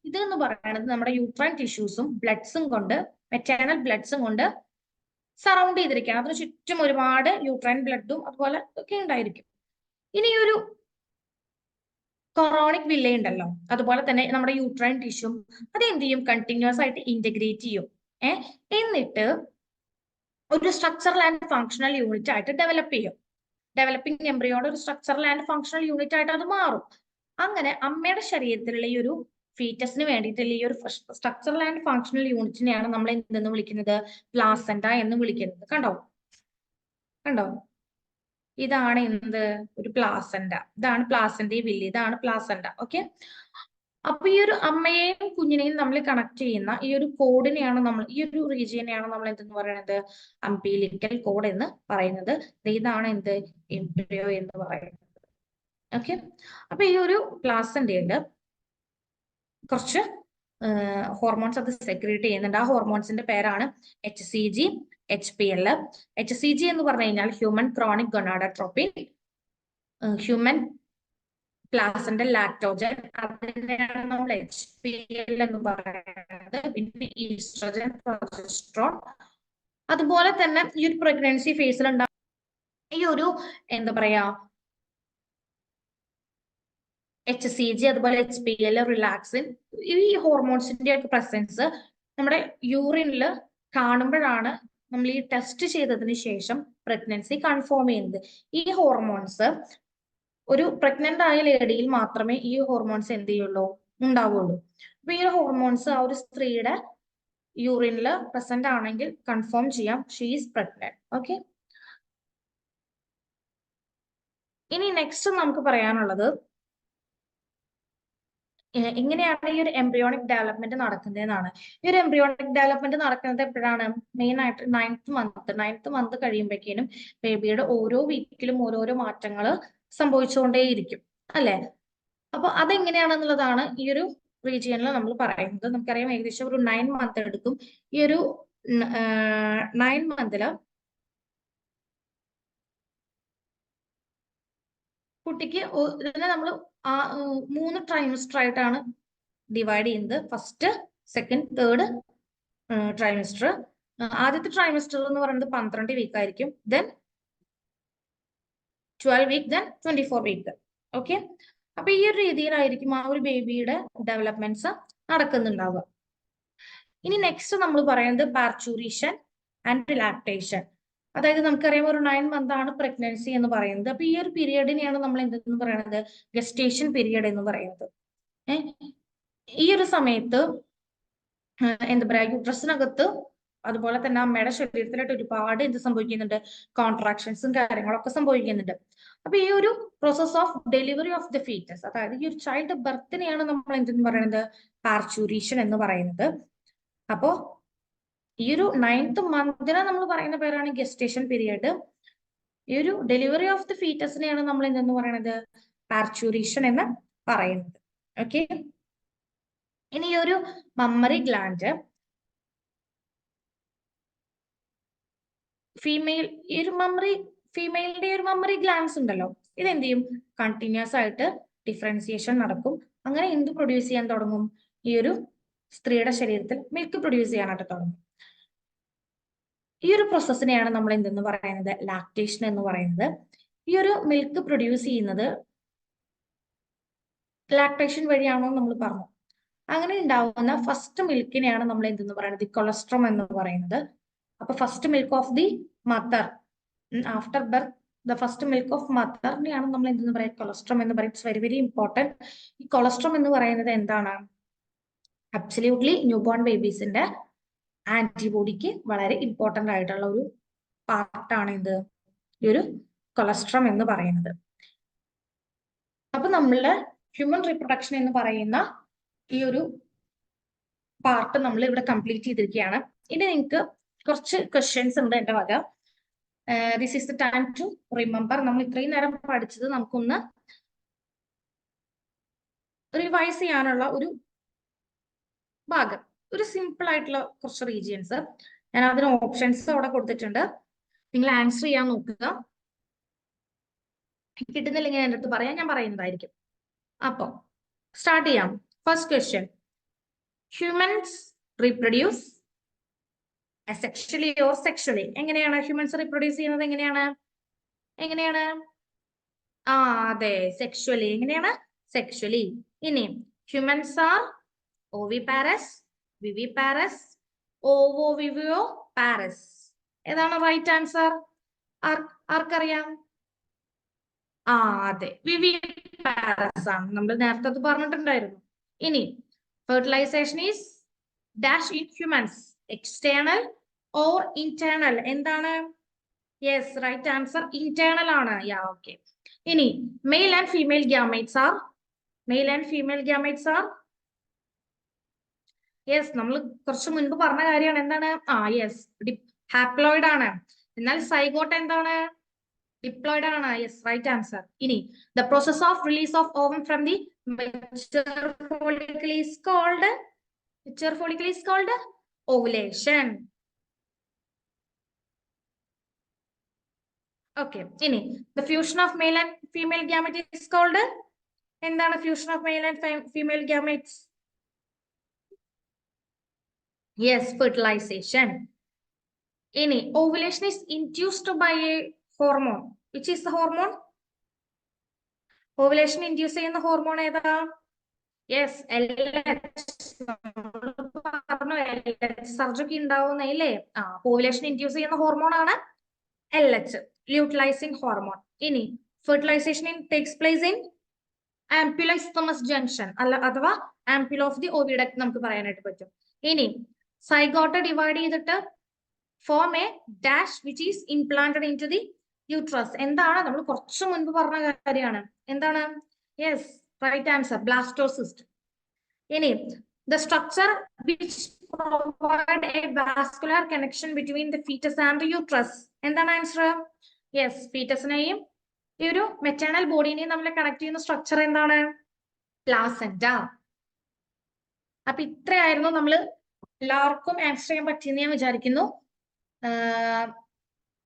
ഇത് എന്ന് പറയുന്നത് നമ്മുടെ യൂട്രൈൻ ടിഷ്യൂസും ബ്ലഡ്സും കൊണ്ട്, മെറ്റേണൽ ബ്ലഡ്സും കൊണ്ട് സറൗണ്ട് ചെയ്തിരിക്കുകയാണ്. അതിന് ചുറ്റും ഒരുപാട് യൂട്രൈൻ ബ്ലഡും അതുപോലെ ഒക്കെ ഉണ്ടായിരിക്കും. ഇനി ഒരു കൊറോണിക് വില്ല ഉണ്ടല്ലോ, അതുപോലെ തന്നെ നമ്മുടെ യൂട്രൈൻ ടിഷ്യൂ അത് എന്ത് ചെയ്യും? കണ്ടിന്യൂസ് ആയിട്ട് ഇന്റഗ്രേറ്റ് ചെയ്യും. എന്നിട്ട് ഒരു സ്ട്രക്ചറൽ ആൻഡ് ഫങ്ഷണൽ യൂണിറ്റ് ആയിട്ട് ഡെവലപ്പ് ചെയ്യും. ഡെവലപ്പിംഗ് എംബ്രിയോയുടെ ഒരു സ്ട്രക്ചറൽ ആൻഡ് ഫങ്ഷണൽ യൂണിറ്റ് ആയിട്ട് അത് മാറും. അങ്ങനെ അമ്മയുടെ ശരീരത്തിലുള്ള ഈ ഒരു ഫീറ്റസിന് വേണ്ടിയിട്ടുള്ള ഈ ഒരു സ്ട്രക്ചറൽ ആൻഡ് ഫങ്ഷണൽ യൂണിറ്റിനെയാണ് നമ്മൾ എന്തെന്ന് വിളിക്കുന്നത്? പ്ലാസന്റ എന്ന് വിളിക്കുന്നത്. കണ്ടോ ഇതാണ് എന്ത്? ഒരു പ്ലാസന്റ. ഇതാണ് പ്ലാസന്റ വില്ലി, ഇതാണ് പ്ലാസന്റ. ഓക്കെ, അപ്പൊ ഈ ഒരു അമ്മയെയും കുഞ്ഞിനെയും നമ്മൾ കണക്ട് ചെയ്യുന്ന ഈ ഒരു കോഡിനെയാണ് നമ്മൾ, ഈ ഒരു റീജിയനെയാണ് നമ്മൾ എന്തെന്ന് പറയുന്നത്? അംബിലിക്കൽ കോഡ് എന്ന് പറയുന്നത്. ഇതാണ് എന്ത്? എംബ്രിയോ എന്ന് പറയുന്നത്. ഓക്കെ, അപ്പൊ ഈ ഒരു പ്ലാസന്റയില് കുറച്ച് ഹോർമോൺസ് അത് സെക്രീറ്റ് ചെയ്യുന്നുണ്ട്. ആ ഹോർമോൺസിന്റെ പേരാണ് HCG, HPL. HCG എന്ന് പറഞ്ഞു കഴിഞ്ഞാൽ human chronic gonadotropin, human placental Lactogen, അതിനെയാണ് നമ്മൾ HPL എന്ന് പറയുന്നത്. പിന്നെ ഈസ്ട്രജൻ, പ്രൊജസ്ട്രോൺ. അതുപോലെ തന്നെ ഈ ഒരു പ്രഗ്നൻസി ഫേസിൽ ഉണ്ടാകുന്ന ഈ ഒരു എന്താ പറയാ HCG അതുപോലെ HPL, റിലാക്സിൻ, ഈ ഹോർമോൺസിന്റെ ഒക്കെ പ്രസൻസ് നമ്മുടെ യൂറിനിൽ കാണുമ്പോഴാണ് നമ്മൾ ഈ ടെസ്റ്റ് ചെയ്തതിന് ശേഷം പ്രഗ്നൻസി കൺഫേം ചെയ്യുന്നത്. ഈ ഹോർമോൺസ് ഒരു പ്രഗ്നന്റ് ആയ ലേഡിയിൽ മാത്രമേ ഈ ഹോർമോൺസ് എന്ത് ചെയ്യുള്ളൂ? ഉണ്ടാവുള്ളൂ. അപ്പൊ ഈ ഹോർമോൺസ് ആ ഒരു സ്ത്രീയുടെ യൂറിനിൽ പ്രസന്റ് ആണെങ്കിൽ കൺഫേം ചെയ്യാം ഷീ ഈസ് പ്രഗ്നന്റ്. ഓക്കെ, ഇനി നെക്സ്റ്റ് നമുക്ക് പറയാനുള്ളത് എങ്ങനെയാണ് ഈ ഒരു എംബ്രിയോണിക് ഡെവലപ്മെന്റ് നടക്കുന്നതെന്നാണ്. ഈ ഒരു എംബ്രിയോണിക് ഡെവലപ്മെന്റ് നടക്കുന്നത് എപ്പോഴാണ്? മെയിൻ ആയിട്ട് നയൻത്ത് മന്ത് കഴിയുമ്പോഴേക്കും ബേബിയുടെ ഓരോ വീക്കിലും ഓരോരോ മാറ്റങ്ങൾ സംഭവിച്ചുകൊണ്ടേയിരിക്കും അല്ലെ. അപ്പൊ അതെങ്ങനെയാണെന്നുള്ളതാണ് ഈ ഒരു റീജിയനിൽ നമ്മൾ പറയുന്നത്. നമുക്കറിയാം ഏകദേശം ഒരു 9 മന്ത് എടുക്കും. ഈ ഒരു 9 മന്തില് കുട്ടിക്ക് ഇതിനെ നമ്മൾ 3 ട്രൈമസ്റ്റർ ആയിട്ടാണ് ഡിവൈഡ് ചെയ്യുന്നത്. First, second, third trimester. ആദ്യത്തെ ട്രൈമസ്റ്റർ എന്ന് പറയുന്നത് 12 വീക്ക് ആയിരിക്കും. Then 12 week, then 24 week. Okay, അപ്പൊ ഈ ഒരു രീതിയിലായിരിക്കും ആ ഒരു ബേബിയുടെ ഡെവലപ്മെന്റ്സ് നടക്കുന്നുണ്ടാവുക. ഇനി നെക്സ്റ്റ് നമ്മൾ പറയുന്നത് പാർച്യൂറേഷൻ ആൻഡ് ലാക്ടേഷൻ. അതായത് നമുക്കറിയാം ഒരു 9 മന്ത് ആണ് പ്രഗ്നൻസി എന്ന് പറയുന്നത്. അപ്പൊ ഈ ഒരു പീരിയഡിനെയാണ് നമ്മൾ എന്തെന്ന് പറയുന്നത്? ഗസ്റ്റേഷൻ പീരിയഡ് എന്ന് പറയുന്നത്. ഈ ഒരു സമയത്ത് എന്താ പറയാ, യൂട്രസിനകത്ത് അതുപോലെ തന്നെ അമ്മയുടെ ശരീരത്തിലായിട്ട് ഒരുപാട് എന്ത് സംഭവിക്കുന്നുണ്ട്? കോൺട്രാക്ഷൻസും കാര്യങ്ങളൊക്കെ സംഭവിക്കുന്നുണ്ട്. അപ്പൊ ഈ ഒരു process of delivery of the fetus, അതായത് ഈ ഒരു ചൈൽഡ് ബർത്തിനെയാണ് നമ്മൾ എന്തെന്ന് പറയുന്നത്? പാർച്യൂറേഷൻ എന്ന് പറയുന്നത്. അപ്പോ ഈ ഒരു 9th മന്തിനെ നമ്മൾ പറയുന്ന പേരാണ് ഗസ്റ്റേഷൻ പീരിയഡ്. ഈ ഒരു ഡെലിവറി ഓഫ് ദ ഫീറ്റസിനെയാണ് നമ്മൾ എന്തെന്ന് പറയുന്നത്? പാർച്യൂറേഷൻ എന്ന് പറയുന്നത്. ഓക്കെ, ഇനി ഈ ഒരു മമ്മറി ഗ്ലാൻഡ് ഈ ഒരു ഫീമെയിലിന്റെ ഒരു മമ്മറി ഗ്ലാൻസ് ഉണ്ടല്ലോ, ഇതെന്ത് ചെയ്യും? കണ്ടിന്യൂസ് ആയിട്ട് ഡിഫറൻസിയേഷൻ നടക്കും. അങ്ങനെ എന്ത് പ്രൊഡ്യൂസ് ചെയ്യാൻ തുടങ്ങും? ഈ ഒരു സ്ത്രീയുടെ ശരീരത്തിൽ മിൽക്ക് പ്രൊഡ്യൂസ് ചെയ്യാനായിട്ട് തുടങ്ങും. ഈ ഒരു പ്രോസസ്സിനെയാണ് നമ്മൾ എന്തെന്ന് പറയുന്നത്? ലാക്ടേഷൻ എന്ന് പറയുന്നത്. ഈ ഒരു മിൽക്ക് പ്രൊഡ്യൂസ് ചെയ്യുന്നത് ലാക്ടേഷൻ വഴിയാണോ നമ്മൾ പറഞ്ഞു. അങ്ങനെ ഉണ്ടാവുന്ന ഫസ്റ്റ് മിൽക്കിനെയാണ് നമ്മൾ എന്തെന്ന് പറയുന്നത്? കൊളസ്ട്രം എന്ന് പറയുന്നത്. അപ്പൊ first milk of the mother after birth, the first milk of മദറിനെയാണ് നമ്മൾ എന്തെന്ന് പറയുക? കൊളസ്ട്രം എന്ന് പറയും. It's very very important. ഈ കൊളസ്ട്രം എന്ന് പറയുന്നത് എന്താണ്? അബ്സല്യൂട്ട്ലി ന്യൂ ബോൺ ബേബീസിന്റെ ആന്റിബോഡിക്ക് വളരെ ഇമ്പോർട്ടന്റ് ആയിട്ടുള്ള ഒരു പാർട്ടാണ് ഇത്, ഈ ഒരു കൊളസ്ട്രം എന്ന് പറയുന്നത്. അപ്പൊ നമ്മളുടെ ഹ്യൂമൻ റീപ്രൊഡക്ഷൻ എന്ന് പറയുന്ന ഈ ഒരു പാർട്ട് നമ്മൾ ഇവിടെ കംപ്ലീറ്റ് ചെയ്തിരിക്കുകയാണ്. ഇനി നിങ്ങൾക്ക് കുറച്ച് ക്വസ്റ്റ്യൻസ് ഉണ്ട് എന്റെ വക. This is the time to remember. നമ്മൾ ഇത്രയും നേരം പഠിച്ചത് നമുക്കൊന്ന് റിവൈസ് ചെയ്യാനുള്ള ഒരു ഭാഗം. ഒരു സിമ്പിൾ ആയിട്ടുള്ള കുറച്ച് റീജിയൻസ്, ഞാൻ അതിന് ഓപ്ഷൻസ് അവിടെ കൊടുത്തിട്ടുണ്ട്. നിങ്ങൾ ആൻസർ ചെയ്യാൻ നോക്കുക. കിട്ടുന്നില്ലെങ്കിൽ എൻ്റെ അടുത്ത് പറയാം, ഞാൻ പറയുന്നതായിരിക്കും. അപ്പൊ സ്റ്റാർട്ട് ചെയ്യാം. First question, humans reproduce asexually or sexually? എങ്ങനെയാണ് ഹ്യൂമൻസ് റീപ്രൊഡ്യൂസ് ചെയ്യുന്നത്? എങ്ങനെയാണ്? അതെ, സെക്ഷലി. എങ്ങനെയാണ്? സെക്ഷലി. ഇനി ഹ്യൂമൻസ് ആർ ഓവിപാരസ്, വിവിപാരസ്, ഓവോവിവിയോ പാരസ്. ഏതാണ് റൈറ്റ് ആൻസർ? ആർക്കറിയാം? അതെ, വിവിപാരസ് ആണ്. നമ്മൾ നേരത്തെ അത് പറഞ്ഞിട്ടുണ്ടായിരുന്നു. ഇനി fertilization is dash in humans, external or internal? എന്താണ്? യെസ്, റൈറ്റ് ആൻസർ ഇന്റേണൽ ആണ്. ഓക്കെ. ഇനി male and female gametes are yes, നമ്മൾ കുറച്ച് മുൻപ് പറഞ്ഞ കാര്യമാണ്. എന്താണ്? യെസ്, ഹാപ്ലോയിഡ് ആണ്. എന്നാൽ സൈഗോട്ട് എന്താണ്? ഡിപ്ലോയിഡ് ആണ്. Yes, right answer. ഇനി the process of release of ovum from the mature follicle is called ovulation. Okay. ഇനി the fusion of male and female gamete is called? എന്താണ് fusion of male and female gametes? Yes, fertilization. ഇനി ovulation is induced by a hormone. Which is the hormone? Ovulation induce ചെയ്യുന്ന hormone ഏതാ? Yes, surgery ഉണ്ടാവുന്നല്ലേ. ovulation induce ചെയ്യുന്ന hormone ആണ് LH, luteinizing hormone. ഇനി fertilization takes place in ampulla isthmus junction അഥവാ ampulla of the oviduct നമുക്ക് പറയാനായിട്ട് പറ്റും. ഇനി സൈഗോട്ട് ഡിവൈഡ് ചെയ്തിട്ട് form a dash which is implanted into the uterus എന്താണ്? നമ്മൾ കുറച്ചു മുൻപ് പറഞ്ഞ കാര്യമാണ്. എന്താണ്? Yes, right answer, blastocyst. ഇനി the structure which provide a vascular connection between the fetus and the uterus. എന്താണ് ആൻസർ? യെസ്, ഫീറ്റസിനെയും ഈ ഒരു മെറ്റേണൽ ബോഡിനെയും നമ്മൾ കണക്ട് ചെയ്യുന്ന സ്ട്രക്ചർ എന്താണ്? പ്ലാസെന്റ. അപ്പൊ ഇത്രയായിരുന്നു നമ്മൾ എല്ലാവർക്കും ആൻസർ ചെയ്യാൻ പറ്റിയെന്ന് ഞാൻ വിചാരിക്കുന്നു.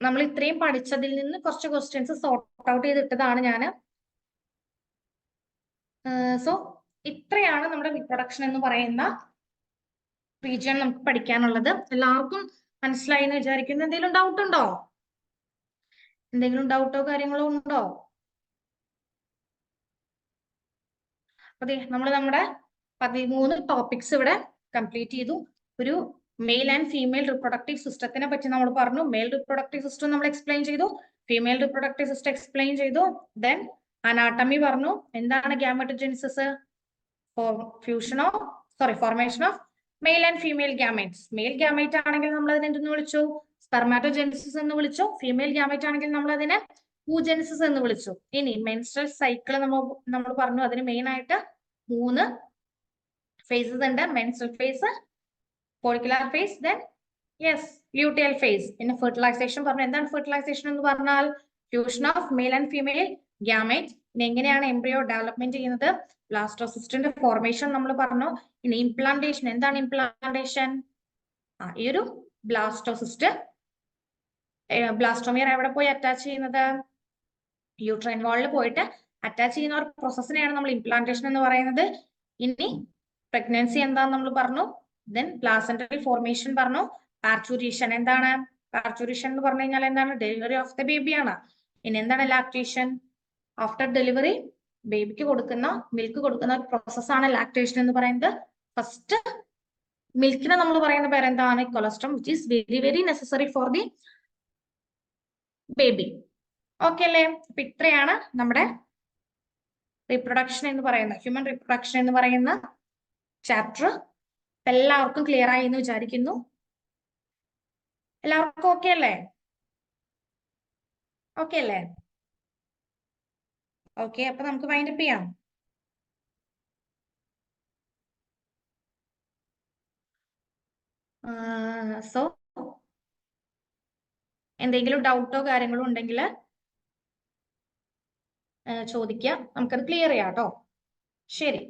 നമ്മൾ ഇത്രയും പഠിച്ചതിൽ നിന്ന് കുറച്ച് ക്വസ്റ്റ്യൻസ് സോർട്ട് ഔട്ട് ചെയ്തിട്ടതാണ് ഞാൻ. സോ ഇത്രയാണ് നമ്മുടെ റീപ്രൊഡക്ഷൻ എന്ന് പറയുന്ന റീജിയൻ നമുക്ക് പഠിക്കാനുള്ളത്. എല്ലാവർക്കും മനസ്സിലായി എന്ന് വിചാരിക്കുന്നു. എന്തെങ്കിലും ഡൗട്ട് ഉണ്ടോ? എന്തെങ്കിലും ഡൗട്ടോ കാര്യങ്ങളോ ഉണ്ടോ? അതെ, നമ്മൾ നമ്മുടെ 13 ടോപ്പിക്സ് ഇവിടെ കംപ്ലീറ്റ് ചെയ്തു. ഒരു മെയിൽ ആൻഡ് ഫീമെയിൽ റിപ്രൊഡക്റ്റീവ് സിസ്റ്റത്തിനെ പറ്റി നമ്മൾ പറഞ്ഞു. മെയിൽ റിപ്രൊഡക്റ്റീവ് സിസ്റ്റം നമ്മൾ എക്സ്പ്ലെയിൻ ചെയ്തു, ഫീമെയിൽ റിപ്രൊഡക്റ്റീവ് സിസ്റ്റം എക്സ്പ്ലെയിൻ ചെയ്തു. ദെൻ അനാട്ടമി പറഞ്ഞു. എന്താണ് gametogenesis? Formation of male and female gametes. Mail gamete ആണെങ്കിൽ നമ്മൾ അതിനെ എന്തെന്ന് വിളിച്ചു? സ്പെർമാറ്റോജെനിസിസ് എന്ന് വിളിച്ചു. ഫീമെയിൽ ഗാമേറ്റ് ആണെങ്കിൽ നമ്മൾ അതിനെ oogenesis എന്ന് വിളിച്ചു. ഇനി മെൻസ്ട്രൽ സൈക്കിൾ നമ്മൾ പറഞ്ഞു. അതിന് മെയിൻ ആയിട്ട് 3 ഫേസസ് ഉണ്ട്. Menstrual phase, follicular phase, then yes luteal phase. പിന്നെ ഫെർട്ടിലൈസേഷൻ പറഞ്ഞു. എന്താണ് ഫെർട്ടിലൈസേഷൻ എന്ന് പറഞ്ഞാൽ? Fusion of male and female gamete. പിന്നെ എങ്ങനെയാണ് എംബ്രിയോ ഡെവലപ്മെന്റ് ചെയ്യുന്നത്? ബ്ലാസ്റ്റോസിസ്റ്റിന്റെ ഫോർമേഷൻ നമ്മൾ പറഞ്ഞു. ഇനി ഇംപ്ലാന്റേഷൻ. എന്താണ് ഇംപ്ലാന്റേഷൻ? ഈ ഒരു ബ്ലാസ്റ്റോസിസ്റ്റ് ബ്ലാസ്റ്റോമിയർ എവിടെ പോയി അറ്റാച്ച് ചെയ്യുന്നത്? യൂട്രൈൻ വാളിൽ പോയിട്ട് അറ്റാച്ച് ചെയ്യുന്ന ഒരു പ്രോസസ്സിനെയാണ് നമ്മൾ ഇംപ്ലാന്റേഷൻ എന്ന് പറയുന്നത്. ഇനി പ്രഗ്നൻസി എന്താന്ന് നമ്മൾ പറഞ്ഞു. ദെൻ പ്ലാസന്റൽ ഫോർമേഷൻ പറഞ്ഞു. പാർച്യൂറേഷൻ എന്താണ്? പാർച്യൂറേഷൻ എന്ന് പറഞ്ഞു കഴിഞ്ഞാൽ എന്താണ്? ഡെലിവറി ഓഫ് ദ ബേബിയാണ്. ഇനി എന്താണ് ലാക്ടേഷൻ? ആഫ്റ്റർ ഡെലിവറി ബേബിക്ക് കൊടുക്കുന്ന മിൽക്ക് കൊടുക്കുന്ന ഒരു പ്രോസസ്സാണ് ലാക്ടേഷൻ എന്ന് പറയുന്നത്. ഫസ്റ്റ് മിൽക്കിനെ നമ്മൾ പറയുന്ന പേരെന്താണ്? Colostrum, which is very very necessary for the baby. Okay അല്ലേ? അപ്പൊ ഇത്രയാണ് നമ്മുടെ റീപ്രൊഡക്ഷൻ എന്ന് പറയുന്ന, ഹ്യൂമൻ റീപ്രൊഡക്ഷൻ എന്ന് പറയുന്ന ചാപ്റ്റർ. എല്ലാവർക്കും ക്ലിയർ ആയി എന്ന് വിചാരിക്കുന്നു. എല്ലാവർക്കും ഓക്കെ അല്ലേ? ഓക്കെ അല്ലേ? ഓക്കെ, അപ്പൊ നമുക്ക് വൈൻഡപ്പ് ചെയ്യാം. സോ എന്തെങ്കിലും ഡൗട്ടോ കാര്യങ്ങളോ ഉണ്ടെങ്കിൽ ചോദിക്കുക, നമുക്കത് ക്ലിയർ ചെയ്യാം കേട്ടോ. ശരി.